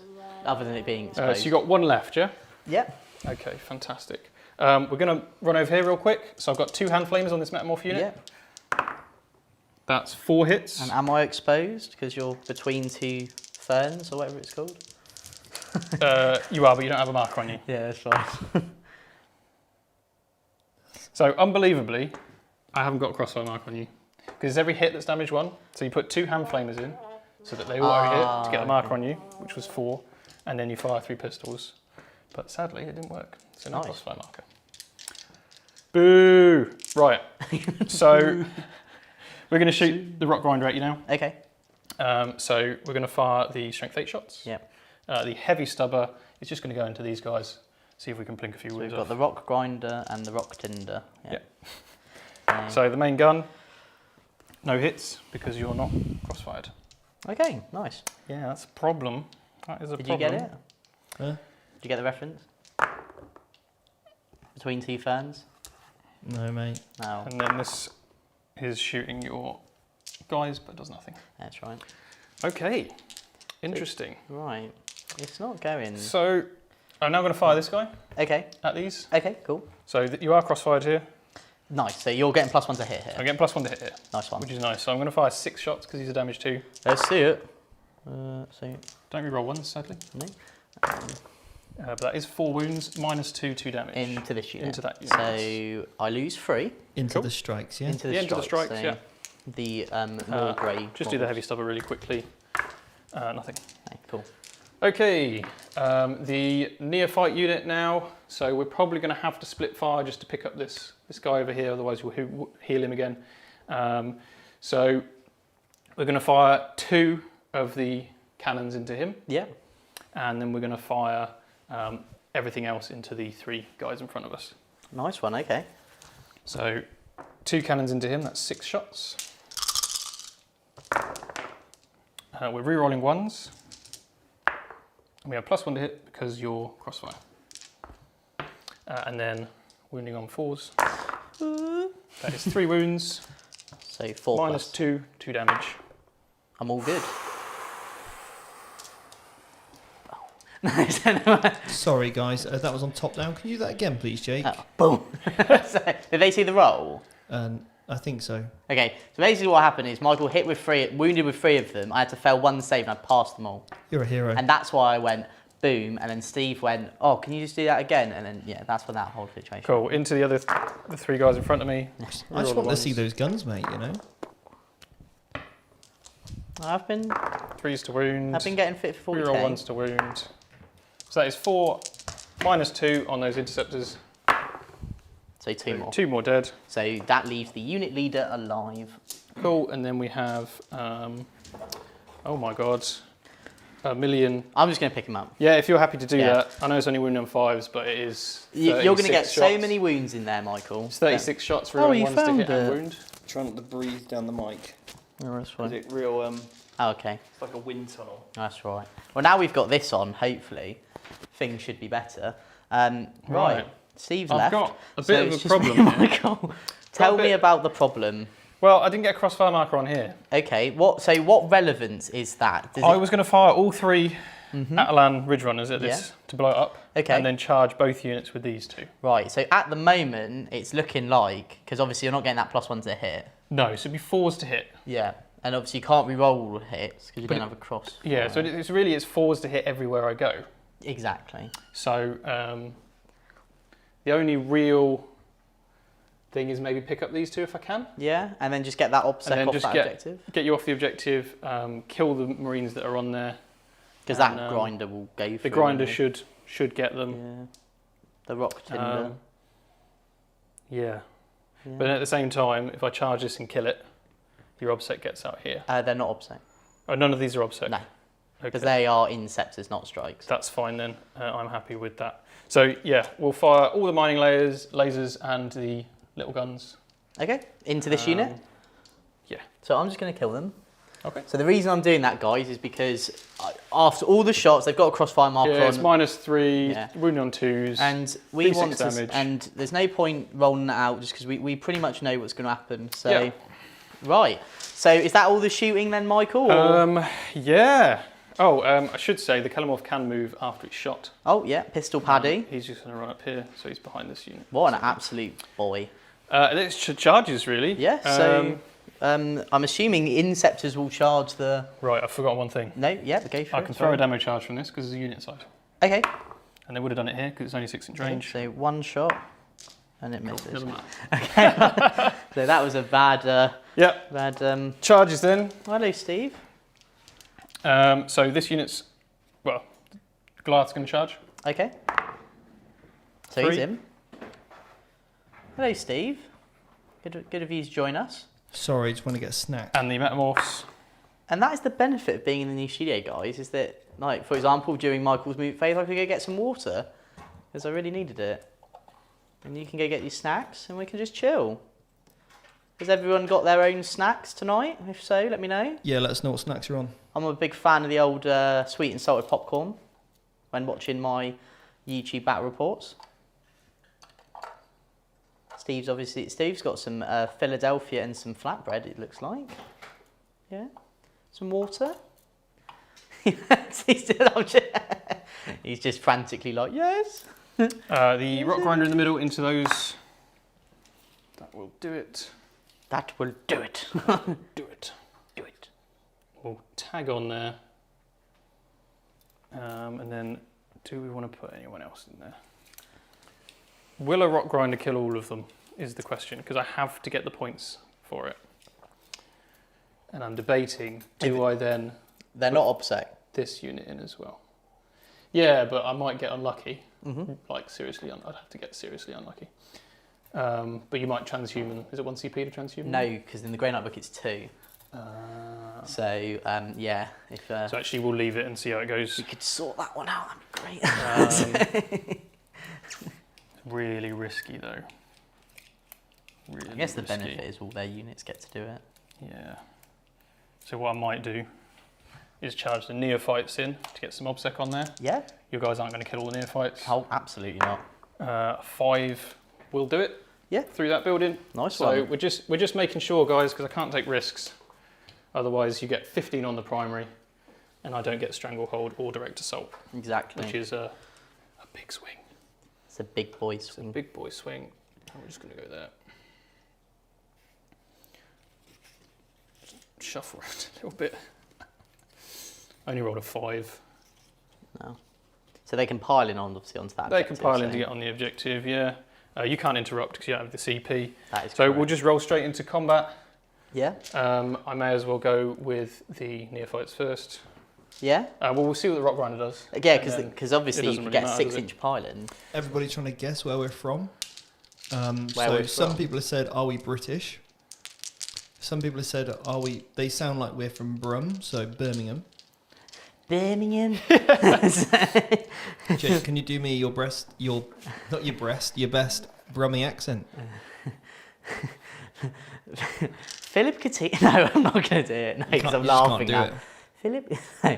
other than it being exposed. So you got 1 left, yeah? Yeah. Okay, fantastic. We're going to run over here real quick. So I've got 2 hand flamers on this metamorph unit. Yeah. That's 4 hits. And am I exposed because you're between 2 ferns or whatever it's called? You are, but you don't have a marker on you. Yeah, that's fine. So unbelievably, I haven't got a crossfire mark on you because it's every hit that's damage 1. So you put 2 hand flamers in so that they auto hit to get the marker on you, which was 4, and then you fire 3 pistols. But sadly, it didn't work. So no crossfire marker. Boo! Right. So we're going to shoot the rock grinder at you now. Okay. So we're going to fire the strength 8 shots. Yeah. The heavy stubber is just going to go into these guys. See if we can plink a few wounds We've got off. the rock grinder and the rock tinder. Yeah. So the main gun, no hits because you're not crossfired. Okay, nice. Yeah, that's a problem. That is a Did problem. you get it? Did you get the reference? Between 2 ferns? No, mate. No. And then this is shooting your guys, but does nothing. That's right. Okay, interesting. Right. It's not going. So I'm now going to fire this guy Okay. at these. Okay, cool. So you are crossfired here. Nice. So you're getting +1 to hit here. I'm getting +1 to hit here. Nice one. Which is nice. So I'm going to fire 6 shots because he's a damage 2. Let's see it. Don't re-roll ones, sadly. No. But that is 4 wounds, -2 damage. Into this unit. Into that unit. So I lose 3. Into the strikes, yeah? Into the into the strikes, so yeah. The more grey. Just do the heavy stubber really quickly. Nothing. Okay, cool. Okay, the neophyte unit now. So we're probably going to have to split fire just to pick up this guy over here, otherwise we'll heal him again. So we're going to fire 2 of the cannons into him. Yeah. And then we're going to fire everything else into the 3 guys in front of us. Nice one, okay. So 2 cannons into him, that's 6 shots. We're re-rolling 1s. And we have +1 to hit because you're crossfire. And then wounding on 4s. That is 3 wounds. So 4 minus 2 damage. I'm all good. Sorry, guys, that was on top down. Can you do that again, please, Jake? Boom. So, did they see the roll? I think so. Okay, so basically what happened is Michael wounded with 3 of them. I had to fail 1 save and I passed them all. You're a hero. And that's why I went boom, and then Steve went, oh, can you just do that again? And then, yeah, that's when that whole situation. Cool, into the other the 3 guys in front of me. I just want to see those guns, mate, you know? I've been 3s to wound. I've been getting fit for 40K. Reroll 1s to wound. So that is 4 minus 2 on those interceptors. So 2 more. 2 more dead. So that leaves the unit leader alive. Cool, and then we have, oh my god, 1,000,000. I'm just going to pick him up. Yeah, if you're happy to do that. I know it's only wounding on 5s, but it is You're going to get shots. so many wounds in there, Michael. It's 36 shots, real you 1s to found hit and it. wound. Try not to breathe down the mic. Oh, that's right. Is it real, Oh, okay. it's like a wind tunnel. That's right. Well, now we've got this on, hopefully, things should be better. Right. Steve's I've left. got a so bit of it's a just me problem and here. Michael. Tell me about the problem. Well, I didn't get a crossfire marker on here. Okay, what relevance is that? I was going to fire all 3 Atalan Ridge Runners at this to blow it up. Okay. And then charge both units with these 2. Right, so at the moment, it's looking like, because obviously you're not getting that +1 to hit. No, so it'd be 4s to hit. Yeah, and obviously you can't re-roll all the hits because you don't have a cross. Yeah, so it's 4s to hit everywhere I go. Exactly. So the only real thing is maybe pick up these 2 if I can. Yeah, and then just get that obsec off that objective. Get you off the objective, kill the Marines that are on there. Because that grinder will go through. The grinder should get them. Yeah. The rock tinder. Yeah. But at the same time, if I charge this and kill it, your obsec gets out here. They're not obsec. Oh, none of these are obsec? No. Because they are inceptors, not strikes. That's fine then. I'm happy with that. So yeah, we'll fire all the mining lasers and the little guns. Okay, into this unit? Yeah. So I'm just going to kill them. Okay. So the reason I'm doing that, guys, is because after all the shots, they've got a crossfire marker on. Yeah, it's -3, wounding on 2s. And we want to, damage. and there's no point rolling that out just because we pretty much know what's going to happen. So, right. So is that all the shooting then, Michael? Or? Yeah. Oh, I should say the Kalimov can move after it's shot. Oh yeah, pistol Paddy. He's just going to run up here, so he's behind this unit. What an absolute boy. It's charges really. Yeah. So. I'm assuming the Inceptors will charge the... Right, I forgot one thing. No, yeah, go for it. I can throw a demo charge from this because it's a unit side. Okay. And they would have done it here because it's only 6-inch range. So 1 shot and it misses. Doesn't matter. Okay. So that was a bad... Charges then. Hello, Steve. So this unit's... Well, Goliath's going to charge. Okay. So 3. he's in. Hello, Steve. Good of you to join us. Sorry, just want to get a snack. And the Metamorphs. And that is the benefit of being in the new studio, guys, is that, like, for example, during Michael's move phase, I could go get some water, because I really needed it. And you can go get your snacks, and we can just chill. Has everyone got their own snacks tonight? If so, let me know. Yeah, let us know what snacks you're on. I'm a big fan of the old sweet and salted popcorn when watching my YouTube battle reports. Steve's got some Philadelphia and some flatbread, it looks like. Yeah. Some water. He's just frantically like, yes. The rock grinder in the middle into those. That will do it. That will do it. Do it. Do it. We'll tag on there. And then, do we want to put anyone else in there? Will a rock grinder kill all of them is the question, because I have to get the points for it. And I'm debating, do I then... They're not OBSEC. This unit in as well. Yeah, but I might get unlucky. Mm-hmm. Like, seriously, I'd have to get seriously unlucky. But you might transhuman. Is it 1 CP to transhuman? No, because in the Grey Knight book it's 2. So, yeah. If, so actually we'll leave it and see how it goes. we could sort that one out, that'd be great. Really risky though. Really I guess the risky. benefit is all their units get to do it. Yeah. So what I might do is charge the neophytes in to get some obsec on there. Yeah. You guys aren't going to kill all the neophytes. Oh, absolutely not. 5 will do it. Yeah. Through that building. Nice so one. we're just making sure, guys, because I can't take risks. Otherwise, you get 15 on the primary, and I don't get stranglehold or direct assault. Exactly. Which is a big swing. It's a big boy swing. It's a big boy swing. And we're just going to go there. Just shuffle around a little bit. Only rolled a 5. No. So they can pile in on, obviously, onto that They objective, can pile in so to get on the objective, yeah. You can't interrupt because you don't have the CP. That is so correct. we'll just roll straight into combat. Yeah. I may as well go with the neophytes first. Yeah. Well, we'll see what the rock grinder does. Yeah, because obviously it you doesn't can really get a matter, 6-inch pile in. Everybody trying to guess where we're from. So we're some from. people have said, are we British? Some people have said, are we... They sound like we're from Brum, so Birmingham. Birmingham. Jake, can you do me your best Brummy accent? Philip Coutinho. No, I'm not going to do it. No, because I'm laughing now. Philip. No.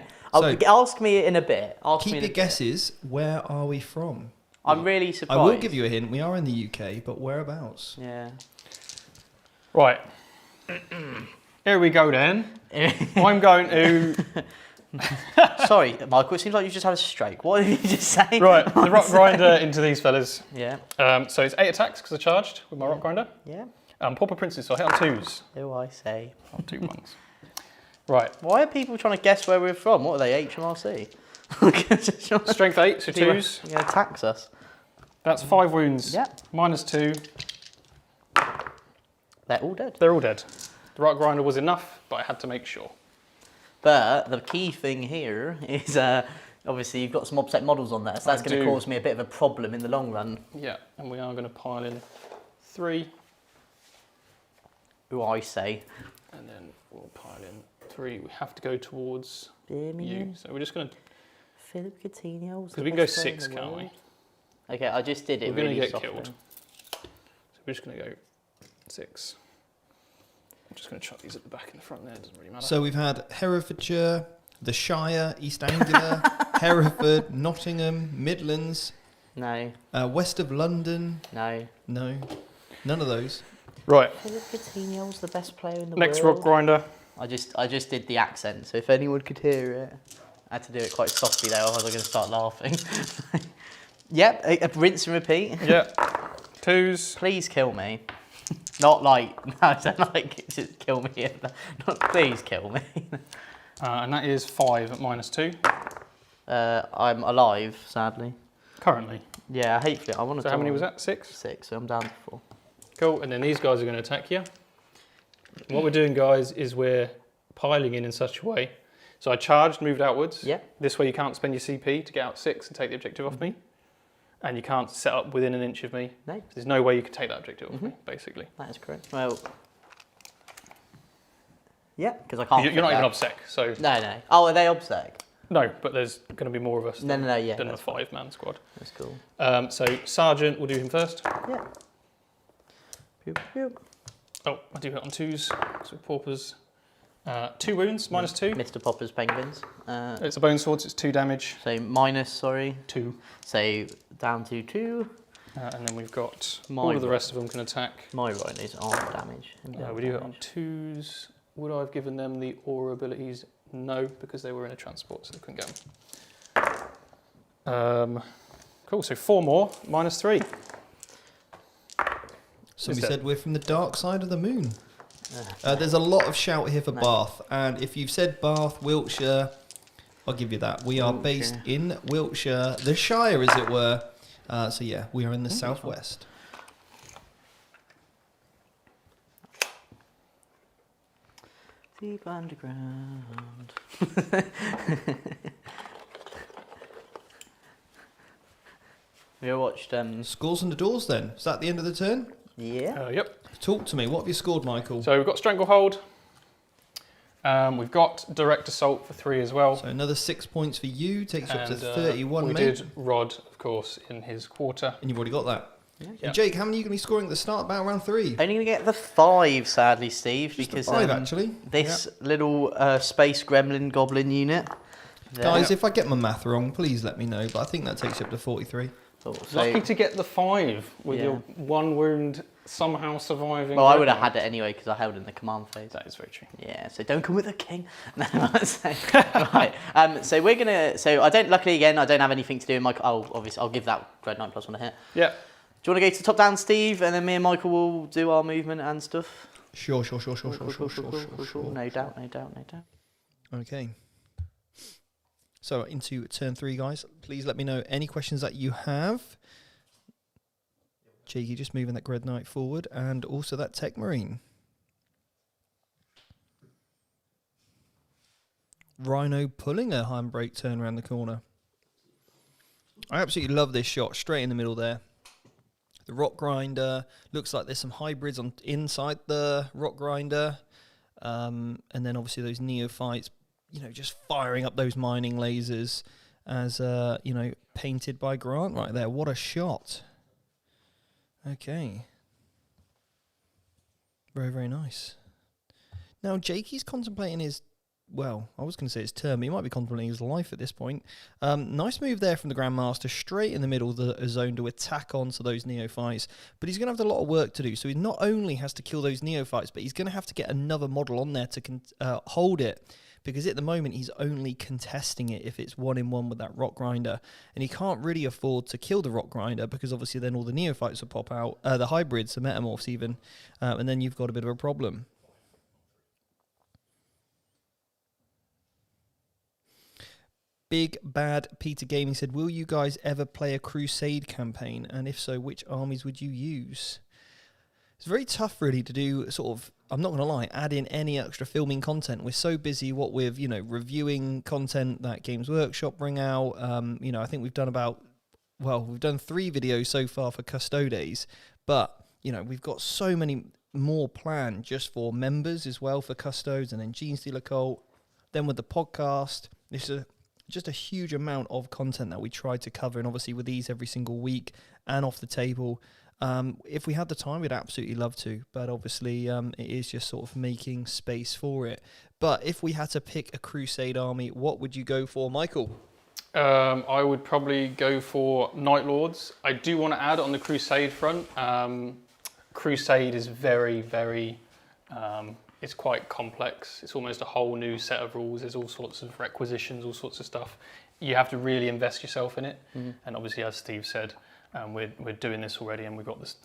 Ask me in a bit. Keep your guesses. Where are we from? I'm really surprised. I will give you a hint. We are in the UK, but whereabouts? Yeah. Right. Here we go then. I'm going to... Sorry, Michael, it seems like you just had a stroke. What did you just say? Right, the rock grinder into these fellas. Yeah. So it's 8 attacks because I charged with my rock grinder. Yeah. Pauper Princes, so I hit on 2s. Do I say? On 2 ones. Right. Why are people trying to guess where we're from? What are they, HMRC? Strength 8, so 2s. You're going to tax us. That's 5 wounds. Yeah. -2. They're all dead. They're all dead. The rock grinder was enough, but I had to make sure. But the key thing here is obviously you've got some obsec models on there, so that's going to cause me a bit of a problem in the long run. Yeah, and we are going to pile in 3. Who I say. And then we'll pile in 3. We have to go towards Birmingham. you. So we're just going to... Philip Coutinho. Because we can go 6, can't we? Okay, I just did it We're really going to get softly. killed. So we're just going to go 6. I'm just going to chuck these at the back and the front there, it doesn't really matter. So we've had Herefordshire, the Shire, East Anglia, Hereford, Nottingham, Midlands. No. West of London. No. No. None of those. Right. Philip Coutinho's the best player in the Next world. rock grinder. I just did the accent, so if anyone could hear it, I had to do it quite softly though, otherwise I'm going to start laughing. Yep, a rinse and repeat. Yeah. 2s. Please kill me. Not like, no, I don't like, just kill me. Not, please kill me. And that is 5 at -2. I'm alive, sadly. Currently. Yeah, hopefully. I want to. So how many was that? 6? 6, so I'm down to 4. Cool, and then these guys are going to attack you. And what we're doing, guys, is we're piling in such a way. So I charged, moved outwards. Yeah. This way you can't spend your CP to get out 6 and take the objective off me. And you can't set up within an inch of me. No. There's no way you can take that objective off me, basically. That is correct. Well, yeah, because I can't. You're not even obsec, so... No. Oh, are they obsec? No, but there's going to be more of us No, yeah. than a 5-man squad. That's cool. So Sergeant, we'll do him first. Yeah. Pew, pew. Oh, I do hit on 2s, so paupers. 2 wounds, -2. Mr. Popper's penguins. It's a bone sword, so it's 2 damage. So minus, sorry. 2. So down to 2. And then we've got My all of the rhino. rest of them can attack. My rhinos aren't damage. We do it on 2s. Would I have given them the aura abilities? No, because they were in a transport, so they couldn't get them. Cool, so 4 more, -3. Somebody said we're from the dark side of the moon. There's a lot of shout here for Bath, and if you've said Bath, Wiltshire, I'll give you that. We are based in Wiltshire, the Shire, as it were. So yeah, we are in the southwest. Deep underground. We watched. Scores and the doors then. Is that the end of the turn? Yeah. Yep. Talk to me. What have you scored, Michael? So we've got Stranglehold. We've got Direct Assault for 3 as well. So another 6 points for you. Takes you up to And, 31, we mate. did Rod, of course, in his quarter. And you've already got that. And Jake, how many are you going to be scoring at the start? About round 3? Only going to get the 5, sadly, Steve. Just because the 5, actually. This little space gremlin goblin unit. There. Guys, if I get my math wrong, please let me know. But I think that takes you up to 43. Lucky to get the 5 with your 1 wound somehow surviving. Well, I would have had it anyway because I held in the command phase. That is very true. Yeah, so don't come with a king. No, right. So we're gonna. So I don't. Luckily, again, I don't have anything to do in my. Obviously, I'll give that Dread Knight +1 a hit. Yeah. Do you want to go to the top down, Steve, and then me and Michael will do our movement and stuff? Sure. No doubt. Okay. So into turn 3, guys. Please let me know any questions that you have. Jakey just moving that Grey Knight forward, and also that Tech Marine. Rhino pulling a handbrake turn around the corner. I absolutely love this shot, straight in the middle there. The Rock Grinder, looks like there's some hybrids on inside the Rock Grinder. And then obviously those neophytes, just firing up those mining lasers as, painted by Grant right there. What a shot. Okay. Very, very nice. Now, Jakey's contemplating his, I was going to say his term. He might be contemplating his life at this point. Nice move there from the Grandmaster, straight in the middle of the zone to attack onto those neophytes. But he's going to have a lot of work to do. So he not only has to kill those neophytes, but he's going to have to get another model on there to hold it. Because at the moment, he's only contesting it if it's 1-in-1 with that Rock Grinder. And he can't really afford to kill the Rock Grinder because obviously then all the neophytes will pop out. The hybrids, the metamorphs even. And then you've got a bit of a problem. Big Bad Peter Gaming said, will you guys ever play a Crusade campaign? And if so, which armies would you use? It's very tough really to do sort of, I'm not going to lie, add in any extra filming content. We're so busy what with, reviewing content that Games Workshop bring out. I think we've done we've done 3 videos so far for Custodes, but, we've got so many more planned just for members as well for Custodes, and then Genestealer Cult, then with the podcast. It's just a huge amount of content that we try to cover, and obviously with these every single week and off the table. If we had the time, we'd absolutely love to, but obviously it is just sort of making space for it. But if we had to pick a Crusade army, what would you go for, Michael? I would probably go for Night Lords. I do want to add on the Crusade front. Crusade is very, very... it's quite complex. It's almost a whole new set of rules. There's all sorts of requisitions, all sorts of stuff. You have to really invest yourself in it. Mm-hmm. And obviously, as Steve said, we're doing this already, and we've got this,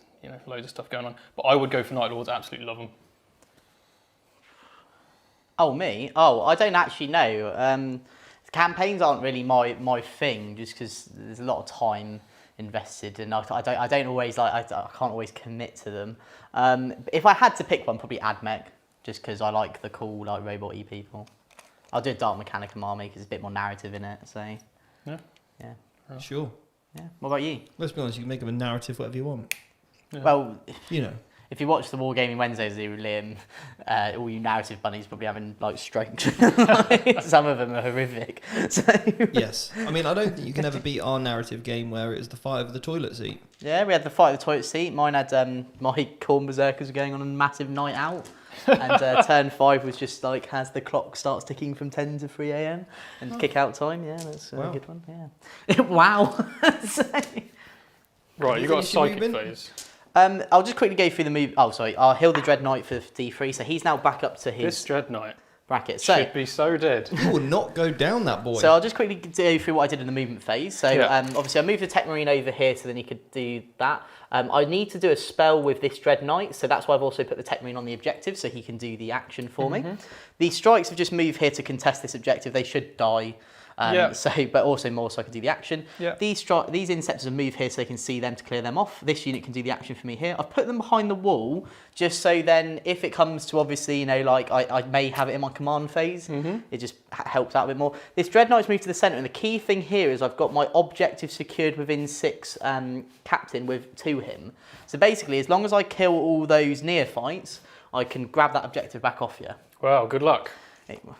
loads of stuff going on. But I would go for Night Lords. Absolutely love them. Oh, me? I don't actually know. Campaigns aren't really my thing, just because there's a lot of time invested, and I don't always I can't always commit to them. If I had to pick one, probably AdMech, just because I like the cool robot-y people. I'll do a Dark Mechanicum army because it's a bit more narrative in it. So yeah. Sure. Yeah. What about you? Let's be honest, you can make them a narrative whatever you want. Yeah. Well, if you watch the Wargaming Wednesdays, Liam, all you narrative bunnies probably having strokes. Some of them are horrific. So. Yes. I mean, I don't think you can ever beat our narrative game where it was the fight of the toilet seat. Yeah, we had the fight of the toilet seat. Mine had my Corn Berserkers going on a massive night out. And turn 5 was just as the clock starts ticking from 10 to 3 a.m. and kick out time. Yeah, that's a good one. Yeah. Wow. Right, you got a psychic phase. I'll just quickly go through the move. Oh, sorry. I'll heal the Dread Knight for D3. So he's now back up to his this Dread Knight bracket. Should be so dead. You will not go down that boy. So I'll just quickly go through what I did in the movement phase. So obviously I moved the Tech Marine over here so then he could do that. I need to do a spell with this Dread Knight, so that's why I've also put the Tech Marine on the objective so he can do the action for me. The strikes have just moved here to contest this objective. They should die. But also more so I can do the action. These Inceptors have moved here so they can see them to clear them off. This unit can do the action for me here. I've put them behind the wall just so then if it comes to obviously, I may have it in my command phase, it just helps out a bit more. This Dread Knight's moved to the centre, and the key thing here is I've got my objective secured within 6 captain to him. So basically, as long as I kill all those neophytes, I can grab that objective back off you. Wow, good luck.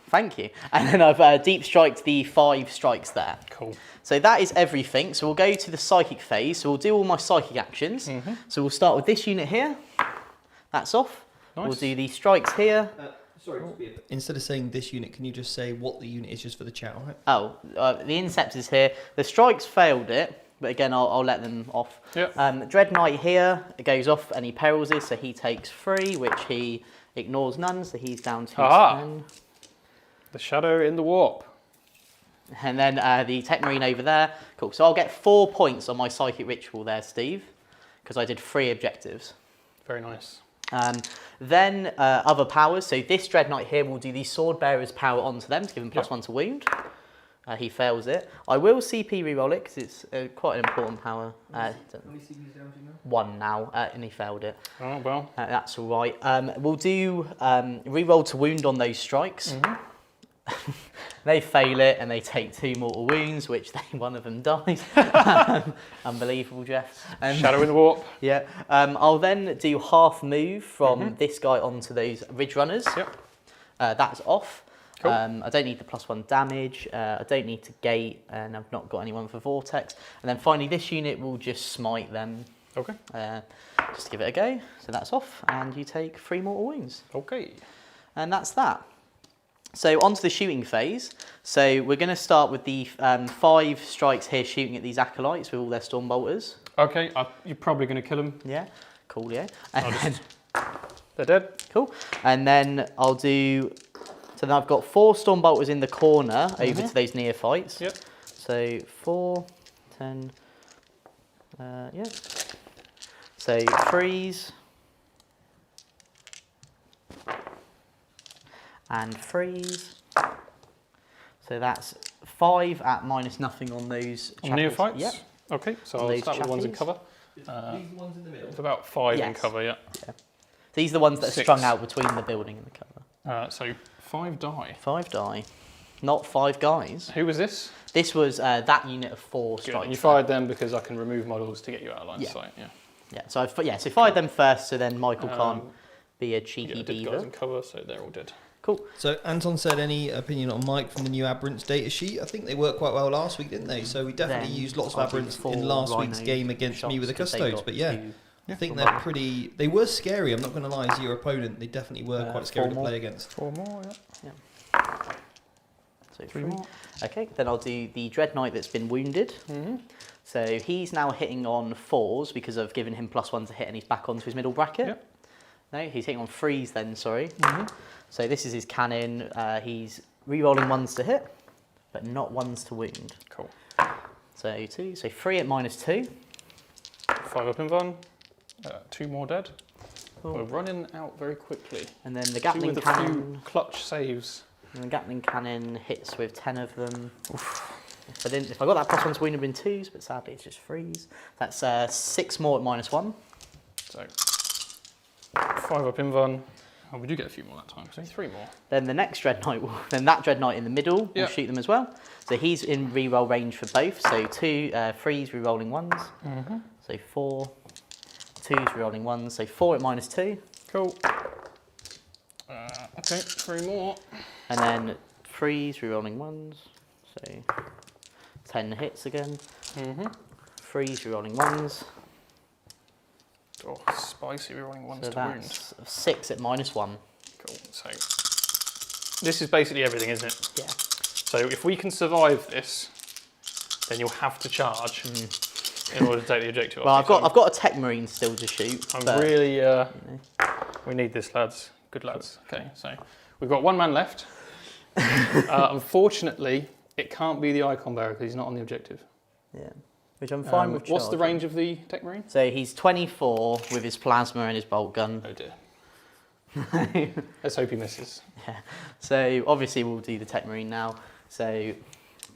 Thank you. And then I've deep striked the 5 strikes there. Cool. So that is everything. So we'll go to the psychic phase. So we'll do all my psychic actions. So we'll start with this unit here. That's off. Nice. We'll do the strikes here. Sorry, instead of saying this unit, can you just say what the unit is just for the chat, all right? Oh, the Incept is here. The strikes failed it, but again, I'll let them off. Yep. Dread Knight here, it goes off any perils is, so he takes 3, which he ignores none, so he's down to 10. The shadow in the warp. And then the Tech Marine over there. Cool, so I'll get 4 points on my Psychic Ritual there, Steve, because I did 3 objectives. Very nice. Then other powers, so this Dread Knight here will do the Sword Bearer's power onto them to give him +1 to wound. He fails it. I will CP reroll it because it's quite an important power. How many CPs down to you now? 1 now, and he failed it. Oh, well. That's all right. We'll do reroll to wound on those strikes. They fail it and they take 2 mortal wounds, which one of them dies. Unbelievable, Jeff. Shadow in the warp. Yeah. I'll then do half move from this guy onto those Ridge Runners. Yep. That's off. Cool. I don't need the +1 damage. I don't need to gate, and I've not got anyone for Vortex. And then finally, this unit will just smite them. Okay. Just give it a go. So that's off, and you take 3 mortal wounds. Okay. And that's that. So onto the shooting phase. So we're going to start with the 5 strikes here shooting at these acolytes with all their storm bolters. Okay, you're probably going to kill them. Yeah, cool, yeah. And then, they're dead. Cool. And then I'll do, so then I've got 4 storm bolters in the corner over to those neophytes. Yep. So 4, 10, yeah. So freeze. And freeze. So that's 5 at -0 on those On neophytes? Yep. Okay, so On I'll those start with the ones in chappies. cover. These are the ones in the middle. It's about 5 in Yes. cover, yeah. These are the ones that are 6. strung out between the building and the cover. So 5 die. 5 die. Not 5 guys. Who was this? This was that unit of 4 Good. strikes. And you fired them because I can remove models to get you out of line of sight, yeah. Yeah, so so fired them first, so then Michael can't be a cheeky Yeah, I did beaver. guys in cover, so they're all dead. Cool. So Anton said, any opinion on Mike from the new Aberrants data sheet? I think they worked quite well last week, didn't they? So we definitely Then used lots of I'll do Aberrants 4 in last week's rhino game against me with the shots 'cause they Custodes. got But yeah, 2. I think they're pretty... They were scary, I'm not going to lie, as your opponent. They definitely were quite scary 4 to more. play against. 4 more, yeah. So 3 3 more. Okay, then I'll do the Dread Knight that's been wounded. So he's now hitting on 4s because I've given him +1 to hit and he's back onto his middle bracket. Yep. No, he's hitting on 3s then, sorry. So this is his cannon. He's re-rolling 1s to hit, but not 1s to wound. Cool. So 2, so 3 at -2. 5 up in one. 2 more dead. Cool. We're running out very quickly. And then the 2 Gatling with a cannon. few clutch saves. And the Gatling cannon hits with 10 of them. If I got that +1 to wound, it would have been 2s, but sadly it's just 3s. That's 6 more at -1. So 5 up in one. Oh, we do get a few more that time, so 3 more. Then the next Dread Knight, then that Dread Knight in the middle will shoot them as well. So he's in reroll range for both. So 2 3s rerolling 1s. So 4 2s rerolling 1s. So 4 at -2. Cool. Okay, 3 more. And then 3s rerolling 1s. So 10 hits again. 3s rerolling 1s. Oh, spicy, we're rolling 1s So to wound. that's 6 at -1. Cool, so this is basically everything, isn't it? Yeah. So if we can survive this, then you'll have to charge in order to take the objective Well, off. I've got a Tech Marine still to shoot. I'm but, really, you know. we need this, lads. Good lads. Okay, so we've got 1 man left. Unfortunately, it can't be the Icon Bearer because he's not on the objective. Yeah. Which I'm fine with. What's the charging. range of the Tech Marine? So he's 24 with his plasma and his bolt gun. Oh dear. Let's hope he misses. Yeah. So obviously we'll do the Tech Marine now. So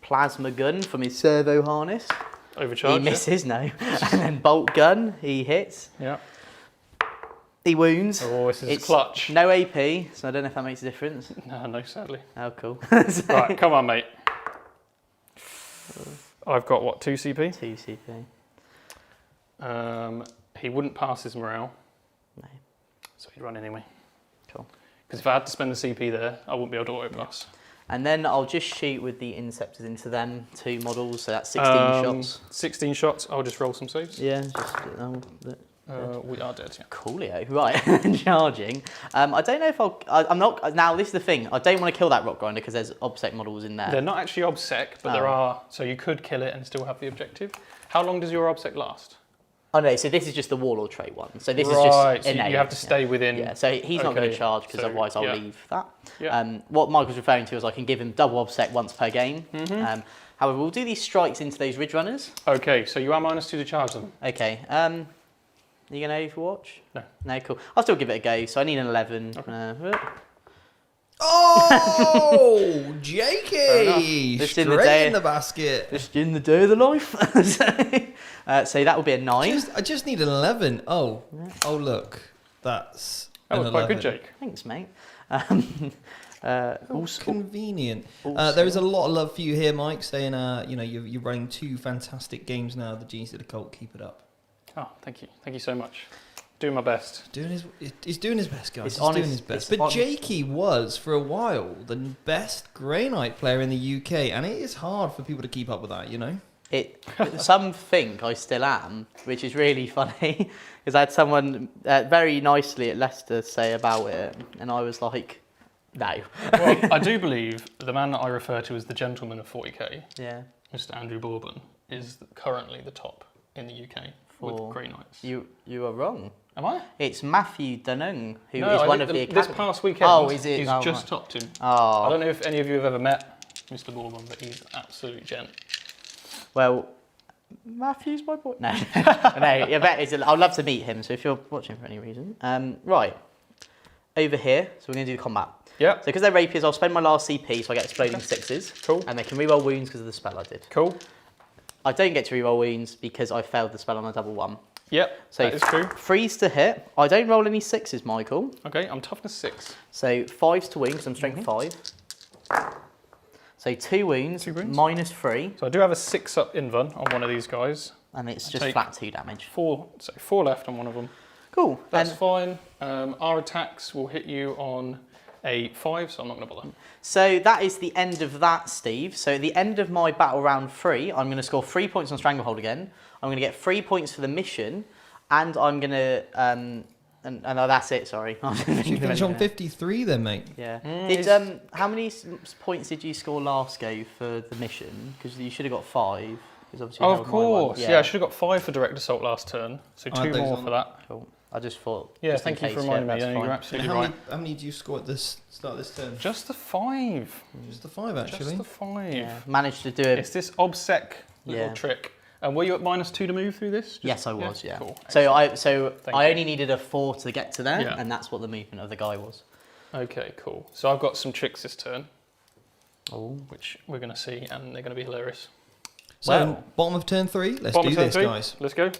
plasma gun from his servo harness. Overcharge. He misses, no. And then bolt gun, he hits. Yeah. He wounds. Oh, this is It's clutch. No AP, so I don't know if that makes a difference. No, sadly. Oh, cool. Right, come on, mate. I've got, what, 2 CP? 2 CP. He wouldn't pass his morale. No. So he'd run anyway. Cool. Because if I had to spend the CP there, I wouldn't be able to auto plus. And then I'll just shoot with the Inceptors into them 2 models, so that's 16 shots. 16 shots, I'll just roll some saves. Yeah, just... we are dead, yeah. Coolio, right, charging. I don't know if I'm not, now this is the thing, I don't want to kill that Rock Grinder because there's obsec models in there. They're not actually obsec, but there are, so you could kill it and still have the objective. How long does your obsec last? Oh no, so this is just the Warlord trait one. So this is Right, just so innate. you have to stay within... Yeah, so he's not going to charge because otherwise I'll yeah. leave that. Yeah. What Mike was referring to is I can give him double obsec once per game. However, we'll do these strikes into those Ridge Runners. Okay, so you are -2 to charge them. Okay. Are you going to Overwatch? No. No, cool. I'll still give it a go. So I need an 11. Okay. Oh, Jakey! Just Straight in the day- in the basket. Just in the day of the life. So that will be a 9. I just need an 11. Oh, look. That's That an was quite 11. good, Jake. Thanks, mate. Convenient. There is a lot of love for you here, Mike, saying you're running 2 fantastic games now. The GSC Cult, keep it up. Oh, thank you. Thank you so much. Doing my best. He's doing his best, guys. It's He's honest, doing his best. it's But honest. Jakey was, for a while, the best Grey Knight player in the UK, and it is hard for people to keep up with that, you know? Some think I still am, which is really funny, because I had someone very nicely at Leicester say about it, and I was like, no. Well, I do believe the man that I refer to as the gentleman of 40k, Yeah. Mr. Andrew Bourbon, is currently the top in the UK with Grey Knights. You are wrong. Am I? It's Matthew Dunung, who No, is I one think of the this academy. past weekend, Oh, is it? he's Oh, just right. topped him. Oh. I don't know if any of you have ever met Mr. Bourbon, but he's an absolute gent. Well, Matthew's my boy. No, no. I'd love to meet him. So if you're watching for any reason, right over here. So we're going to do the combat. Yeah. So because they're rapiers, I'll spend my last CP, so I get exploding 6s. Cool. And they can reroll wounds because of the spell I did. Cool. I don't get to reroll wounds because I failed the spell on a double 1. Yep. So that is true. freeze to hit. I don't roll any 6s, Michael. Okay, I'm toughness 6. So 5s to wound because I'm strength 5. So 2 wounds, Two wounds. -3, So I do have a 6-up invuln on one of these guys. and it's I just take flat 2 damage. 4 left on one of them. Cool. That's And fine. Our attacks will hit you on a 5, so I'm not going to bother. so that is the end of that, Steve. So at the end of my battle round 3, I'm going to score 3 points on Stranglehold again. I'm going to get 3 points for the mission, and I'm going to and that's it. Sorry. You finish on 53 then, mate. Yeah. How many points did you score last go for the mission? Because you should have got 5. Because obviously you Oh, of held my one. course. Yeah, I should have got 5 for direct assault last turn, so I had 2 those more on. for that. Cool. I just thought. Yeah, just in thank you for case, reminding me. that's Yeah, fine. you're absolutely How right. many do you score at this start of this turn? Just the 5. Just the 5, actually. Just the 5. Yeah. Managed to do it. It's this obsec little Yeah. trick. And were you at -2 to move through this? Yes, I was. Yeah. Cool. So I Thank I you. only needed a 4 to get to there, Yeah. and that's what the movement of the guy was. Okay, cool. So I've got some tricks this turn, Oh. which we're going to see, and they're going to be hilarious. So, Well. bottom of turn 3, let's Bottom do of turn this, 3. guys. Let's go.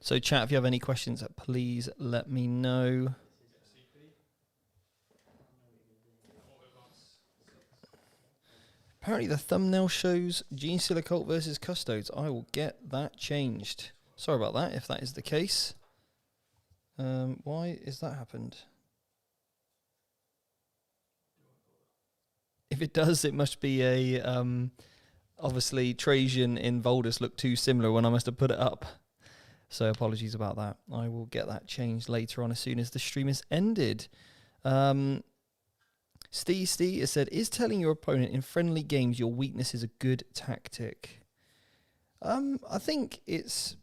So, chat, if you have any questions, please let me know. Apparently, the thumbnail shows Genestealer Cult versus Custodes. I will get that changed. Sorry about that, if that is the case. Why is that happened? If it does, it must be a... obviously, Trajan in Voldus looked too similar when I must have put it up. So apologies about that. I will get that changed later on as soon as the stream is ended. Steve has said, is telling your opponent in friendly games your weakness is a good tactic? I think it's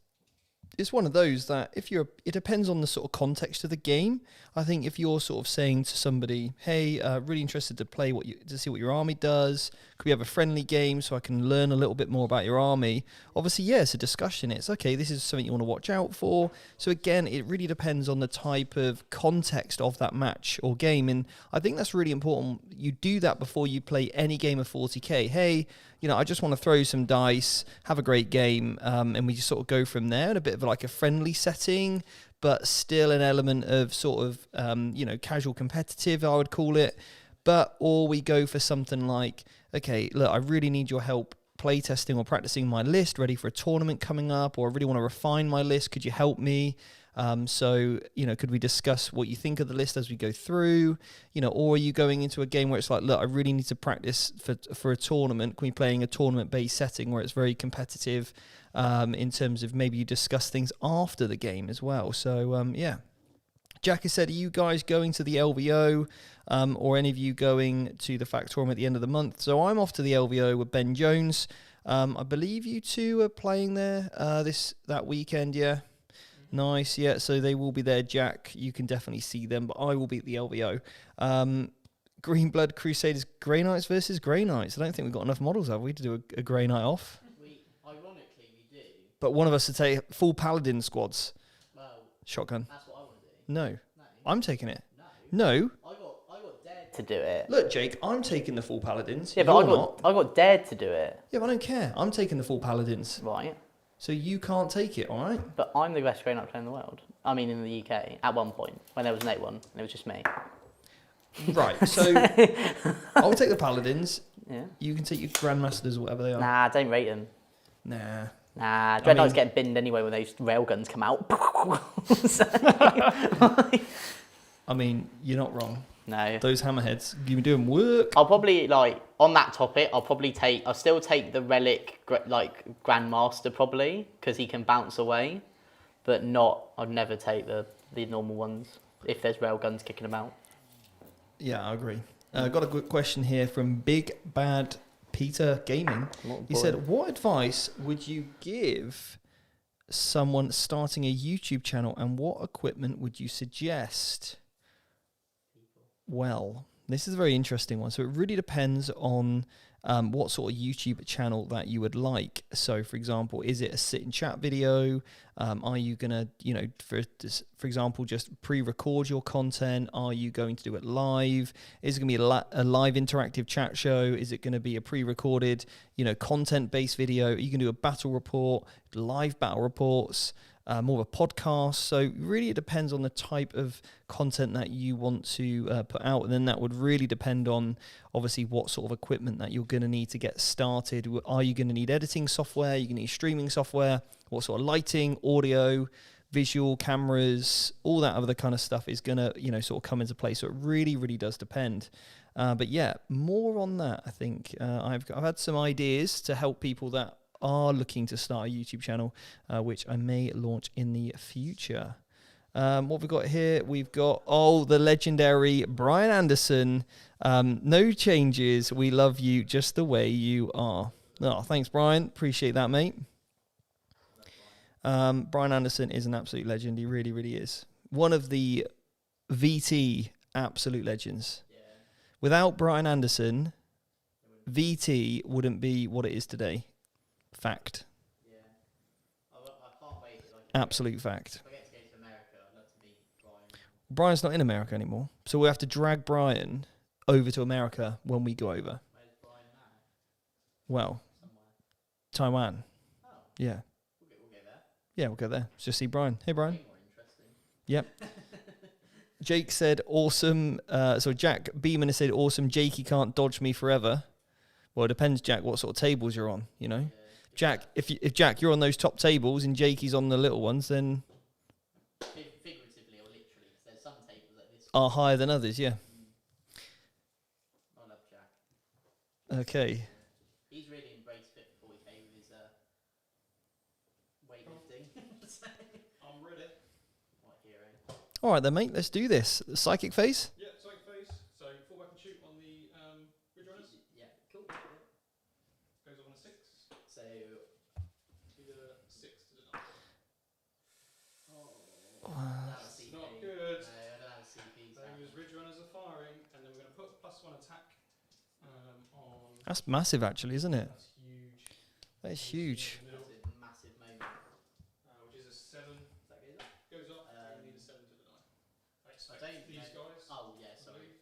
one of those that it depends on the sort of context of the game. I think if you're sort of saying to somebody, hey, really interested to see what your army does, could we have a friendly game so I can learn a little bit more about your army? Obviously, yeah, it's a discussion. It's okay, this is something you want to watch out for. So again, it really depends on the type of context of that match or game. And I think that's really important. You do that before you play any game of 40k. Hey, I just want to throw some dice, have a great game, and we just sort of go from there in a bit of like a friendly setting, but still an element of sort of, casual competitive, I would call it. Or we go for something like, okay, look, I really need your help playtesting or practicing my list, ready for a tournament coming up, or I really want to refine my list. Could you help me? So, could we discuss what you think of the list as we go through? Or are you going into a game where it's like, look, I really need to practice for a tournament. Can we play in a tournament-based setting where it's very competitive in terms of maybe you discuss things after the game as well? So, yeah. Jack has said, are you guys going to the LVO or any of you going to the Factorum at the end of the month? So I'm off to the LVO with Ben Jones. I believe you two are playing there that weekend, yeah? Nice, yeah. So they will be there, Jack. You can definitely see them, but I will be at the LVO. Green Blood Crusaders, Grey Knights versus Grey Knights. I don't think we've got enough models, have we, to do a Grey Knight off? Ironically, we do. But one of us to take full Paladin squads. Well, shotgun. That's what I want to do. No. I'm taking it. No. I got dared to do it. Look, Jake, I'm taking the full Paladins. Yeah, but I got dared to do it. Yeah, but I don't care. I'm taking the full Paladins. Right. So you can't take it, all right? But I'm the best Grey Knight player in the world. I mean, in the UK, at one point, when there was an 8-1, and it was just me. Right, so I'll take the Paladins. Yeah. You can take your Grandmasters or whatever they are. Nah, don't rate them. Nah. Dread Knights get binned anyway when those railguns come out. I mean, you're not wrong. No. Those hammerheads, you've been doing work. I'll probably, on that topic, I'll still take the Relic, Grandmaster probably, because he can bounce away, but I'd never take the normal ones, if there's railguns kicking them out. Yeah, I agree. Got a good question here from Big Bad Peter Gaming. He said, what advice would you give someone starting a YouTube channel and what equipment would you suggest? Well, this is a very interesting one. So it really depends on what sort of YouTube channel that you would like. So, for example, is it a sit and chat video? Are you going to, for example, just pre-record your content? Are you going to do it live? Is it going to be a live interactive chat show? Is it going to be a pre-recorded, content-based video? Are you going to do a battle report, live battle reports? More of a podcast. So really it depends on the type of content that you want to put out, and then that would really depend on obviously what sort of equipment that you're going to need to get started. Are you going to need editing software? Are you going to need streaming software? What sort of lighting, audio, visual, cameras, all that other kind of stuff is going to sort of come into play. So it really, really does depend. But yeah, more on that. I think I've had some ideas to help people that are looking to start a YouTube channel, which I may launch in the future. What have we got here? We've got, the legendary Brian Anderson. No changes. We love you just the way you are. Oh, thanks, Brian. Appreciate that, mate. Brian Anderson is an absolute legend. He really, really is. One of the VT absolute legends. Yeah. Without Brian Anderson, VT wouldn't be what it is today. Fact. Yeah. I can't wait. Absolute fact. If I get to go to America, I'd love to meet Brian. Brian's not in America anymore, so we have to drag Brian over to America when we go over. Where's Brian now? Well, somewhere. Taiwan. Oh. Yeah. We'll go there. Yeah, we'll go there. Let's just see Brian. Hey, Brian. Way more interesting. Yep. Jake said, awesome. So Jack Beeman has said, awesome. Jakey can't dodge me forever. Well, it depends, Jack, what sort of tables you're on, Yeah. Jack, if Jack, you're on those top tables and Jakey's on the little ones, then figuratively or literally, because there's some tables like this are higher than others. Yeah. I love Jack. Okay. He's really embraced Fit 40K with his weightlifting. I'm ready. What hero? All right then, mate. Let's do this. Psychic phase. Yeah, psychic phase. So fall back and shoot on the ridge runners. Yeah, cool. Goes on a 6. So, to the 6 to the 9. Not good. No, I don't have CP. Those ridge runners are firing, and then we're going to put +1 attack on. That's massive, actually, isn't it? That's huge. That is huge. Massive moment. Which is a 7. That goes up. We need a 7 to the 9. I expect these guys. Oh yeah, sorry.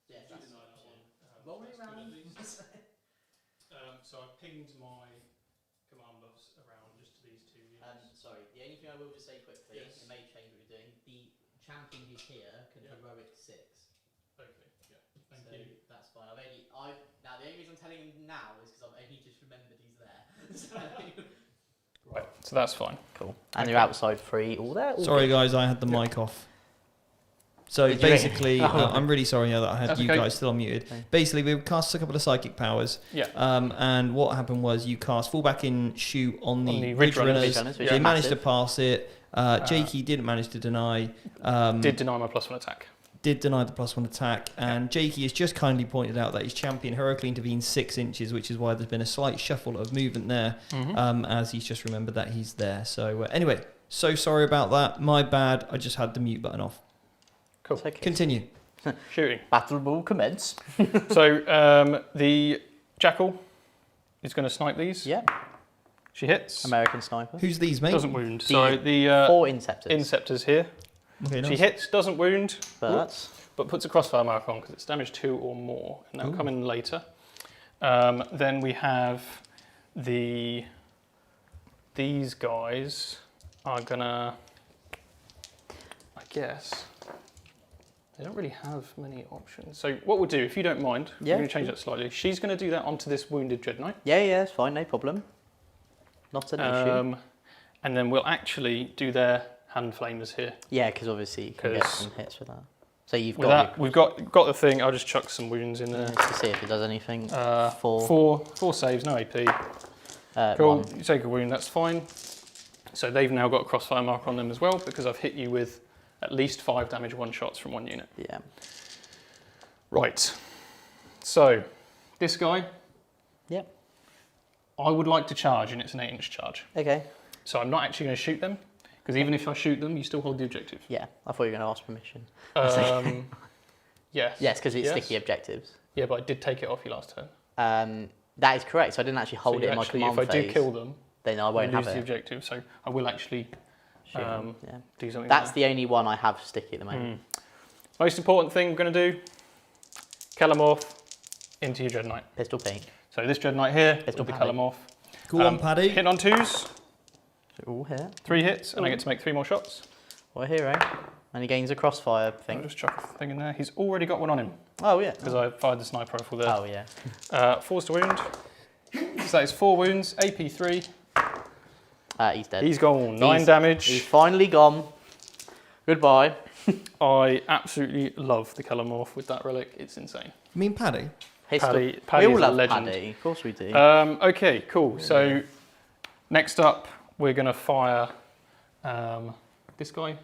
Yeah, that's the 9 that one. Rolling around. So I pinged my command buffs around just to these 2 units. Sorry, the only thing I will just say quickly, yes. It may change what you're doing. The champion who's here can heroic 6. Okay, yeah, thank you. That's fine. Now the only reason I'm telling him now is because I've only just remembered he's there. So, Right, so that's fine. Cool. And you're outside free. All there. All Sorry, good. guys, I had the mic off. So Did you basically, really? I'm really sorry that I had That's you okay. guys still unmuted. Okay. Basically, we cast a couple of psychic powers. Yeah. And what happened was you cast fallback in shoot on the Ridge Runners. Runners. Runners, which They is managed to massive. pass it. Jakey didn't manage to deny. Did deny my +1 attack. Did deny the +1 attack, and Jakey has just kindly pointed out that his champion heroically intervened 6 inches, which is why there's been a slight shuffle of movement there, as he's just remembered that he's there. So anyway, so sorry about that. My bad. I just had the mute button off. Cool. It's okay. Shooting. Battle will commence. So the Jackal is going to snipe these. Yeah. She hits. American sniper. Who's these, mate? Doesn't wound. The Sorry, the 4 Inceptors. Inceptors here. Okay, She nice. hits, doesn't wound, But but puts a crossfire mark on because it's damage 2 or more, and that'll come in later. Then we have these guys are gonna, I guess, they don't really have many options. So what we'll do, if you don't mind, Yeah, we're going to change that slightly. She's going to do that onto this wounded Dread Knight. yeah, it's fine, no problem. Not an issue. And then we'll actually do their hand flamers here. Yeah, because obviously you can get 'Cause some hits with that. So you've With got that, we've got the thing. I'll just chuck some wounds in there. to see if it does anything. Four saves, no AP. Cool. One. You take a wound, that's fine. So they've now got a crossfire marker on them as well because I've hit you with at least 5 damage one-shots from 1 unit. Yeah. Right. So this guy, Yep. I would like to charge, and it's an 8-inch charge. Okay. So I'm not actually going to shoot them because even if I shoot them, you still hold the objective. Yeah, I thought you were going to ask permission. Yes. Yes, because it's Yes. sticky objectives. Yeah, but I did take it off you last turn. That is correct. So I didn't actually hold So it in my actually, command if I phase. do kill them, then I I won't lose have the it. objective. So I will actually Yeah. do something. That's there. the only one I have sticky at the moment. Most important thing we're going to do, Kelamorph into your Dread Knight. Pistol P. So this Dread Knight here Pistol with the Paddy. Kelamorph. Go on, Paddy. Hit on 2s, So all here. 3 hits, and I get to make 3 more shots. What a hero. And he gains a crossfire I'll thing. just chuck a thing in there. He's already got one on him Oh, yeah. because I fired the sniper rifle there. Oh, yeah. 4s to wound. So that is 4 wounds, AP 3. He's dead. He's gone 9 He's damage. finally gone. Goodbye. I absolutely love the Kelamorph with that relic. It's insane. You mean Paddy? Pistol. Paddy We all is a love legend. Paddy. Of course we do. Okay, cool. So next up, we're going to fire this guy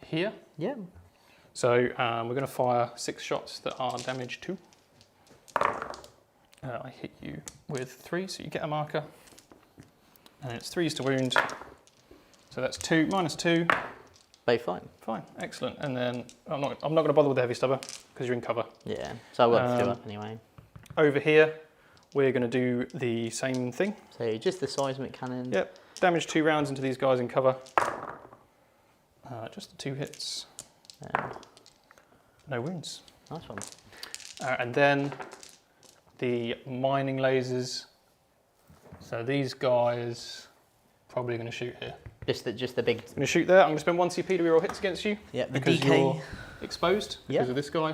here. yeah. So we're going to fire 6 shots that are damage 2. I hit you with 3, so you get a marker. And it's 3s to wound. So that's 2 minus 2. Both fine. Fine, excellent. And then I'm not going to bother with the heavy stubber because you're in cover. Yeah. So I won't do up anyway. Over here, we're going to do the same thing. So just the seismic cannon. Yep, damage 2 rounds into these guys in cover. Just the 2 hits. No wounds. Nice one. And then the mining lasers. So these guys probably going to shoot here. Just the big. I'm going to shoot there. I'm going to spend 1 CP to reroll hits against you. Yeah. The Because DK. you're exposed because Yeah. of this guy.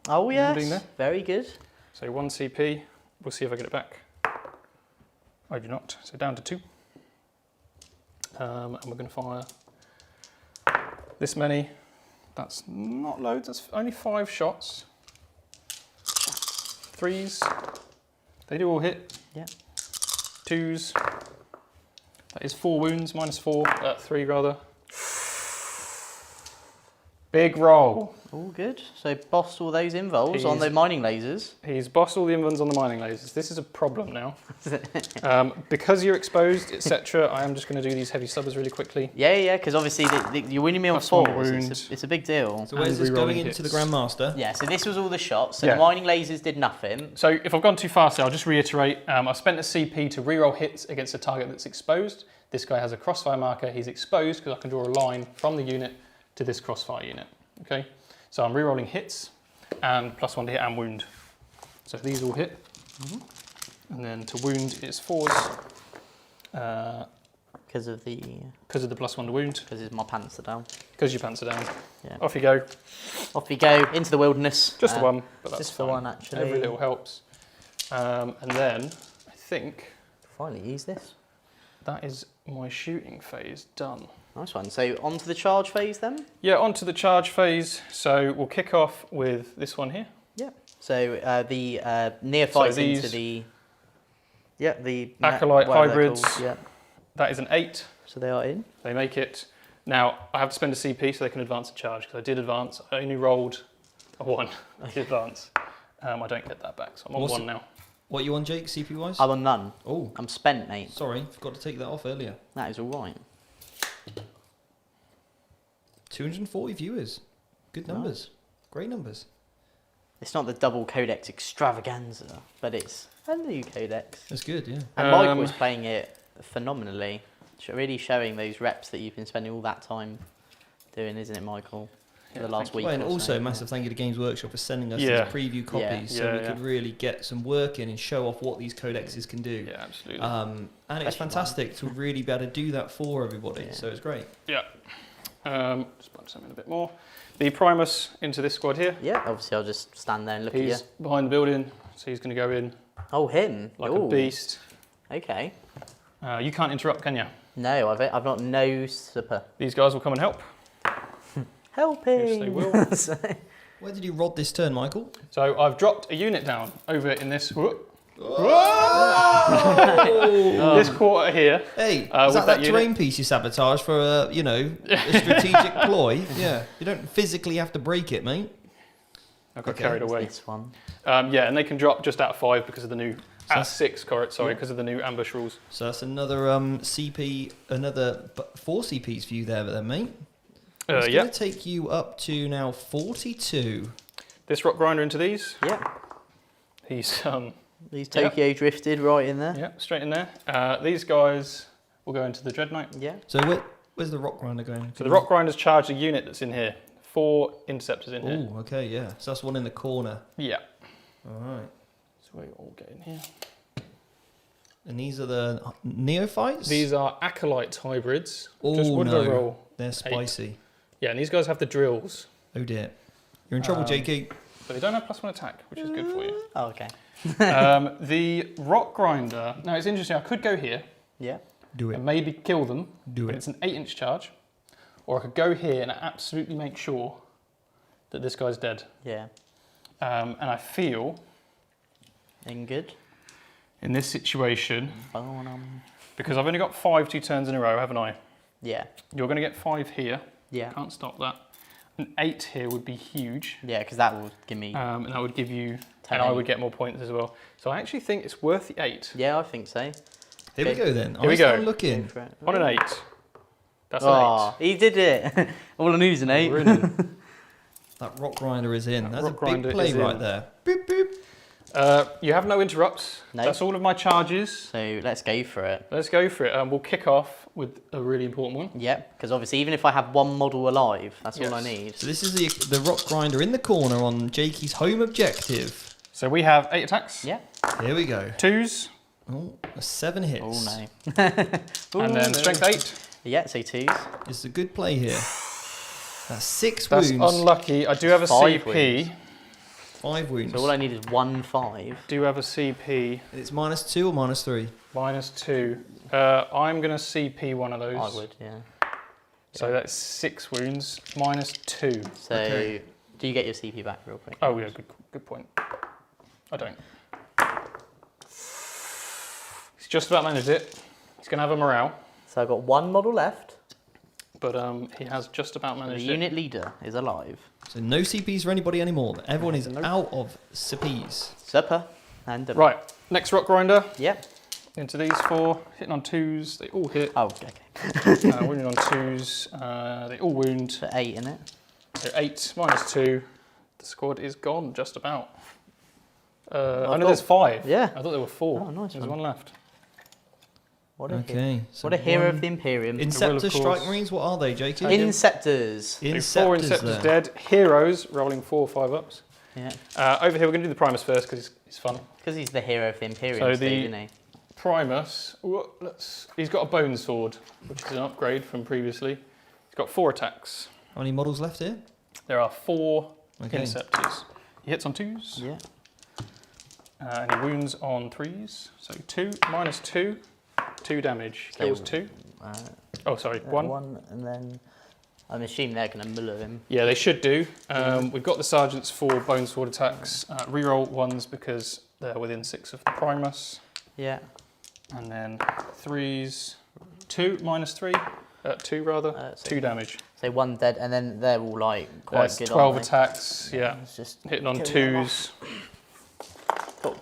Oh wounding yes. there. Very good. So 1 CP. We'll see if I get it back. I do not. So down to 2. And we're going to fire this many. That's not loads. That's only 5 shots. 3s. They do all hit. Yeah. 2s. That is 4 wounds, minus 4, 3 rather. Big roll. All good. So bossed all those involves on He's- the mining lasers. He's bossed all the invons on the mining lasers. This is a problem now. Because you're exposed, etc., I am just going to do these heavy stubbers really quickly. Yeah, because obviously you're winning me on Plus 1 4s. wound. It's a big deal. So where's And this going rerolling into the hits. Grandmaster? Yeah, so this was all the shots. So Yeah. the mining lasers did nothing. So if I've gone too fast there, I'll just reiterate. I've spent a CP to reroll hits against a target that's exposed. This guy has a crossfire marker. He's exposed because I can draw a line from the unit to this crossfire unit. Okay, so I'm rerolling hits and +1 to hit and wound. So these all hit. And then to wound it's 4s. Because of the +1 to wound. because my pants are down. Because your pants are down. Yeah. Off you go. Off you go into the wilderness. Just the one, but that's just the fine. one, actually. Every little helps. And then I think Finally use this. that is my shooting phase done. Nice one. So on to the charge phase then? Yeah, on to the charge phase. So we'll kick off with this one here. Yeah. So the neophytes So these- into the... Yeah, the... Acolyte whatever they're hybrids. called. Yeah. That is an 8. So they are in. They make it. Now, I have to spend a CP so they can advance a charge, because I did advance. I only rolled a 1 to advance. I don't get that back, so I'm on 1 now. What are you on, Jake, CP wise? I'm on none. Oh, I'm spent, mate. sorry, forgot to take that off earlier. That is all right. 240 viewers. Good numbers. Great numbers. It's not the double Codex extravaganza, but it's a new Codex. That's good, yeah. And Michael was playing it phenomenally. Really showing those reps that you've been spending all that time doing, isn't it, Michael? For the last week. Well, and or also, so. massive thank you to Games Workshop for sending us Yeah. these preview copies so we could really get some work in and show off what these codexes can do. Yeah, absolutely. And it's fantastic to really be able to do that for everybody, so it's great. Yeah. Just punch them in a bit more. The Primus into this squad here. Yeah, obviously I'll just stand there and look He's at you. behind the building, so he's going to go in Oh, him? like Ooh. a beast. Okay. You can't interrupt, can you? No, I've got no super. These guys will come and help. Helping! Yes, they will. Where did you rod this turn, Michael? So I've dropped a unit down over in this this quarter here. Hey, is with that unit. terrain piece you sabotage for a strategic ploy? Yeah, you don't physically have to break it, mate. I got Okay, carried away. This one. Yeah, and they can drop just out of 5 because of the new... At So- 6, sorry, because of the new ambush rules. So that's another CP, another 4 CPs for you there, then, mate. It's Yeah. going to take you up to now 42. This rock grinder into these. Yeah. He's These Tokyo drifted right in there. yeah, straight in there. These guys will go into the Dread Knight. Yeah. So where's the rock grinder going? So the rock grinder's charged a unit that's in here. 4 interceptors in here. Oh, okay, yeah. So that's one in the corner. Yeah. All right. So we all get in here. And these are the neophytes? These are acolyte hybrids. Oh, Just what did I no. roll? They're spicy. Yeah, and these guys have the drills, Oh, dear. You're in trouble, JK. but they don't have +1 attack, which is good for you. Oh, okay. The rock grinder. Now it's interesting. I could go here Yeah. Do it. and maybe kill them, Do but it. it's an 8-inch charge, or I could go here and absolutely make sure that this guy's dead. Yeah. And I feel In good. in this situation, Bonum. because I've only got 5 2 turns in a row, haven't I? Yeah. You're going to get 5 here. Yeah. Can't stop that. An 8 here would be huge. Yeah, because that will give me... And that would give you, 10. and I would get more points as well. So I actually think it's worth the 8. Yeah, I think so. Here we go, then. Here we go. Looking. For it. On an 8. That's an Oh, he did it. All on who's an 8. We're in. That rock grinder is in. That That's a rock big grinder play is right in. there. Boop, boop. You have no interrupts. No. That's all of my charges. So let's go for it. Let's go for it. We'll kick off with a really important one. Yep, because obviously even if I have one model alive, that's all I Yes. need. So this is the rock grinder in the corner on Jakey's home objective. So we have 8 attacks. Yeah. Here we go. 2s. Oh, 7 hits. Oh no. And then strength 8. Yeah, so 2s. It's a good play here. That's 6 That's wounds. unlucky. I do have a 5 CP. wounds. 5 wounds. So all I need is 1 5. Do have a CP It's -2 or -3? -2. I'm going to CP one of those. I would, yeah. So that's 6 wounds -2. So Okay. do you get your CP back real quick? Oh yeah, good point. I don't. He's just about managed it. He's going to have a morale, So I've got 1 model left. but he has just about The managed it. unit leader is alive. So no CPs for anybody anymore. Everyone is out of CPs. Supper and Right, next rock grinder Yep. into these 4, hitting on 2s. They all hit. Oh, okay. Wounding on 2s. They all wound. So 8 in it. So 8 -2. The squad is gone just about. I know got- there's 5. Yeah. I thought there were 4. Oh, nice There's one. one left. What a hero. Okay. So What a hero one- of the Imperium. Inceptor course. Strike Marines, what are they, Jakey? Inceptors. So 4 Inceptors Inceptors there. dead. Heroes rolling 4 or 5 ups. Yeah. Over here we're going to do the Primus first because it's fun. Because he's the hero of the Imperium So stage, the- isn't he? Primus, he's got a bone sword, which is an upgrade from previously. He's got 4 attacks. How many models left here? There are 4 Okay. Inceptors. He hits on 2s. Yeah. And he wounds on 3s. So 2 -2. 2 damage. Kills 2. Oh, sorry, 1. 1, and then I'm assuming they're going to muller him. Yeah, they should do. We've got the sergeants for bone sword attacks. Reroll 1s because they're within 6 of the Primus. Yeah. And then 3s, 2 -3, 2 rather, 2 damage. So 1 dead, and then they're all like quite good. 12 attacks. Yeah, it's just hitting on 2s. Cool.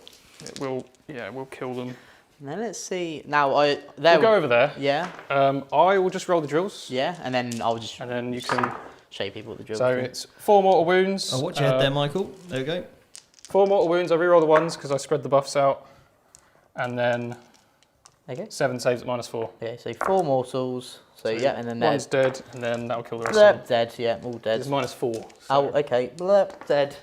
We'll kill them. Now let's see. Now We'll go over there. Yeah. I will just roll the drills. Yeah, and then I'll just. And then you can show people what the drill. So it's 4 mortal wounds. Oh, watch your head there, Michael. There we go. 4 mortal wounds. I reroll the 1s because I spread the buffs out. And then 7 saves at -4. Okay, so 4 mortals. So yeah, and then 1's dead, and then that'll kill the rest of them. Dead, yeah, all dead. It's -4. So. Oh, okay. Blurp, dead.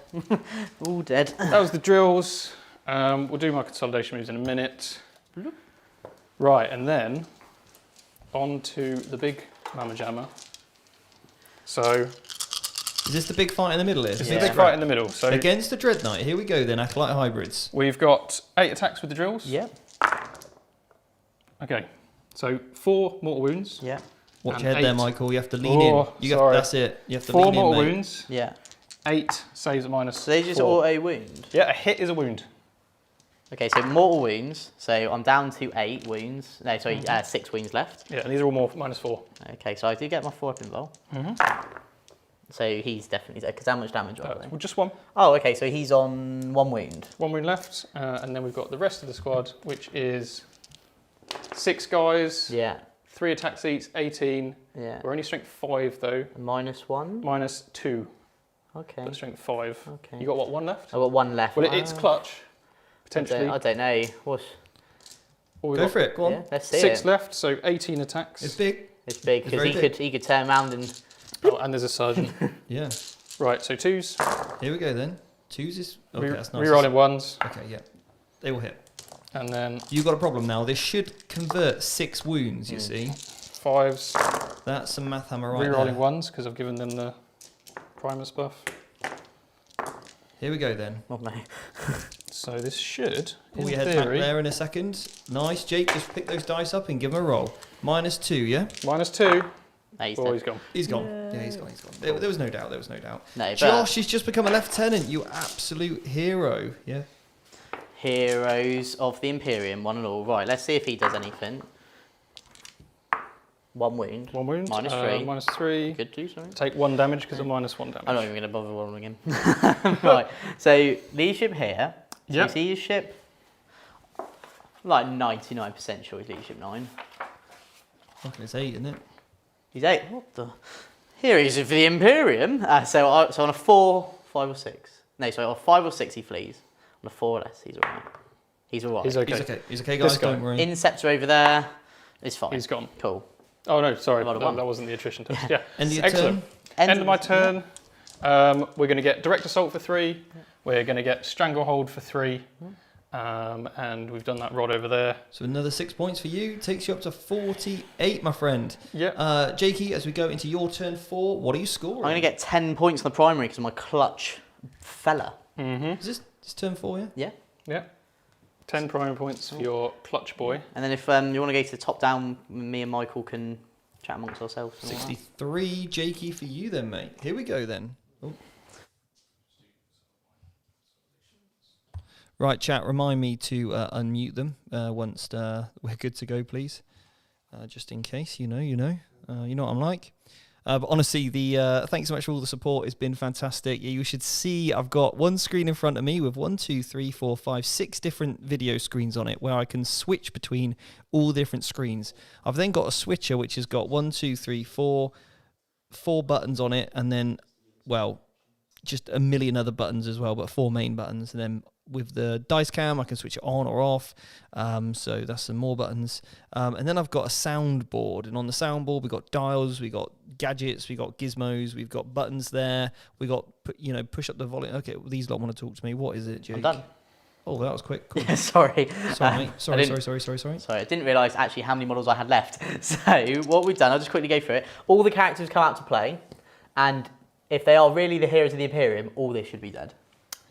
All dead. That was the drills. We'll do my consolidation moves in a minute. Right, and then on to the big Mama Jamma. So. Is this the big fight in the middle here? It's the big fight in the middle. So against the Dread Knight. Here we go then, Acolyte Hybrids. We've got 8 attacks with the drills. Yeah. Okay, so 4 mortal wounds. Yeah. Watch your head there, Michael. You have to lean in. That's it. You have to 4 lean in, mortal mate. wounds. Yeah. 8 saves at -4. So they just auto wound? Yeah, a hit is a wound. Okay, so mortal wounds. So I'm down to 8 wounds. No, sorry, 6 wounds left. Yeah, and these are all more -4. Okay, so I do get my 4 up in roll. So he's definitely dead. Because how much damage are they? Well, just 1. Oh, okay, so he's on 1 wound. 1 wound left, and then we've got the rest of the squad, which is 6 guys. Yeah. 3 attacks each, 18. Yeah. We're only strength 5 though. -1? -2. Okay. But strength 5. Okay. You got what, 1 left? I've got 1 left. Well, it's clutch, potentially. I don't know. What? Go for it, go on. Yeah, let's see 6 it. left, so 18 attacks. It's big. It's big because he could turn around and. Oh, and there's a sergeant. Yeah. Right, so 2s. Here we go then. 2s is... Okay, that's nice. Rerolling 1s. Okay, yeah. They will hit. And then... You've got a problem now. This should convert 6 wounds, you see. 5s. That's some math hammer right there. Rerolling 1s, because I've given them the Primus buff. Here we go then. Oh no. So this should, Pull in your head back theory... there in a second. Nice, Jake. Just pick those dice up and give them a roll. -2, yeah? -2. No, he's Oh, dead. he's gone. He's gone. Yeah, he's gone. He's gone. There was no doubt. There was no doubt. No, but Josh, he's just become a lieutenant. You absolute hero. Yeah. Heroes of the Imperium, 1 and all. Right, let's see if he does anything. 1 wound. 1 wound. -3. -3. Good too, sorry. Take 1 damage because of -1 damage. I'm not even going to bother rolling him. Right, so leadership here. So Yep. you see his ship? Like 99% sure he's leadership 9. Okay, it's 8, isn't it? He's 8. What the? Heroes of the Imperium. So on a 4, 5 or 6. No, sorry, on a 5 or 6 he flees. On a 4 or less, he's alright. He's alright. He's okay. He's okay. He's okay, guys. This guy. Don't worry. Inceptor over there. It's fine. He's gone. Cool. Oh no, sorry, About a that 1. wasn't the attrition test. Yeah. End of your Excellent. turn. End of my turn. We're going to get direct assault for 3. We're going to get stranglehold for 3. And we've done that rod over there. So another 6 points for you. Takes you up to 48, my friend. Yeah. Jakey, as we go into your turn 4, what are you scoring? I'm going to get 10 points on the primary because of my clutch fella. Is this turn 4, yeah? Yeah. Yeah. 10 primary points for your clutch boy. And then if you want to go to the top down, me and Michael can chat amongst ourselves. 63, Jakey, for you then, mate. Here we go then. Oh. Right, chat, remind me to unmute them once we're good to go, please. Just in case, you know what I'm like. But honestly, thanks so much for all the support. It's been fantastic. Yeah, you should see I've got one screen in front of me with 1, 2, 3, 4, 5, 6 different video screens on it where I can switch between all different screens. I've then got a switcher which has got 1, 2, 3, 4 buttons on it, and then, well, just a million other buttons as well, but 4 main buttons, and then with the dice cam I can switch it on or off, so that's some more buttons, and then I've got a soundboard, and on the soundboard we've got dials, we've got gadgets, we've got gizmos, we've got buttons there, we got push up the volume. Okay, well, these lot want to talk to me. What is it, Jake? I'm done. Oh, that was quick. Cool. Yeah, sorry. Sorry, mate. Sorry. Sorry, I didn't realise actually how many models I had left. So what we've done, I'll just quickly go through it. All the characters come out to play, and if they are really the heroes of the Imperium, all this should be dead.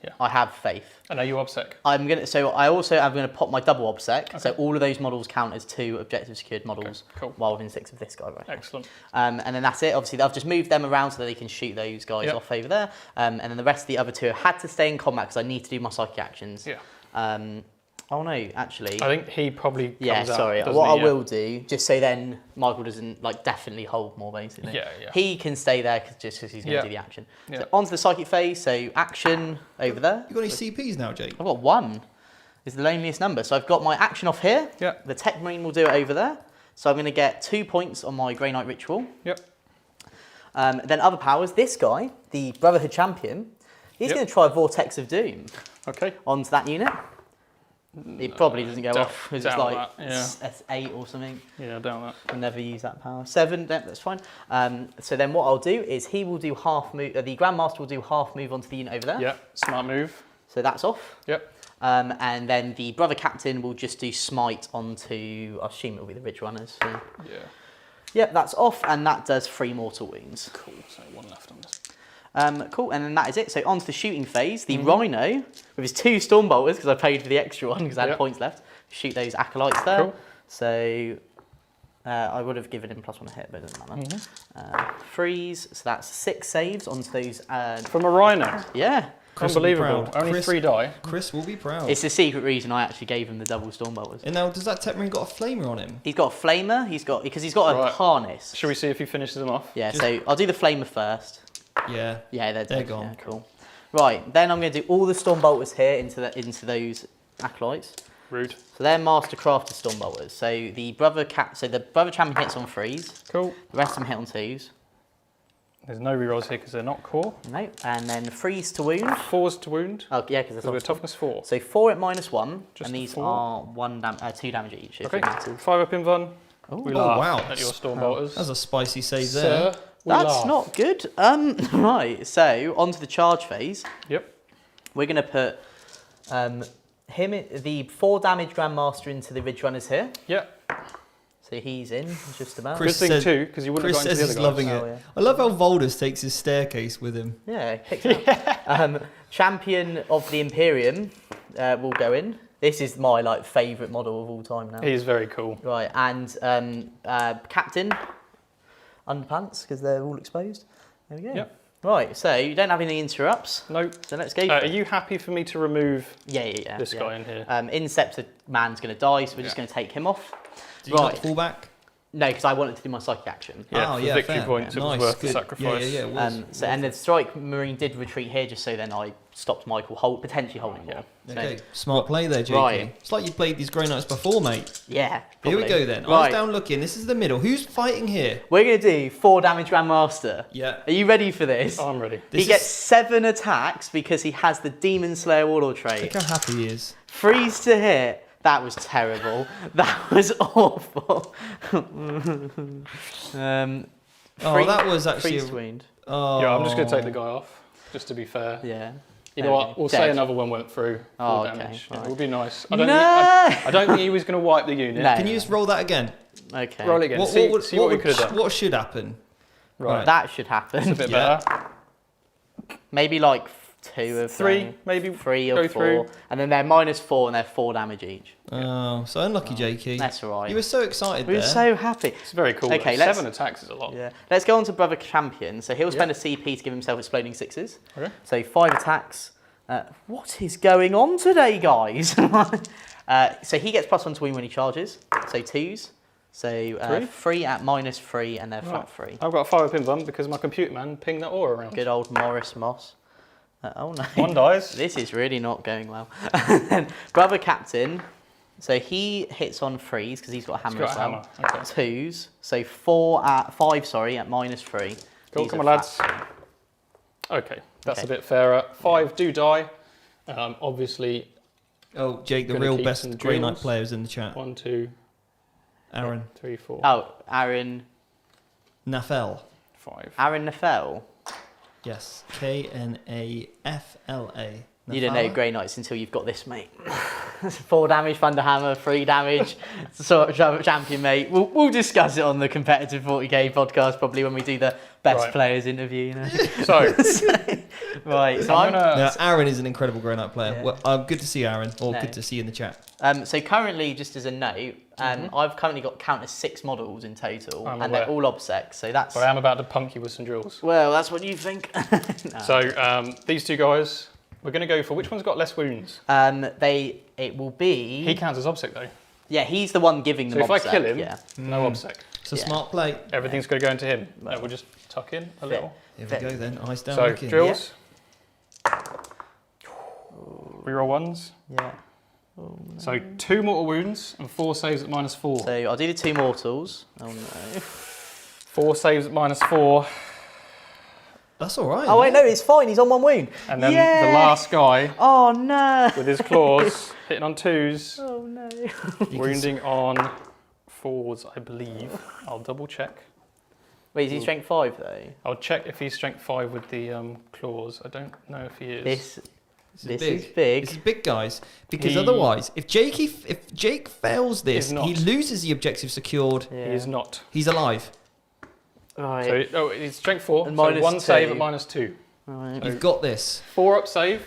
Yeah. I have faith. And are you obsec? I also am gonna pop my double obsec. Okay. So all of those models count as 2 objective secured models, Okay, cool. while within 6 of this guy right now. Excellent. And then that's it. Obviously, I've just moved them around so that they can shoot those guys off over there. And then the rest of the other 2 had to stay in combat because I need to do my psychic actions. Yeah. Oh no, actually. I think he probably comes Yeah, out, sorry. doesn't What he? I will do, just so then Michael doesn't like definitely hold more basically. Yeah, yeah. He can stay there just because he's going to do the action. Yeah. So onto the psychic phase. So action over there. You got any CPs now, Jake? I've got 1. Is the loneliest number. So I've got my action off here. Yeah. The Tech Marine will do it over there. So I'm going to get 2 points on my Grey Knight ritual. Yep. Then other powers. This guy, the Brotherhood Champion, he's going to try Vortex of Doom. Okay. Onto that unit. It probably doesn't go off because it's like that, yeah. S8 or something. Yeah, I doubt that. I'll never use that power. 7, that's fine. So then what I'll do is he will do half move, the Grandmaster will do half move onto the unit over there. Yeah, smart move. So that's off. Yep. And then the Brother Captain will just do smite onto, I assume it'll be the Ridge Runners. So. Yeah. Yep, that's off, and that does 3 mortal wounds. Cool, so 1 left on this. Cool, and then that is it. So onto the shooting phase. The Rhino, with his 2 Stormbolters, because I paid for the extra one because I had points left, shoot those Acolytes there. Cool. So I would have given him +1 hit, but it doesn't matter. Freeze, so that's 6 saves onto those. From a Rhino? Yeah. Chris will be Unbelievable. proud. Only 3 die. Chris will be proud. It's the secret reason I actually gave him the double Stormbolters. And now, does that Tech Marine got a flamer on him? He's got a Flamer, because he's got a harness. Should we see if he finishes them off? Yeah, so I'll do the Flamer first. Yeah. Yeah, they're dead. gone. Yeah, cool. Right, then I'm going to do all the Stormbolters here into those Acolytes. Rude. So they're Mastercrafted Stormbolters. So the Brother Champion hits on 3s. Cool. The rest of them hit on 2s. There's no rerolls here because they're not core. No, and then 3s to wound. 4s to wound. Oh yeah, because we're toughness 4. So 4 at -1, Just and these 4? are 2 damage each. If Okay. it matters. 5 up in Vun. We laugh wow. at your Stormbolters. That's a spicy save Sir, there. we That's laugh. not good. Right. So onto the charge phase. Yep. We're going to put the 4 damage Grandmaster into the Ridge Runners here. Yep. So he's in just about. Chris Good thing said- too, because you wouldn't Chris have gone says into the he's other guys. loving it. Oh, yeah. I love how Voldus takes his staircase with him. Yeah, picks it up. Champion of the Imperium will go in. This is my favourite model of all time now. He is very cool. Right, and Captain underpants because they're all exposed. There we go. Yep. Right, so you don't have any interrupts. Nope. So let's go. Are you happy for me to remove Yeah. this guy in here? Inceptor man's going to die, so we're just going to take him off. Do you not fall back? No, because I wanted to do my psychic action. Yeah, Oh, for yeah, victory fair. points, it was Nice, worth the good. sacrifice. Yeah, it was. And the Strike Marine did retreat here, just so then I stopped Michael potentially holding more. So, Okay, smart play there, JK. Right. It's like you played these Grey Knights before, mate. yeah. Here we probably. go then. Right. Eyes down looking. This is the middle. Who's fighting here? We're going to do 4 damage Grandmaster. Yeah. Are you ready for this? I'm ready. He gets 7 attacks because he has the Demon Slayer Warlord trait. Look how happy he is. Freeze to hit. That was terrible. That was awful. That was actually. Freeze to wound. Oh. Yeah, I'm just going to take the guy off, just to be fair. Yeah. You know what? We'll say another one went through. Oh, 4 okay, damage. Yeah, right. it would be nice. No! I don't think he was going to wipe the unit. No. Can you just roll that again? Okay. Roll it again. See what we could have done. What should happen? Right. That should happen. It's a bit Yeah. better. Maybe 2 of 3, them. maybe 3 or go 4. through. And then they're -4 and they're 4 damage each. Oh, so unlucky, JK. That's all right. You were so excited We were there. so happy. It's very cool. Okay, though. let's- 7 attacks is a lot. Yeah. Let's go on to Brother Champion. So he'll spend a CP to give himself exploding 6s. Okay. So 5 attacks. What is going on today, guys? So he gets +1 to wound when he charges. So 2s. So 3 at -3 and they're flat 3. I've got a 5 up in Vun because my computer man pinged that aura around. Good old Morris Moss. Oh no. 1 dies. This is really not going well. And Brother Captain. So he hits on 3s because he's got a hammer He's as got a well. hammer. Okay. 2s. So 5 at -3. Cool, These come are on, lads. flat 3. Okay, that's Okay. a bit fairer. 5 do die. Obviously, Oh, Jake, the Gonna real keep best some Grey Knight drills. players in the chat. 1, 2, Aaron. 3, 4, Oh, Aaron Nafel. 5. Aaron Nafel. Yes. Knafla. You don't know Grey Knights until you've got this, mate. 4 damage, Thunderhammer, 3 damage, sort of champion, mate. We'll discuss it on the competitive 40k podcast probably when we do the Best players interview, you know. So right, so Now, Aaron is an incredible Grey Knight player. Yeah. Well, good to see Aaron, or good to see you in the chat. So currently, just as a note, I've currently got counted 6 models in total, and they're all obsec. So that's. I am about to punk you with some drills. Well, that's what you think. No. So these two guys, we're going to go for which one's got less wounds. It will be. He counts as obsec though. Yeah, he's the one giving them. So if obsec, I kill him, yeah. no obsec. It's a smart play. Everything's going to go into him. No, we'll just tuck in a little. Here we go then. Eyes down. So looking. drills. Reroll ones. Yeah. Oh, no. So 2 mortal wounds and 4 saves at -4. So I'll do the 2 mortals. Oh no. 4 saves at -4. That's all right. Oh wait, no, it's fine. He's on 1 wound. And then the last guy. Oh no. With his claws hitting on 2s. Oh no. Wounding on 4s, I believe. I'll double check. Wait, is he strength 5 though? I'll check if he's strength 5 with the claws. I don't know if he is. This is big. This is big, guys. Because otherwise, if Jake fails this, he loses the objective secured. Yeah. He is not. He's alive. Right. So he's strength 4. And so 1 -2. save at -2. Right. So you've got this. 4 up save.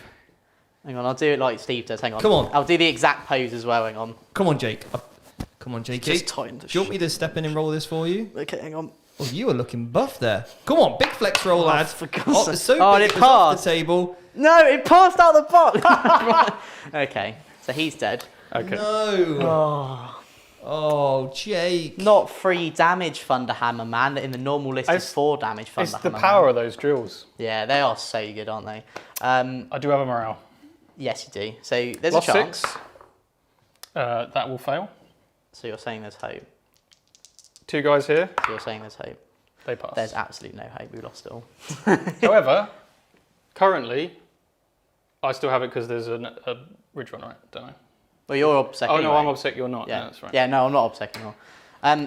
Hang on, I'll do it like Steve does. Hang on. Come on. I'll do the exact pose as well. Hang on. Come on, Jake. Come on, Jake. Just tighten the Do you want me to step in and roll this for you? Okay, hang on. Oh, you are looking buff there. Come on, big flex roll, lad. For God's sake. It's so Oh, big and it it was off passed. the table. No, it passed out the box. Okay, so he's dead. Okay. No. Oh, Jake. Not 3 damage Thunderhammer, man. In the normal list, it's 4 damage Thunderhammer. It's the power of those drills. Yeah, they are so good, aren't they? I do have a morale. Yes, you do. So there's Lost a chance. 6. That will fail. So you're saying there's hope. 2 guys here. So you're saying there's hope. They pass. There's absolute no hope. We lost it all. However, currently, I still have it because there's a ridge run, right? Don't know. Well, you're obsec. Oh anyway. no, I'm obsec. You're not. Yeah, No, that's right. Yeah, no, I'm not obsec anymore.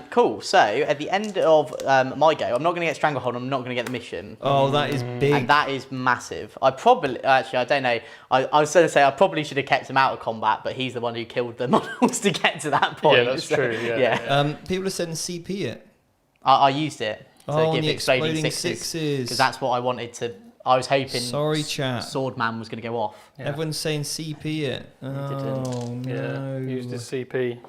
Cool. So at the end of my go, I'm not going to get Stranglehold. I'm not going to get the mission. Oh, that is big. And that is massive. I probably, actually, I don't know. I was going to say I probably should have kept him out of combat, but he's the one who killed the models to get to that point. Yeah, that's true. Yeah. People are saying CP it. I used it to give the exploding sixes because that's what I wanted to. I was hoping. Sorry, chat. Swordman was going to go off. Yeah. Everyone's saying CP it. Oh no. Yeah. Used his CP.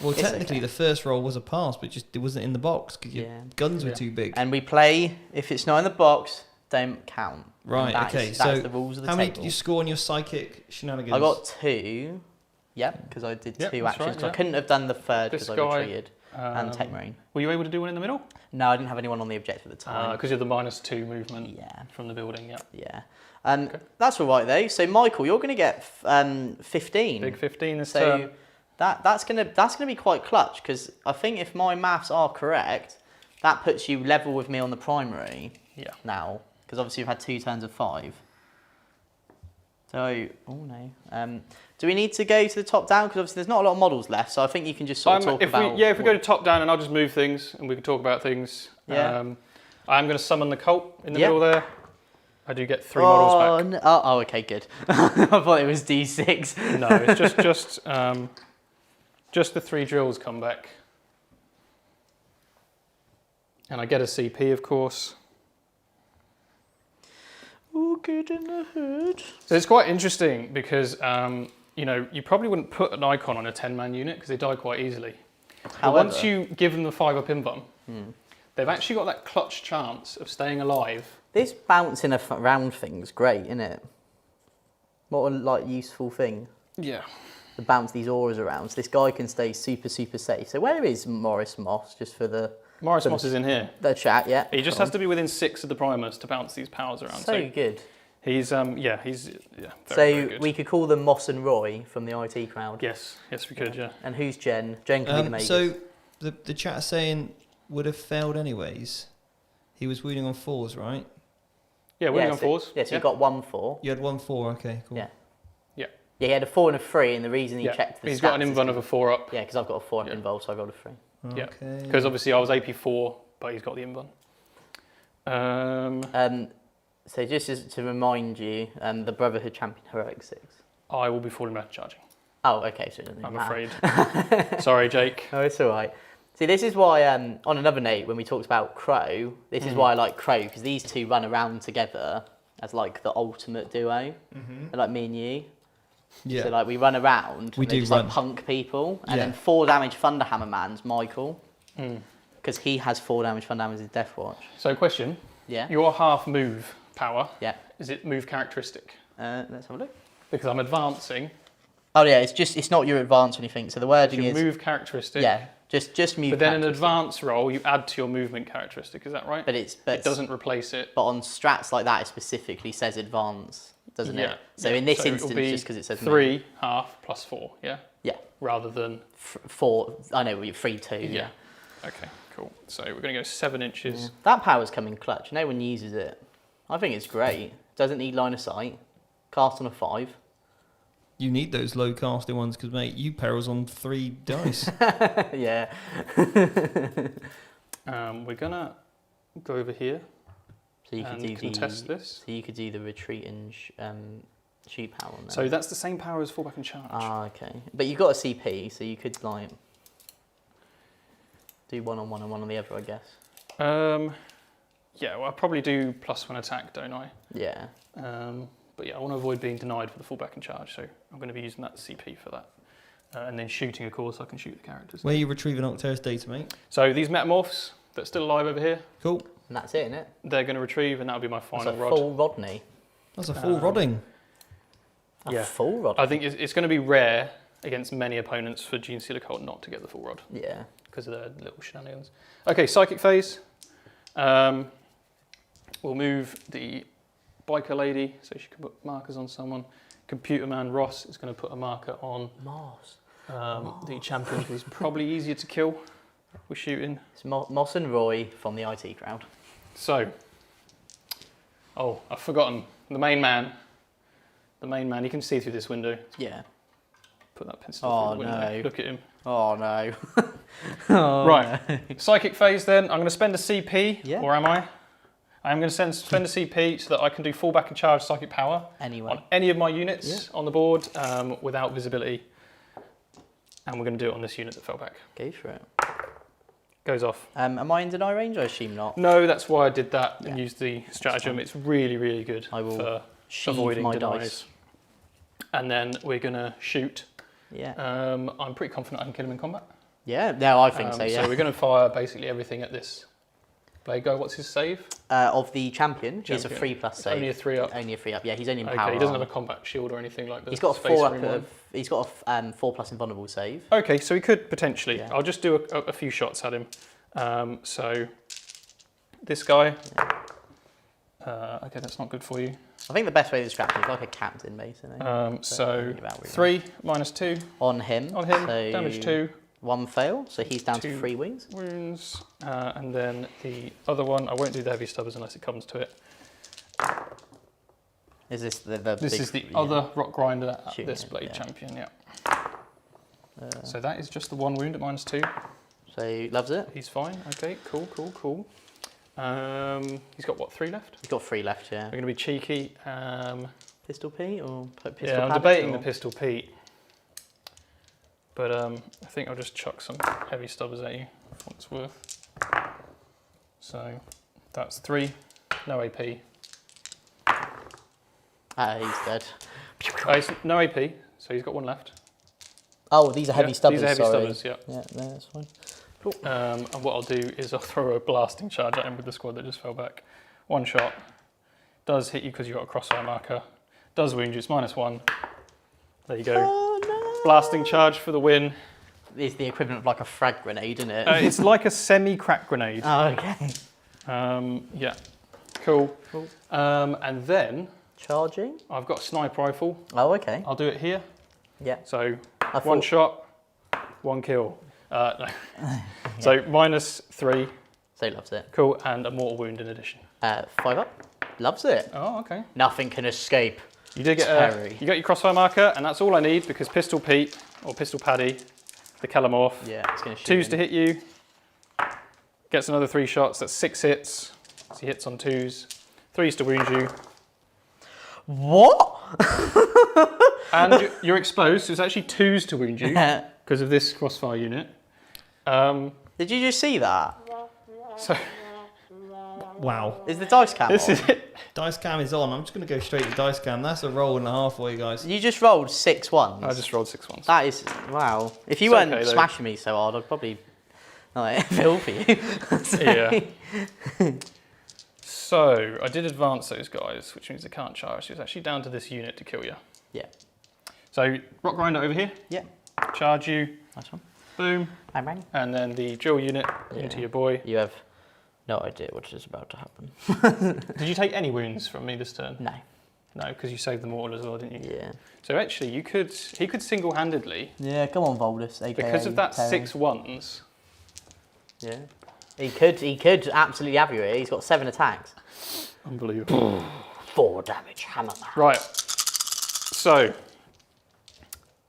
Well, technically, the first roll was a pass, but just it wasn't in the box because your guns were too big. And we play if it's not in the box, don't count. Right. Okay. That's the rules of the how many table. did you score on your psychic shenanigans? I got 2. Yep, because I did 2 actions. Right, So I couldn't have done the third because I guy, retreated. And Tech Marine. Were you able to do one in the middle? No, I didn't have anyone on the objective at the time. Because you're the -2 movement from the building, Yeah. That's all right, though. So, Michael, you're going to get 15. Big 15 this so turn. That's gonna be quite clutch, because I think if my maths are correct, that puts you level with me on the primary now, because obviously you've had 2 turns of 5. So, oh no. Do we need to go to the top down? Because obviously there's not a lot of models left, so I think you can just sort of talk about... if we go to top down, and I'll just move things, and we can talk about things. Yeah. I'm going to summon the cult in the middle there. I do get 3 models back. No. Oh, okay, good. I thought it was D6. No, it's just the 3 drills come back. And I get a CP, of course. Oh, good in the hood. So it's quite interesting because, you probably wouldn't put an icon on a 10-man unit because they die quite easily. But once you give them the 5-up invuln, they've actually got that clutch chance of staying alive. This bouncing around thing's great, isn't it? What a useful thing. Yeah. To bounce these auras around. So this guy can stay super, super safe. So where is Morris Moss? Just for the... Morris Moss is in here. The chat, yeah. He just has to be within 6 of the primers to bounce these powers around. So good. He's very good. We could call them Moss and Roy from the IT crowd. Yes, we could, yeah. And who's Jen? Jen can be the Magus. So the chat is saying would have failed anyways. He was wounding on 4s, right? Yeah, wounding on 4s. Yeah, so you got 1 4. You had 1 4, okay, cool. Yeah. Yeah, he had a 4 and a 3, and the reason he checked the He's got an invuln of a 4-up. Yeah, because I've got a 4-up involved, so I rolled a 3. Yeah, because obviously I was AP4, but he's got the invuln. So just to remind you, the Brotherhood Champion Heroic 6. I will be falling back charging. Oh, okay, so it doesn't I'm matter. afraid. Sorry, Jake. Oh, it's all right. See, this is why, on another note, when we talked about Crow, this is why I like Crow, because these two run around together as like the ultimate duo. They're like me and you. Yeah. So like we run around, We and they do just run. like punk people, and Yeah. then 4 damage Thunderhammer Man's Michael, because he has 4 damage Thunderhammer as his Death Watch. So question, Yeah. your half move power, Yeah. is it move characteristic? Let's have a look. Because I'm advancing, Oh yeah, it's not your advance or anything. So the wording your is move characteristic. yeah, just move. But then an characteristic. advance roll, you add to your movement characteristic, is that right? But it doesn't replace it. But on strats like that, it specifically says advance, doesn't it? So in this So it'll instance, be just because it says 3 half plus 4, yeah? Yeah. Rather than 4. I know, 3, 2. Yeah. Okay, cool. So we're going to go 7 inches. Yeah. That power's coming clutch. No one uses it. I think it's great. Doesn't need line of sight. Cast on a 5. You need those low casting ones because, mate, you perils on 3 dice. Yeah. We're going to go over here So you could and do contest this. So you could do the retreat and shoot power on there. So that's the same power as fallback and charge. Ah, okay. But you've got a CP, so you could like do one on one and one on the other, I guess. Yeah, well, I'll probably do +1 attack, don't I? Yeah. But yeah, I want to avoid being denied for the fallback and charge, so I'm going to be using that CP for that. And then shooting, of course, I can shoot the characters. Where are you retrieving Octeris data, mate? So these metamorphs that are still alive over here, Cool. And that's it, isn't it? they're going to retrieve, and that'll be my That's final a rod. full Rodney. That's a full rodding. A full Rodney. I think it's going to be rare against many opponents for Genestealer Cult not to get the full rod Yeah. because of their little shenanigans. Okay, psychic phase. We'll move the biker lady so she can put markers on someone. Computer man Ross is going to put a marker on Moss. the champion who's probably easier to kill with shooting. It's Moss and Roy from the IT crowd. So, oh, I've forgotten the main man. The main man, you can see through this window. Yeah. Put that pencil Oh, through the window. no. Look at him. Oh no. Right, psychic phase then. I'm going to spend a CP, Yeah. or am I? I'm going to spend a CP so that I can do fallback and charge psychic power Anyway. on any of my units on the board without visibility. And we're going to do it on this unit that fell back. Go for it. Goes off. Am I in deny range? I assume not. No, that's why I did that and Yeah. used the stratagem. It's really, really good I will for sheathe avoiding my denies. dice. And then we're going to shoot. Yeah. I'm pretty confident I can kill him in combat. Yeah. No, I think so. Yeah. So we're going to fire basically everything at this. Blade what's his save? Of the champion, he's a Champion. 3+ save. Only a 3 up. Only a 3 up. Yeah, he's only in Okay, power. he doesn't arm. have a combat shield or anything like that. He's got a 4 up. He's got a 4+ invulnerable save. Okay, so he could potentially. Yeah. I'll just do a few shots at him. So this guy. Okay, that's not good for you. I think the best way to describe him is like a captain, basically. So about really 3 minus 2 on him. on him. So Damage 2. 1 fail, so he's down to 2 3 wounds. wounds, and then the other one. I won't do the heavy stubbers unless it comes to it. Is this the This big, is the yeah. other rock grinder at Shooting this it, blade yeah. champion. Yeah. So that is just the 1 wound at minus 2. So he loves it. He's fine. Okay, cool. He's got what, 3 left? He's got 3 left, yeah. We're going to be cheeky. Pistol Pete or pistol Yeah, I'm Paddock, debating or? the pistol Pete, but I think I'll just chuck some heavy stubbers at you for what it's worth. So that's 3, no AP. He's dead. It's no AP, so he's got 1 left. Oh, these are heavy Yeah, stubbers. These are heavy sorry. stubbers, yeah. Yeah, no, that's fine. And what I'll do is I'll throw a blasting charge at him with the squad that just fell back. 1 shot, does hit you because you've got a crossfire marker, does wound you, it's -1. There you go. Oh no! Blasting charge for the win. It's the equivalent of like a frag grenade, isn't it? It's like a semi-crack grenade. Oh, okay. Yeah, cool. Cool. And then Charging? I've got a sniper rifle. Oh, okay. I'll do it here. Yeah. So I 1 thought- shot, 1 kill. No. So -3, So he loves it. cool, and a mortal wound in addition. 5 up. Loves it. Oh, okay. Nothing can escape. You did get Terry. you got your crossfire marker, and that's all I need because Pistol Pete or Pistol Paddy, the Calamorph, Yeah, it's going to shoot 2s him. to hit you, gets another 3 shots. That's 6 hits. So he hits on 2s, 3s to wound you, What? and you're exposed. So it's actually 2s to wound you because of this crossfire unit. Did you just see that? So Wow. Is the dice cam this on? is it. Dice cam is on. I'm just going to go straight to dice cam. That's a roll and a half for you guys. You just rolled 6 ones. I just rolled 6 ones. That is, wow. If you It's weren't okay, though. smashing me so hard, I'd probably feel for you. Yeah. So I did advance those guys, which means they can't charge. So it's actually down to this unit to kill you. Yeah. So rock grinder over here. Yeah. Charge you. Nice one. Boom. I'm ready. And then the drill unit into your boy. You have no idea what is about to happen. Did you take any wounds from me this turn? No. No, because you saved them all as well, didn't you? Yeah. So actually, he could single-handedly. Yeah, come on, Voldus. AKA Because of that Terry. 6 ones. Yeah. He could absolutely have you here. He's got 7 attacks. Unbelievable. 4 damage, hammer man. Right. So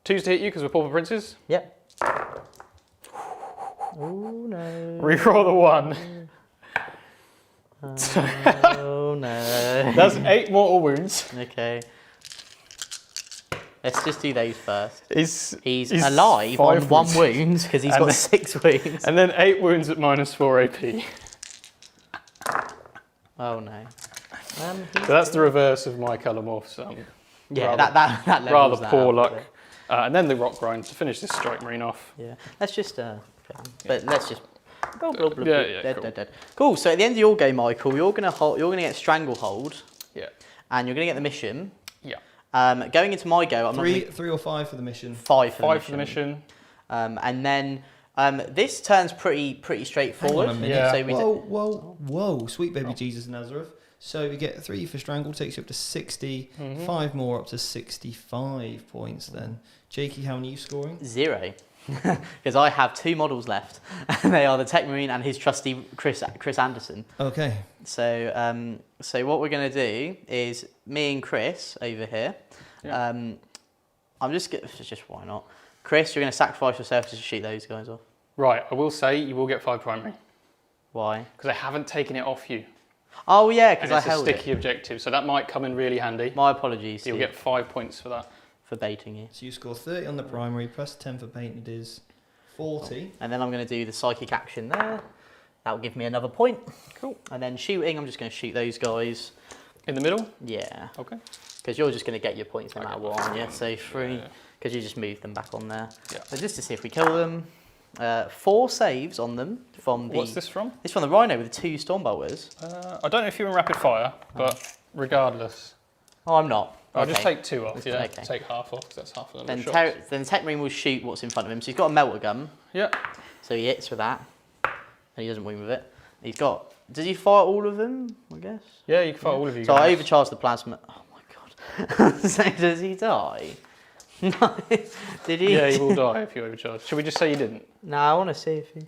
2s to hit you because we're pauper princes. Yep. Oh no. Reroll the 1. Oh no. That's 8 mortal wounds. Okay. Let's just do those first. He's he's alive 5 on 1 wounds. wound because he's And got then- 6 wounds. And then 8 wounds at -4 AP. Oh no. So that's the reverse of my colour morphs. Yeah, rather- that levels Rather that poor out, luck. but- And then the rock grind to finish this strike marine off. Yeah. Let's just but let's just blah, blah, blah, Yeah, blah, yeah, dead, cool. dead, dead. Cool. So at the end of your game, Michael, you're gonna get Stranglehold, Yeah. and you're gonna get the mission. Yeah. Going into my go, I'm not gonna, 3 or 5 for the mission. 5 for 5 the for the mission. mission. And then this turn's pretty straightforward. Hang on a minute. Yeah. So we Whoa, sweet baby Jesus Nazareth. So you get 3 for strangle, takes you up to 60, 5 more up to 65 points then. Jakey, how many are you scoring? 0. Because I have 2 models left, and they are the Tech Marine and his trusty Chris Anderson. Okay. So so what we're going to do is me and Chris over here. Yeah. I'm just why not? Chris, you're going to sacrifice yourself to shoot those guys off. Right, I will say you will get 5 primary. Why? Because I haven't taken it off you. Oh yeah, because And I it's a held sticky it. objective, so that might come in really handy. My apologies. You'll Steve, get 5 points for that. for baiting you. So you score 30 on the primary, plus 10 for painted is 40. And then I'm going to do the psychic action there. That will give me another point. Cool. And then shooting, I'm just going to shoot those guys. In the middle? Yeah. Okay. Because you're just going to get your points no Okay, matter what, aren't you? So 3, Yeah. because you just move them back on there. Yeah. So just to see if we kill them. 4 saves on them from the... What's this from? It's from the Rhino with the 2 Stormbolters. I don't know if you're in rapid fire, but regardless. Oh, I'm not. I'll just Okay. take 2 off, yeah. Okay. Take half off, because that's half of them. Then Tech Marine will shoot what's in front of him. So he's got a melter gun. Yeah. So he hits with that. And he doesn't win with it. He's got... Does he fire all of them, I guess? Yeah, you can fight all of you So guys. I overcharge the plasma. Oh my god. So does he die? No. Did he? Yeah, you will die if you overcharge. Should we just say you didn't? No, I want to see if he...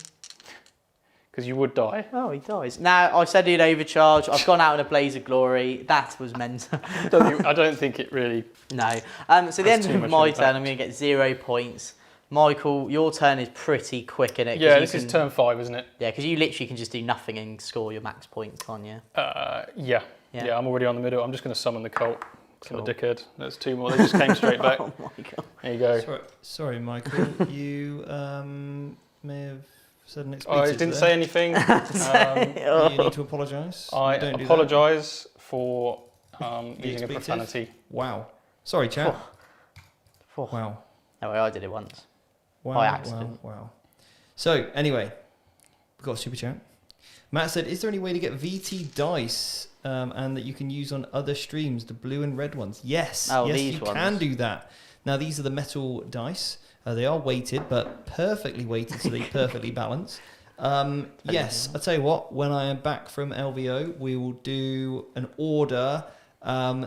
Because you would die. Oh, he dies. Now, I said he'd overcharge. I've gone out in a blaze of glory. That was mental. I don't think it really... No. So at the That's end too of much my impact. turn, I'm going to get 0 points. Michael, your turn is pretty quick in it. 'cause Yeah, you this is can- turn 5, isn't it? Yeah, because you literally can just do nothing and score your max points, can't you? Yeah. Yeah. Yeah, I'm already on the middle. I'm just going to summon the cult. Cool. I'm a dickhead. There's 2 more. They just came straight back. Oh my god. There you go. Sorry, Michael. You may have said an I expletive didn't there. say anything. You need to apologise. I Don't do that. apologise for using a expletive? profanity. Wow. Sorry, chap. Oh. Wow. No, I did it once. Wow, By accident. wow. So, anyway, we've got a super chat. Matt said, is there any way to get VT dice and that you can use on other streams, the blue and red ones? Yes, Oh, yes, these you ones. can do that. Now, these are the metal dice. They are weighted, but perfectly weighted, so they perfectly balance. Yes, I'll tell you what, when I am back from LVO, we will do an order.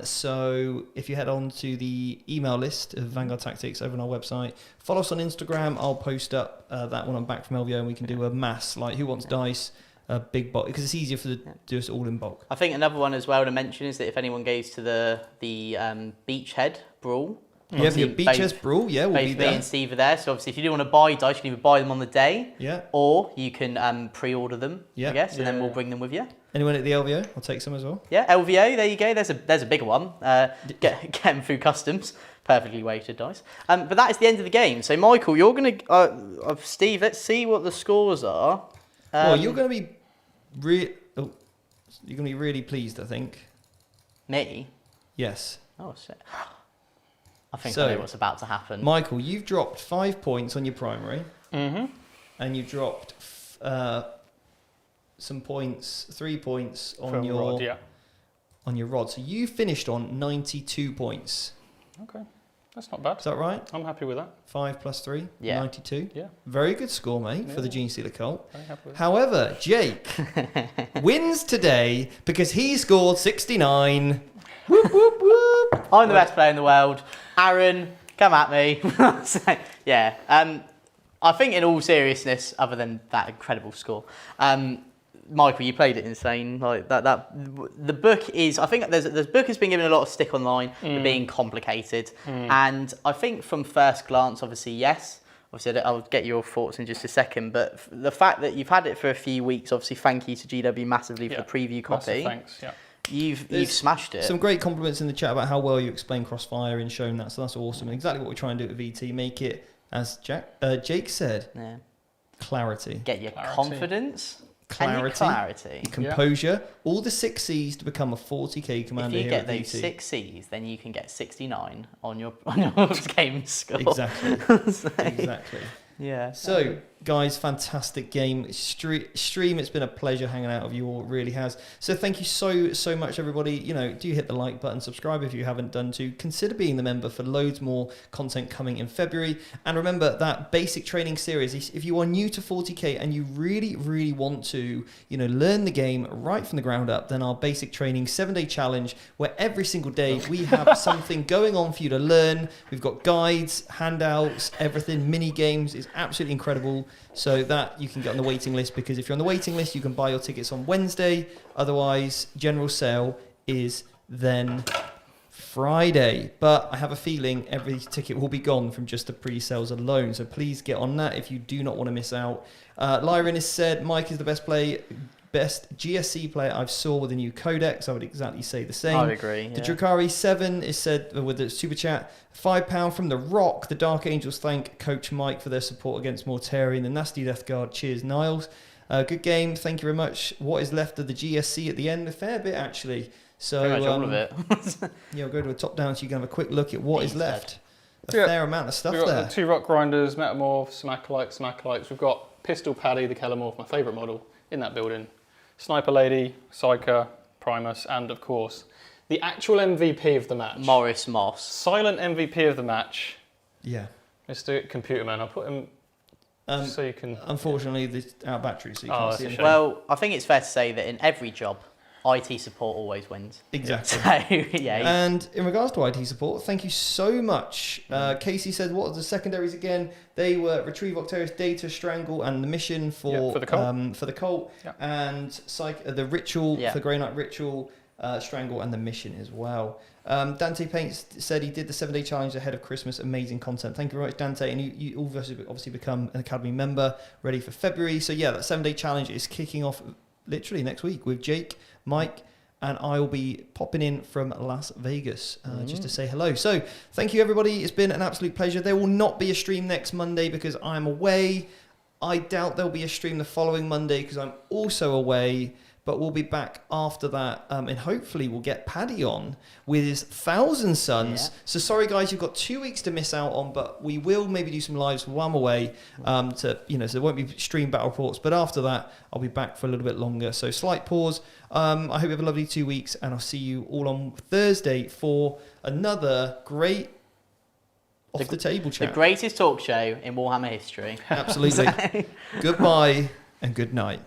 So if you head on to the email list of Vanguard Tactics over on our website, follow us on Instagram. I'll post up that when I'm back from LVO, and we can do a mass, like who wants dice, a big bulk, because it's easier for do us all in bulk. I think another one as well to mention is that if anyone goes to the Beachhead Brawl, Yeah, obviously the Beaches Brawl, yeah, we'll both be me there. and Steve are there. So obviously, if you do want to buy dice, you can either buy them on the day, Yeah, or you can pre-order them, Yeah. I guess, and then Yeah. we'll bring them with you. Anyone at the LVO? I'll take some as well. Yeah, LVO, there you go. There's a bigger one. Get them through customs. Perfectly weighted dice. But that is the end of the game. So, Michael, you're going to... Steve, let's see what the scores are. Well, you're going to be... you're going to be really pleased, I think. Me? Yes. Oh, shit. I think I know what's about to happen. Michael, you've dropped 5 points on your primary. Mm-hmm. And you've dropped some points, 3 points on your rod. So you finished on 92 points. Okay, that's not bad. Is that right? I'm happy with that. 5 plus 3, 92. Yeah. Very good score, mate, for the Genestealer cult. Very happy with However, Jake wins today because he scored 69. Whoop, whoop, whoop. I'm the best player in the world. Aaron, come at me. So, yeah. I think in all seriousness, other than that incredible score, Michael, you played it insane. Like that. The book is. I think the book has been given a lot of stick online for being complicated, and I think from first glance, obviously, yes. Obviously, I'll get your thoughts in just a second. But the fact that you've had it for a few weeks, obviously, thank you to GW massively for the preview copy. Thanks. Yeah. You've smashed it. Some great compliments in the chat about how well you explain Crossfire and shown that. So that's awesome. And exactly what we're trying to do with VT. Make it, as Jake said, clarity. Get your confidence. Clarity, composure, all the 6 C's to become a 40k commander. If you get those 6 C's, then you can get 69 on your game score. Exactly. Exactly. Yeah. So, guys, fantastic game. Stream, it's been a pleasure hanging out with you all. It really has. So thank you so much, everybody. Do hit the like button, subscribe if you haven't done to. Consider being the member for loads more content coming in February. And remember that basic training series, if you are new to 40k and you really, really want to, learn the game right from the ground up, then our basic training 7-day challenge, where every single day we have something going on for you to learn. We've got guides, handouts, everything, mini games. It's absolutely incredible. So that you can get on the waiting list, because if you're on the waiting list, you can buy your tickets on Wednesday. Otherwise, general sale is then Friday. But I have a feeling every ticket will be gone from just the pre-sales alone. So please get on that if you do not want to miss out. Lyron has said, Mike is the best GSC player I've saw with the new Codex. I would exactly say the same. I would agree. The Drakari 7 is said with the super chat, £5 from The Rock. The Dark Angels thank Coach Mike for their support against Mortarian. The Nasty Death Guard. Cheers, Niles. Good game. Thank you very much. What is left of the GSC at the end? A fair bit, actually. So pretty much all of it. We'll go to a top down so you can have a quick look at what is left. A fair amount of stuff there. We've got the 2 Rock Grinders, Metamorphs, some Acolytes. We've got Pistol Paddy, the Kellamorph, my favourite model, in that building. Sniper Lady, Psyker, Primus, and of course, the actual MVP of the match. Morris Moss. Silent MVP of the match. Yeah. Mr. Computer Man. I'll put him so you can... Unfortunately, it's out of battery, so you can't see him. Well, I think it's fair to say that in every job, IT support always wins. Exactly. So, yeah. And in regards to IT support, thank you so much. Casey said, what are the secondaries again? They were Retrieve Octarius Data, Strangle, and the mission for the cult. Yep. And the ritual for Grey Knight Ritual, Strangle, and the mission as well. Dante Paints said he did the 7-day challenge ahead of Christmas. Amazing content. Thank you very much, Dante. And you all obviously become an Academy member, ready for February. So yeah, that 7-day challenge is kicking off literally next week with Jake, Mike, and I will be popping in from Las Vegas just to say hello. So thank you, everybody. It's been an absolute pleasure. There will not be a stream next Monday because I'm away. I doubt there'll be a stream the following Monday because I'm also away. But we'll be back after that, and hopefully we'll get Paddy on with his Thousand Sons. Yeah. So sorry, guys, you've got 2 weeks to miss out on, but we will maybe do some lives while I'm away. So there won't be stream battle reports, but after that, I'll be back for a little bit longer. So slight pause. I hope you have a lovely 2 weeks, and I'll see you all on Thursday for another great off the table chat. The greatest talk show in Warhammer history. Absolutely. Goodbye and good night.